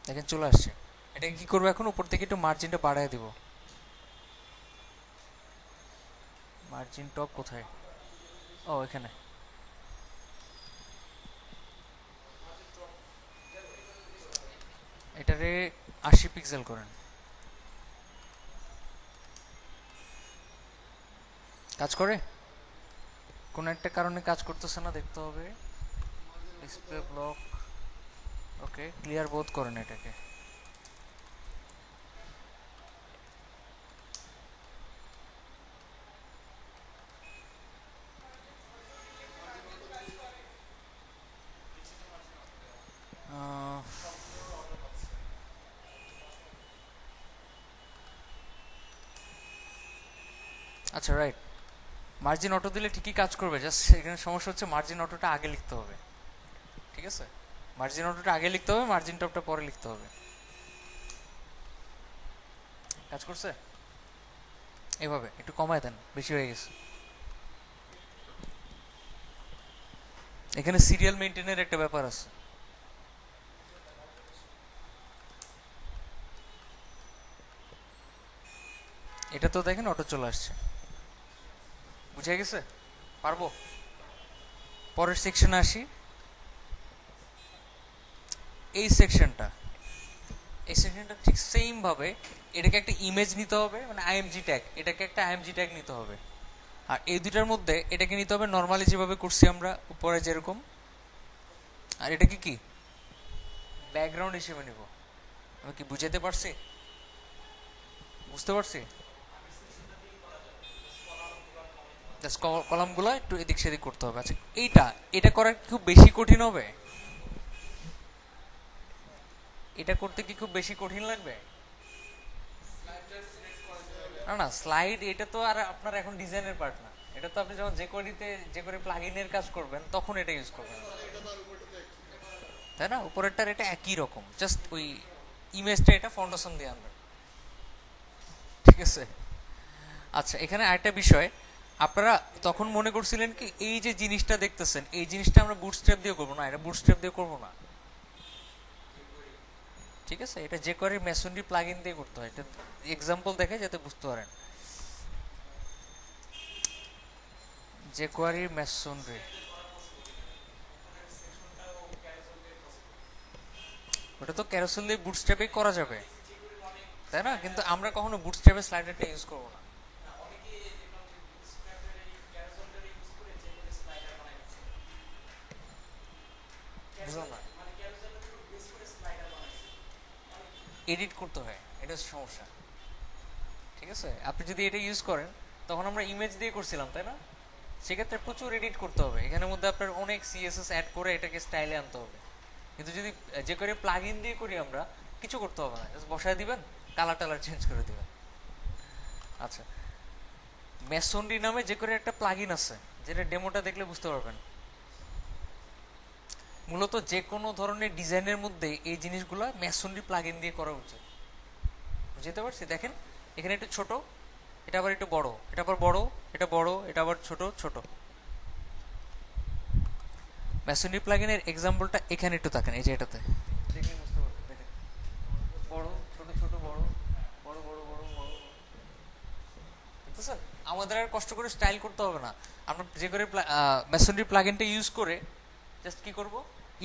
দেখেন চলে আসছে। এটাকে কি করবো এখন, উপর থেকে একটু মার্জিনটা বাড়ায় দিব। মার্জিন টপ কোথায়, ও এখানে। এটারে 80 পিক্সেল করেন, কাজ করে? কোন একটা কারণে কাজ করতেছে না, দেখতে হবে। ডিসপ্লে ব্লক, ওকে, ক্লিয়ার বোধ করেন এটাকে। আচ্ছা, রাইট, মার্জিন অটো দিলে ঠিকই কাজ করবে, জাস্ট এখানে সমস্যা হচ্ছে মার্জিন অটোটা আগে লিখতে হবে, ঠিক আছে? মার্জিন অটোটা আগে লিখতে হবে, মার্জিন টপটা পরে লিখতে হবে। কাজ করছে? এভাবে একটু কমায় দেন, বেশি হয়ে গেছে। এখানে সিরিয়াল মেনটেনের একটা ব্যাপার আছে। এটা তো দেখেন অটো চলে আসছে, বুঝে গেছে? পারবো? পরের সেকশনে আসি। এই সেকশনটা, এই সেকশনটা ঠিক সেম ভাবে এটাকে একটা ইমেজ নিতে হবে, মানে আইএমজি ট্যাগ, এটাকে একটা আইএমজি ট্যাগ নিতে হবে। আর এই দুটার মধ্যে এটাকে নিতে হবে নর্মালি যেভাবে করছি আমরা উপরে যেরকম, আর এটাকে কি ব্যাকগ্রাউন্ড হিসেবে নিব। আমি কি বুঝাতে পারছি? বুঝতে পারছি? জাস্ট কলামগুলো একটু এদিক সেদিক করতে হবে। আচ্ছা, এটা করা খুব বেশি কঠিন হবে? এটা করতে কি খুব বেশি কঠিন লাগবে? না না, স্লাইড এটা তো আর আপনার এখন ডিজাইনের পার্ট না, এটা তো আপনি যখন যে করে প্লাগইনের কাজ করবেন তখন এটা ইউজ করবেন, তাই না? উপরেরটার এটা একই রকম, জাস্ট ওই ইমেজটা এটা ফাউন্ডেশন দিয়ে আনবেন, ঠিক আছে? আচ্ছা, এখানে আরেকটা বিষয়, আপনারা তখন মনে করছিলেন কি এই যে জিনিসটা দেখতেছেন, এই জিনিসটা আমরা বুটস্ট্র্যাপ দিয়ে করবো না, এটা বুটস্ট্র্যাপ দিয়ে করবো না, ঠিক আছে? এটা যে করে মেসনরি প্লাগইন দিয়ে করতে হয়, এটা এক্সাম্পল দেখে যাতে বুঝতে পারেন। যে কোয়ারি মেসনরি, ওটা তো ক্যারোসেল দিয়ে বুটস্ট্র্যাপে করা যাবে, তাই না? কিন্তু আমরা কখনো বুটস্ট্র্যাপের স্লাইডারটা ইউজ করবো না। বুঝলাম না, এডিট করতে হয়, এটা সমস্যা, ঠিক আছে? আপনি যদি এটা ইউজ করেন, তখন আমরা ইমেজ দিয়ে করছিলাম, তাই না? সেক্ষেত্রে প্রচুর এডিট করতে হবে, এখানের মধ্যে আপনার অনেক সিএসএস অ্যাড করে এটাকে স্টাইলে আনতে হবে। কিন্তু যদি যে করে প্লাগ ইন দিয়ে করি আমরা, কিছু করতে হবে না, জাস্ট বসায় দিবেন, কালার টালার চেঞ্জ করে দিবেন। আচ্ছা, মেসনরি নামে যে করে একটা প্লাগ ইন আছে, যেটা ডেমোটা দেখলে বুঝতে পারবেন। মূলত যে কোনো ধরনের ডিজাইনের মধ্যে এই জিনিসগুলো মেসনরি প্লাগ ইন দিয়ে করা উচিত, বুঝতে পারছি? দেখেন এখানে একটু ছোট, এটা আবার একটু বড়, এটা আবার বড়, এটা বড়, এটা আবার ছোট ছোট। মেসনরি প্লাগইনের এক্সাম্পলটা এখানে একটু তাকান, এই যে এটাতে দেখলে বুঝতে পারবেন। দেখেন বড় ছোট ছোট বড় বড় বড় বড় বড়, বুঝতেছেন? আমাদের আর কষ্ট করে স্টাইল করতে হবে না, আমরা যে করে মেসনরি প্লাগইনটা ইউজ করে জাস্ট কি করব,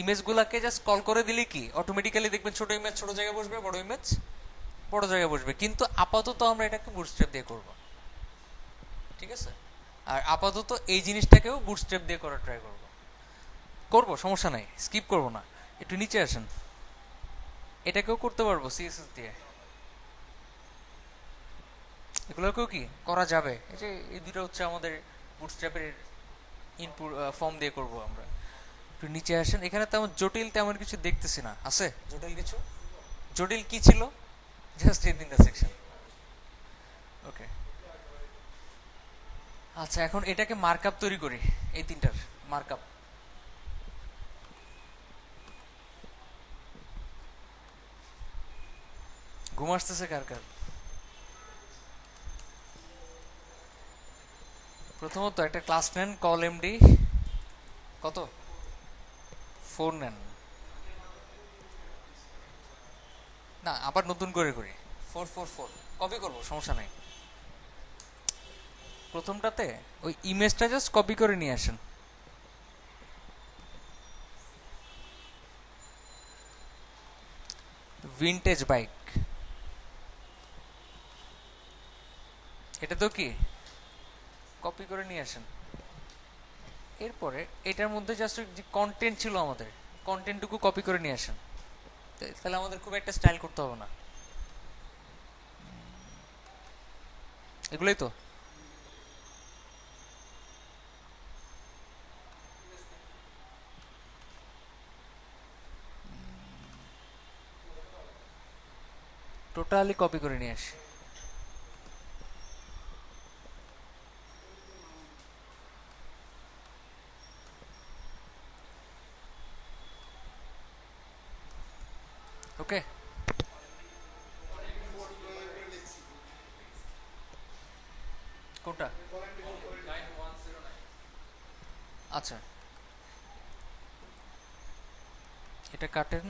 ইমেজগুলোকে জাস্ট কল করে দিলে কি অটোমেটিক্যালি দেখবেন ছোট ইমেজ ছোট জায়গায় বসবে, বড় ইমেজ বড় জায়গায় বসবে। কিন্তু আপাতত আমরা এটাকে বুটস্ট্র্যাপ দিয়ে করব, ঠিক আছে? আর আপাতত এই জিনিসটাকেও বুটস্ট্র্যাপ দিয়ে করার ট্রাই করব, সমস্যা নাই, স্কিপ করব না। একটু নিচে আসেন, এটাকেও করতে পারবো সিএসএস দিয়ে, এগুলোকেও কি করা যাবে। এই যে এই দুটো হচ্ছে আমাদের বুটস্ট্র্যাপের ইনপুট ফর্ম দিয়ে করব আমরা। একটু নিচে আসেন, এখানে তেমন জটিল তেমন কিছু দেখতেছি না, আছে জটিল কিছু? জটিল কি ছিল? Just in the section. Okay, আচ্ছা এখন এটাকে মার্কআপ তৈরি করি, এই তিনটার মার্কআপ। ঘুম আসতেছে কার কার? প্রথমত একটা ক্লাস নেন, কল এমডি কত 4 নেন, না আবার নতুন করে করি 444 কপি করব, সমস্যা নাই। প্রথমটাতে ওই ইমেজটা জাস্ট কপি করে নিয়ে আসেন। ভিনটেজ বাইক, এটা তো কি কপি করে নিয়ে আসেন। এরপরে এটার মধ্যে জাস্ট যে কন্টেন্ট ছিল আমাদের, কন্টেন্টটুকু কপি করে নিয়ে আসেন, তাহলে আমাদের খুব একটা স্টাইল করতে হবে না। এগুলোই তো। টোটালি কপি করে নিয়ে আসি। ওকে, কোনটা? আচ্ছা, এটা কাটেন,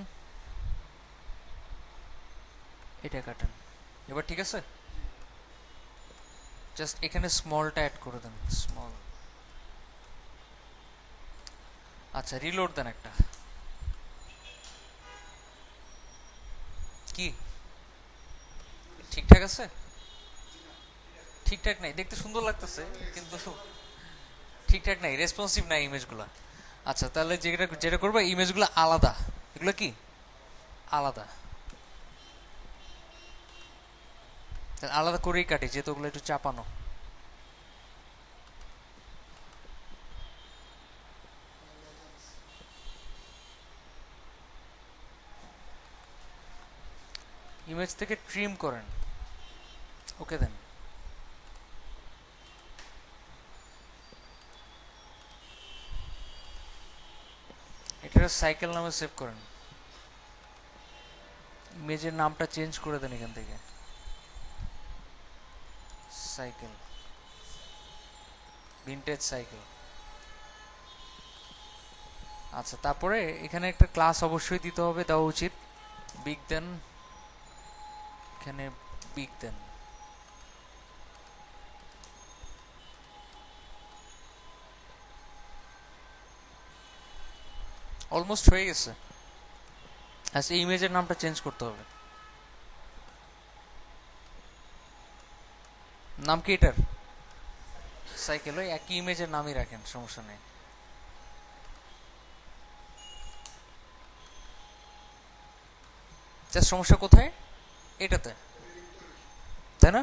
এটা কাটেন, এবার ঠিক আছে। জাস্ট এখানে স্মলটা অ্যাড করে দেন, স্মল। আচ্ছা রিলোড দেন একটা। কি ঠিকঠাক আছে? ঠিকঠাক নাই, দেখতে সুন্দর লাগতেছে কিন্তু ঠিকঠাক নাই, রেসপন্সিভ নাই ইমেজগুলো। আচ্ছা তাহলে যেটা যেটা করবো, ইমেজগুলো আলাদা, এগুলো কি আলাদা, আলাদা করেই কাটি যেহেতু ওগুলো একটু চাপানো। ইমেজ থেকে ট্রিম করেন, ওকে দেন। এটা সাইকেল নামে সেভ করেন, ইমেজের নামটা চেঞ্জ করে দেন এখান থেকে, সাইকেল, ভিনটেজ সাইকেল। আচ্ছা তারপরে এখানে একটা ক্লাস অবশ্যই দিতে হবে, দেওয়া উচিত। বিগ দেন, এখানে বিগ দেন। অলমোস্ট হয়ে গেছে। আচ্ছা এই ইমেজের নামটা চেঞ্জ করতে হবে। নাম কি এটার? সাইকেল, ওই একই ইমেজের নামই রাখেন, সমস্যা নেই। জাস্ট সমস্যা কোথায়? এটাতে, তাই না?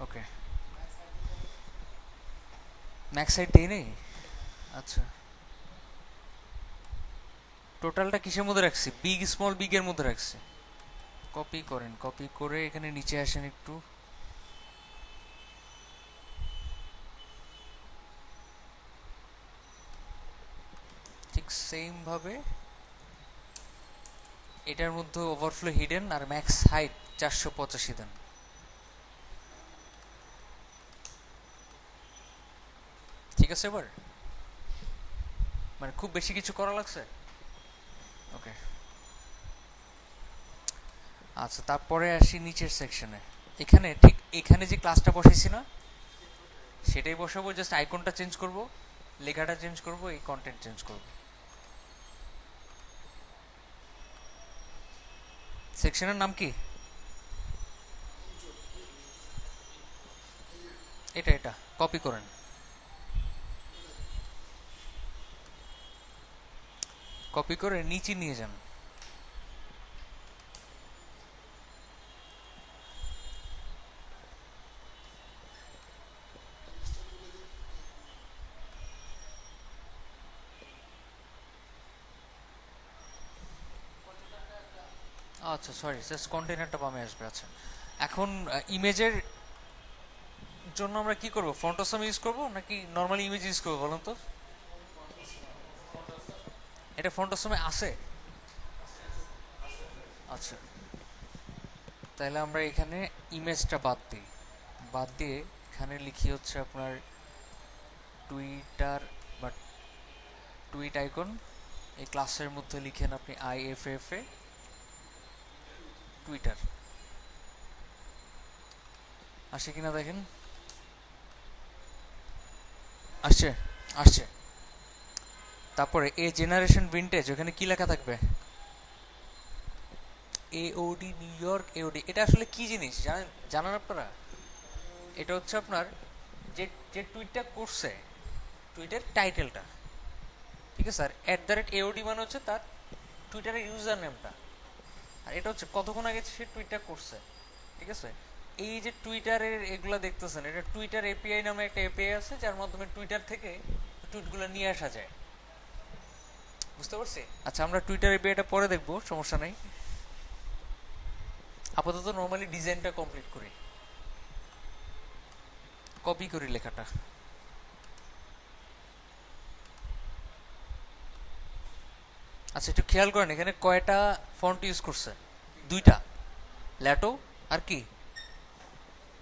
ওকে, ম্যাক্স সাইড দেই নেই। আচ্ছা টোটালটা কিসের মধ্যে রাখছি? বিগ স্মল বিগ এর মধ্যে রাখছি। কপি করেন, কপি করে এখানে নিচে আসেন একটু, ঠিক সেম ভাবে এটার মধ্যে ওভারফ্লো হিডেন আর ম্যাক্স হাইট 485 দেন। ঠিক আছে এবার, মানে খুব বেশি কিছু করা লাগছে। ওকে, আচ্ছা তারপরে আসি নিচের সেকশনে। এখানে ঠিক এখানে যে ক্লাসটা বসাইছি না, সেটাই বসাবো, জাস্ট আইকনটা চেঞ্জ করব, লেখাটা চেঞ্জ করব, এই কন্টেন্ট চেঞ্জ করব। সেকশনের নাম কি? এটা এটা কপি করেন, কপি করে নিচে নিয়ে যান, আচ্ছা সরি, জাস্ট কন্টেইনারটা বামে আসবে। আচ্ছা, এখন ইমেজের জন্য আমরা কি করব? ফন্ট অসাম ইউজ করব নাকি নরমালি ইমেজ ইউজ করব বলুন তো? এটা ফন্ট অসামে আছে? আচ্ছা, তাহলে আমরা এখানে ইমেজটা বাদ দিই, বাদ দিয়ে এখানে লিখি হচ্ছে আপনার টুইটার বা টুইট আইকন। এই ক্লাসের মধ্যে লিখেন আপনি IFFA টুইটার। আসে কিনা দেখেন, আসছে আসছে। তারপরে এ জেনারেশন ভিনটেজ, ওখানে কি লেখা থাকবে? AOD new York AOD। এটা আসলে কি জিনিস জানেন? জানান আপনারা? এটা হচ্ছে আপনার যে যে টুইটটা করছে, টুইটের টাইটেলটা, ঠিক আছে? আর @AOD মানে হচ্ছে তার টুইটারের ইউজার নেমটা। আর এটা হচ্ছে কতক্ষণ আগে সে টুইটটা করছে, ঠিক আছে? এই যে টুইটারের এগুলা দেখতেছেন, এটা টুইটার API নামে একটা API আছে, যার মাধ্যমে টুইটার থেকে টুইটগুলো নিয়ে আসা যায়। বুঝতে পারছি? আচ্ছা, আমরা টুইটার APIটা পরে দেখবো, সমস্যা নাই। আপাতত নর্মালি ডিজাইনটা কমপ্লিট করি। কপি করি লেখাটা। আচ্ছা, একটু খেয়াল করেন এখানে কয়টা ফন্ট ইউজ করছে? দুইটা, ল্যাটো আর কি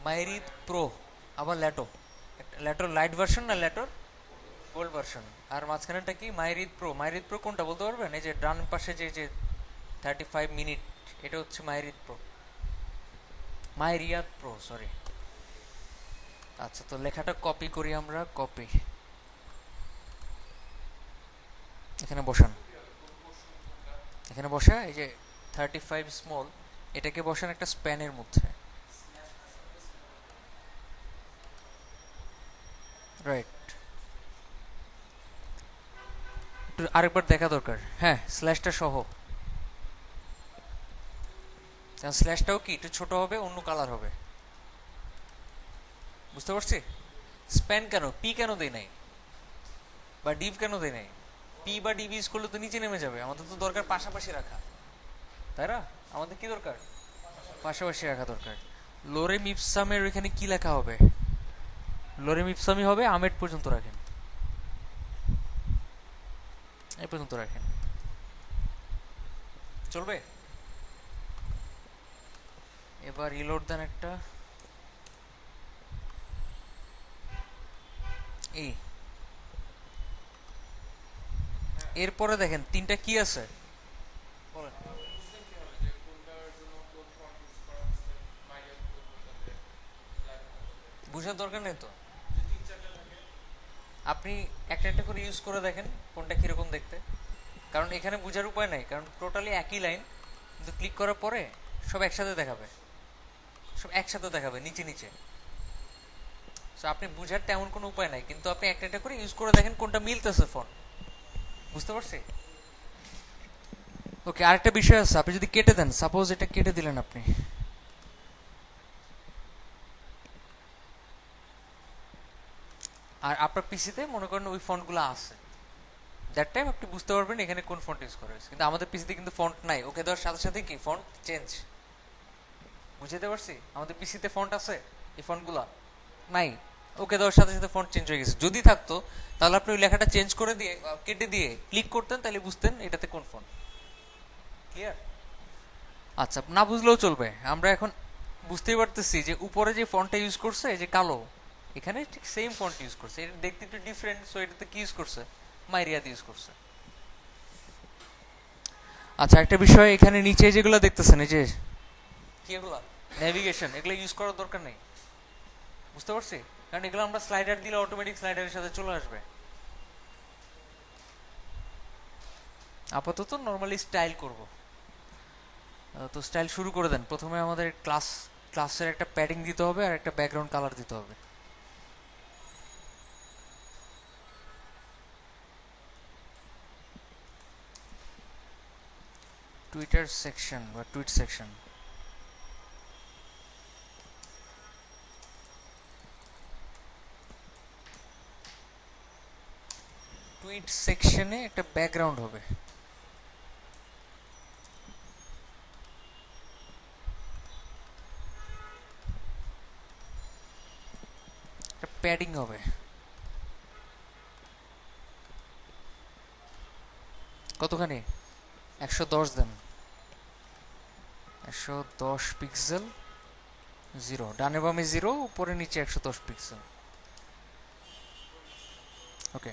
মাইরিদ প্রো, আবার ল্যাটো। ল্যাটোর লাইট ভার্সন না ল্যাটোর গোল্ড ভার্সন, আর মাঝখানেটা কি মাইরিদ প্রো। মাইরিদ প্রো কোনটা বলতে পারবেন? এই যে ডান পাশে যে যে 35 মিনিট, এটা হচ্ছে মাইরিদ প্রো, মাইরিয়াদ প্রো, সরি। আচ্ছা, তো লেখাটা কপি করি আমরা। কপি, এখানে বসান, এখানে বসা, এই যে 35 স্মল, এটাকে বসান একটা স্প্যানের মধ্যে। রাইট, একটু আরেকবার দেখা দরকার। হ্যাঁ, স্ল্যাশটা সহ। স্ল্যাশটাও কি একটু ছোট হবে, অন্য কালার হবে। বুঝতে পারছি? স্প্যান কেন, পি কেন দেয় নাই, বা ডিভ কেন দেয় নাই? পি বা ডিভ ইউজ করলে তো নিচে নেমে যাবে। আমাদের তো দরকার পাশাপাশি রাখা, তাই না? আমাদের কি দরকার? পাশাপাশি রাখা দরকার। লোরেম ইপসামের ওইখানে কি লেখা হবে? লোরেম ইপসামই হবে। আমেট পর্যন্ত রাখেন, এই পর্যন্ত রাখেন, চলবে? এবার রিলোড দেন একটা। এই এরপরে দেখেন তিনটা কি আছে বলেন। বুঝার দরকার নেই তো, আপনি একটা একটা করে ইউজ করে দেখেন কোনটা কিরকম দেখতে। কারণ এখানে বোঝার উপায় নাই, কারণ টোটালি একই লাইন, কিন্তু ক্লিক করার পরে সব একসাথে দেখাবে, সব একসাথে দেখাবে নিচে নিচে। সো আপনি বুঝার তেমন কোনো উপায় নাই, কিন্তু আপনি একটা একটা করে ইউজ করে দেখেন কোনটা মিলতেছে ফোন। বুঝতে পারছি? ওকে, আরেকটা বিষয় আছে, আপনি যদি কেটে দেন, সাপোজ এটা কেটে দিলেন আপনি, আর আপনার পিসিতে মনে করেন ওই ফন্টগুলো আছে, দ্যাট টাইম আপনি বুঝতে পারবেন এখানে কোন ফন্ট ইউজ করা হয়েছে। কিন্তু আমাদের পিসিতে কিন্তু ফন্ট নাই, ওকে দেওয়ার সাথে সাথে কি ফন্ট চেঞ্জ। বুঝতে পারছি? আমাদের পিসিতে ফন্ট আছে, এই ফন্টগুলো নাই, ওকে দেওয়ার সাথে সাথে ফন্ট চেঞ্জ হয়ে গেছে। যদি থাকতো তাহলে আপনি ওই লেখাটা চেঞ্জ করে দিয়ে কেটে দিয়ে ক্লিক করতেন, তাহলে বুঝতেন এটাতে কোন ফন্ট। ক্লিয়ার? আচ্ছা, না বুঝলেও চলবে। আমরা এখন বুঝতেই পারতেছি যে উপরে যে ফন্টটা ইউজ করছে, যে কালো, এখানে ঠিক সেম ফন্ট ইউজ করছে। এটা দেখতে একটু ডিফারেন্ট, সো এটাতে কি ইউজ করছে? মাইরিয়াদ ইউজ করছে। আচ্ছা, একটা বিষয়, এখানে নিচে যেগুলো দেখতেছেন, এই যে কি এগুলো নেভিগেশন, এগুলো ইউজ করার দরকার নেই। বুঝতে পারছি? কারণ এগুলো আমরা স্লাইডার দিলে অটোমেটিক স্লাইডারের সাথে চলে আসবে। আপাতত নর্মালি স্টাইল করব। তো স্টাইল শুরু করে দেন। প্রথমে আমাদের ক্লাসের একটা প্যাডিং দিতে হবে আর একটা ব্যাকগ্রাউন্ড কালার দিতে হবে। টুইটার সেকশন বা টুইট সেকশন, টুইট সেকশনে একটা ব্যাকগ্রাউন্ড হবে। প্যাডিং হবে কতখানি 110 দেন 110 পিক্সেল 0 ডানে বামে 0 উপরে নিচে 110 পিক্সেল ওকে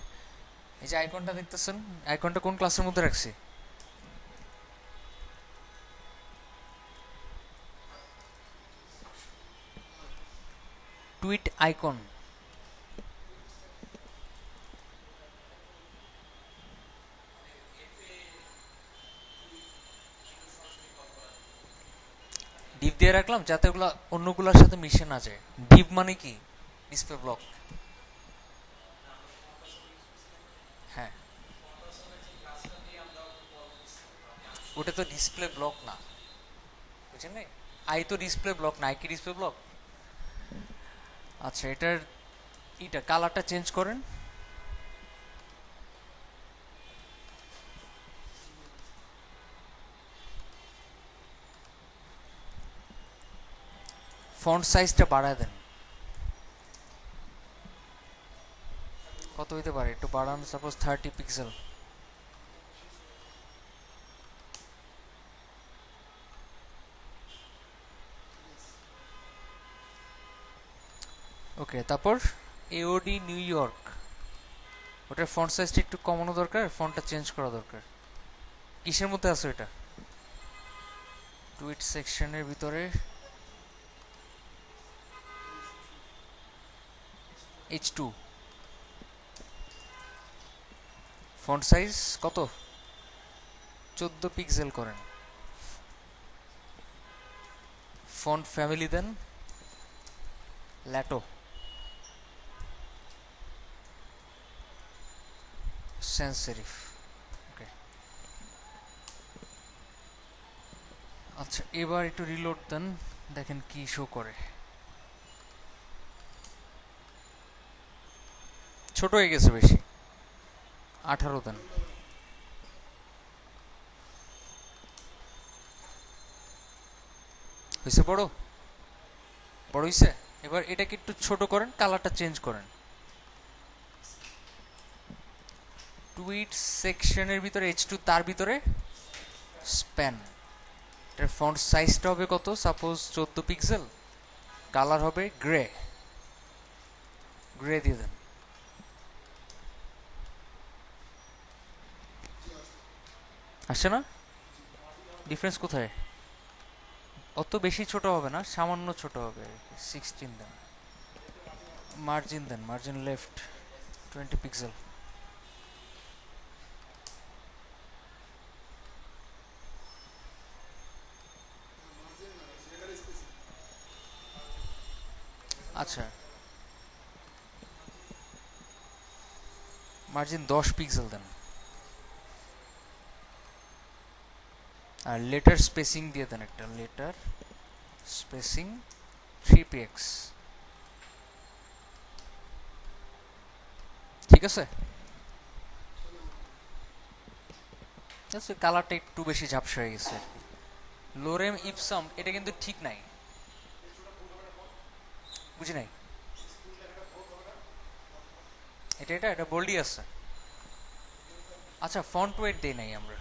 এই যে আইকনটা দেখতেছেন আইকনটা কোন ক্লাসের মধ্যে রাখছি টুইট আইকন ডিপ দিয়ে রাখলাম যাতে ওগুলা অন্যগুলোর সাথে মিশে না যায় ডিপ মানে কি ডিসপ্লে ব্লক হ্যাঁ ওটা তো ডিসপ্লে ব্লক না বুঝছেন না আই তো ডিসপ্লে ব্লক না আই কি ডিসপ্লে ব্লক আচ্ছা এটা কালারটা চেঞ্জ করেন ফন্ট সাইজটা বাড়ায় দেন কত হইতে পারে একটু বাড়ান সাপোজ 30 পিক্সেল ওকে তারপর এওডি নিউ ইয়র্ক ওটার ফন্ট সাইজটা একটু কমানো দরকার ফন্টটা চেঞ্জ করা দরকার কিসের মধ্যে আছে এটা টুইট সেকশনের ভিতরে H2 ফন্ট সাইজ কত 14 পিক্সেল করেন ফন্ট ফ্যামিলি দেন ল্যাটো sans serif ওকে আচ্ছা এবার একটু রিলোড দেন দেখেন কি শো করে ছোট হয়ে গেছে বেশি 18 দেন হয়েছে বড় হয়েছে এবার এটাকে একটু ছোট করেন কালারটা চেঞ্জ করেন টুইট সেকশনের ভিতরে H2 তার ভিতরে স্প্যান এর ফন্ট সাইজটা হবে কত সাপোজ 14 পিক্সেল কালার হবে গ্রে দিয়ে দেন আসছে না ডিফারেন্স কোথায় অত বেশি ছোট হবে না সামান্য ছোট হবে 16 দেন মার্জিন লেফট 20 পিক্সেল আচ্ছা মার্জিন 10 পিক্সেল দেন আর লেটার স্পেসিং দিয়ে দেন একটা লেটার স্পেসিং 3px ঠিক আছে কালারটা একটু বেশি ঝাপসা হয়ে গেছে লোরেম ইপসাম এটা কিন্তু ঠিক নাই বুঝি নাই এটা বোল্ডই আছে আচ্ছা ফন্ট ওয়েট দেই নাই আমরা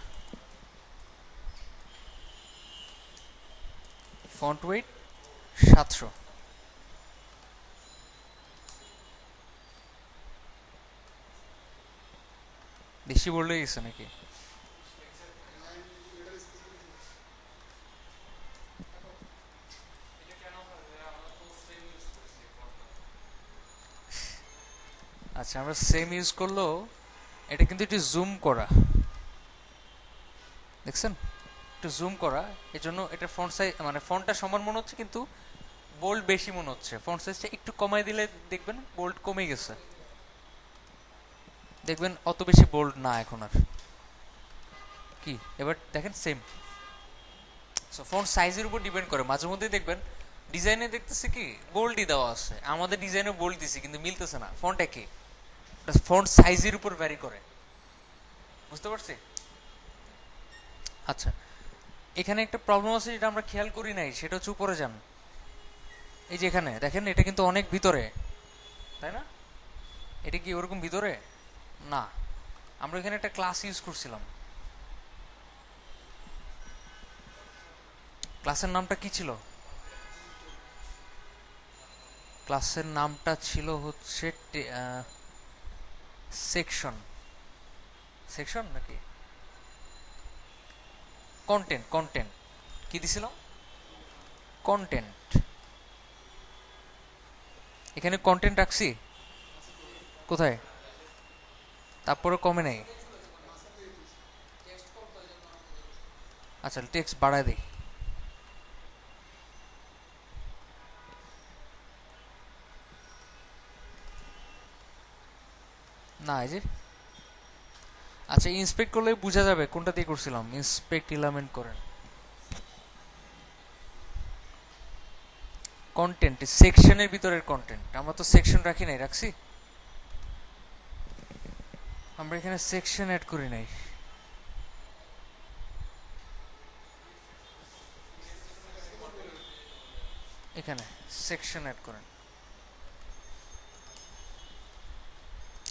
ফন্ট ওয়েট 700 বেশি বললে গেছে নাকি আচ্ছা আমরা সেম ইউজ করলো এটা কিন্তু একটু জুম করা দেখছেন একটু জুম করা এজন্য এটা ফন্ট সাইজ মানে ফন্টটা সমান মনে হচ্ছে কিন্তু বোল্ড বেশি মনে হচ্ছে ফন্ট সাইজটা একটু কমাই দিলে দেখবেন বোল্ড কমে গেছে দেখবেন অত বেশি বোল্ড না এখন আর কি এবার দেখেন সেম সো ফন্ট সাইজের উপর ডিপেন্ড করে মাঝে মধ্যে দেখবেন ডিজাইনে দেখতেছে কি বোল্ডই দেওয়া আছে আমাদের ডিজাইনে বোল্ড দিছি কিন্তু মিলতেছে না ফন্ট একই ফন্ট সাইজের উপর ভ্যারি করে বুঝতে পারছি আচ্ছা এখানে একটা প্রবলেম আছে যেটা আমরা খেয়াল করি নাই সেটা হচ্ছে উপরে যান এই যে এখানে দেখেন এটা কিন্তু অনেক ভিতরে তাই না? এটা কি ওরকম ভিতরে না, আমরা এখানে একটা ক্লাস ইউজ করছিলাম। ক্লাসের নামটা কি ছিল? ক্লাসের নামটা ছিল হচ্ছে সেকশন। সেকশন নাকি কন্টেন্ট? কন্টেন্ট কি দিছিলাম? কন্টেন্ট। এখানে কন্টেন্ট রাখছি কোথায়? তারপরে কমে নাই। আচ্ছা টেক্সট বাড়ায় দিই। না এই যে, আচ্ছা ইন্সপেক্ট করলে বোঝা যাবে কোনটা দিয়ে করছিলাম। ইন্সপেক্ট এলিমেন্ট করেন, কন্টেন্ট সেকশনের ভিতরের কন্টেন্ট। আমরা তো সেকশন রাখি নাই, রাখছি? আমরা এখানে সেকশন অ্যাড করি নাই। এখানে সেকশন অ্যাড করেন।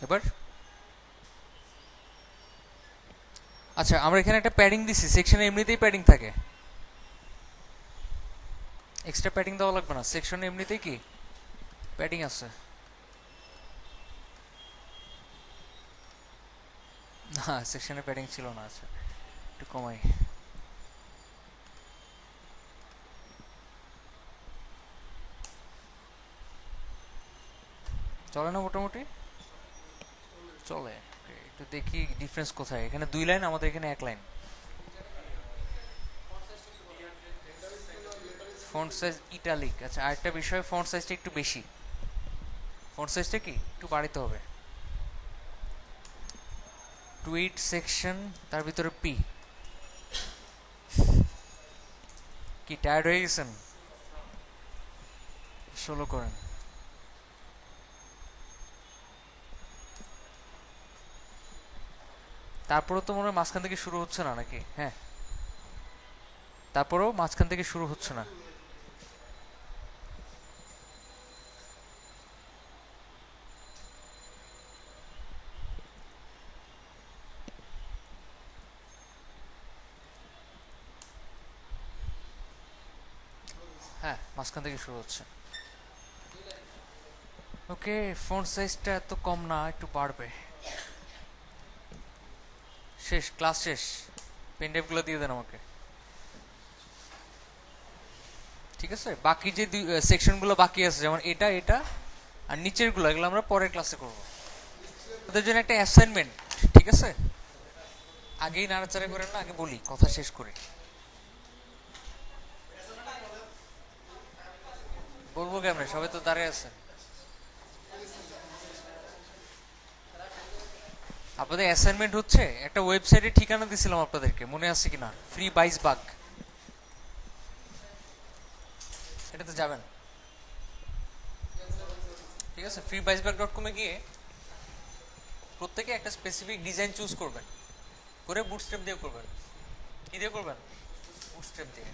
এবার আচ্ছা আমরা এখানে একটা প্যাডিং দিছি, সেকশনে এমনিতেই প্যাডিং থাকে, এক্সট্রা প্যাডিং দেওয়া লাগবে না, সেকশনে এমনিতেই কি প্যাডিং আছে। না সেকশনে প্যাডিং ছিল না। আচ্ছা একটু কমাই। চলে না মোটামুটি? চলে। একটু দেখি ডিফারেন্স কোথায়। এখানে 2 লাইন, আমাদের এখানে 1 লাইন। Font size italic. আচ্ছা আরেকটা বিষয়, ফন্ট সাইজটা একটু বেশি। ফন্ট সাইজটা কি একটু বাড়াইতে হবে। টুইট সেকশন, তার ভিতরে পি। কি টায়ার্ড হয়ে গেছেন? 16 করেন। তারপরেও তো মনে হয় মাঝখান থেকে শুরু হচ্ছে না নাকি? হ্যাঁ, তারপরেও মাঝখান থেকে শুরু হচ্ছে না। হ্যাঁ মাঝখান থেকে শুরু হচ্ছে। ওকে, ফন্ট সাইজটা এত কম না, একটু বাড়বে। শেষ, ক্লাস শেষ। পেনড্রাইভগুলো দিয়ে দেন আমাকে। ঠিক আছে, বাকি যে সেকশনগুলো বাকি আছে, যেমন এটা এটা আর নিচেরগুলো, এগুলো আমরা পরের ক্লাসে করব। ওদের জন্য একটা অ্যাসাইনমেন্ট, ঠিক আছে? আগেই নাড়াচাড়া করেন না, আগে বলি, কথা শেষ করে বলবো কেমনে, সবাই তো দাঁড়িয়ে আছে। আপনাদের অ্যাসাইনমেন্ট হচ্ছে একটা ওয়েবসাইটের ঠিকানা দিছিলাম আপনাদেরকে, মনে আছে কিনা? ফ্রি 22 বাগ, এটাতে যাবেন। ঠিক আছে, free22bag.com এ গিয়ে প্রত্যেকে একটা স্পেসিফিক ডিজাইন চুজ করবেন, করে বুটস্ট্র্যাপ দিয়ে করবেন। কি দিয়ে করবেন? বুটস্ট্র্যাপ দিয়ে।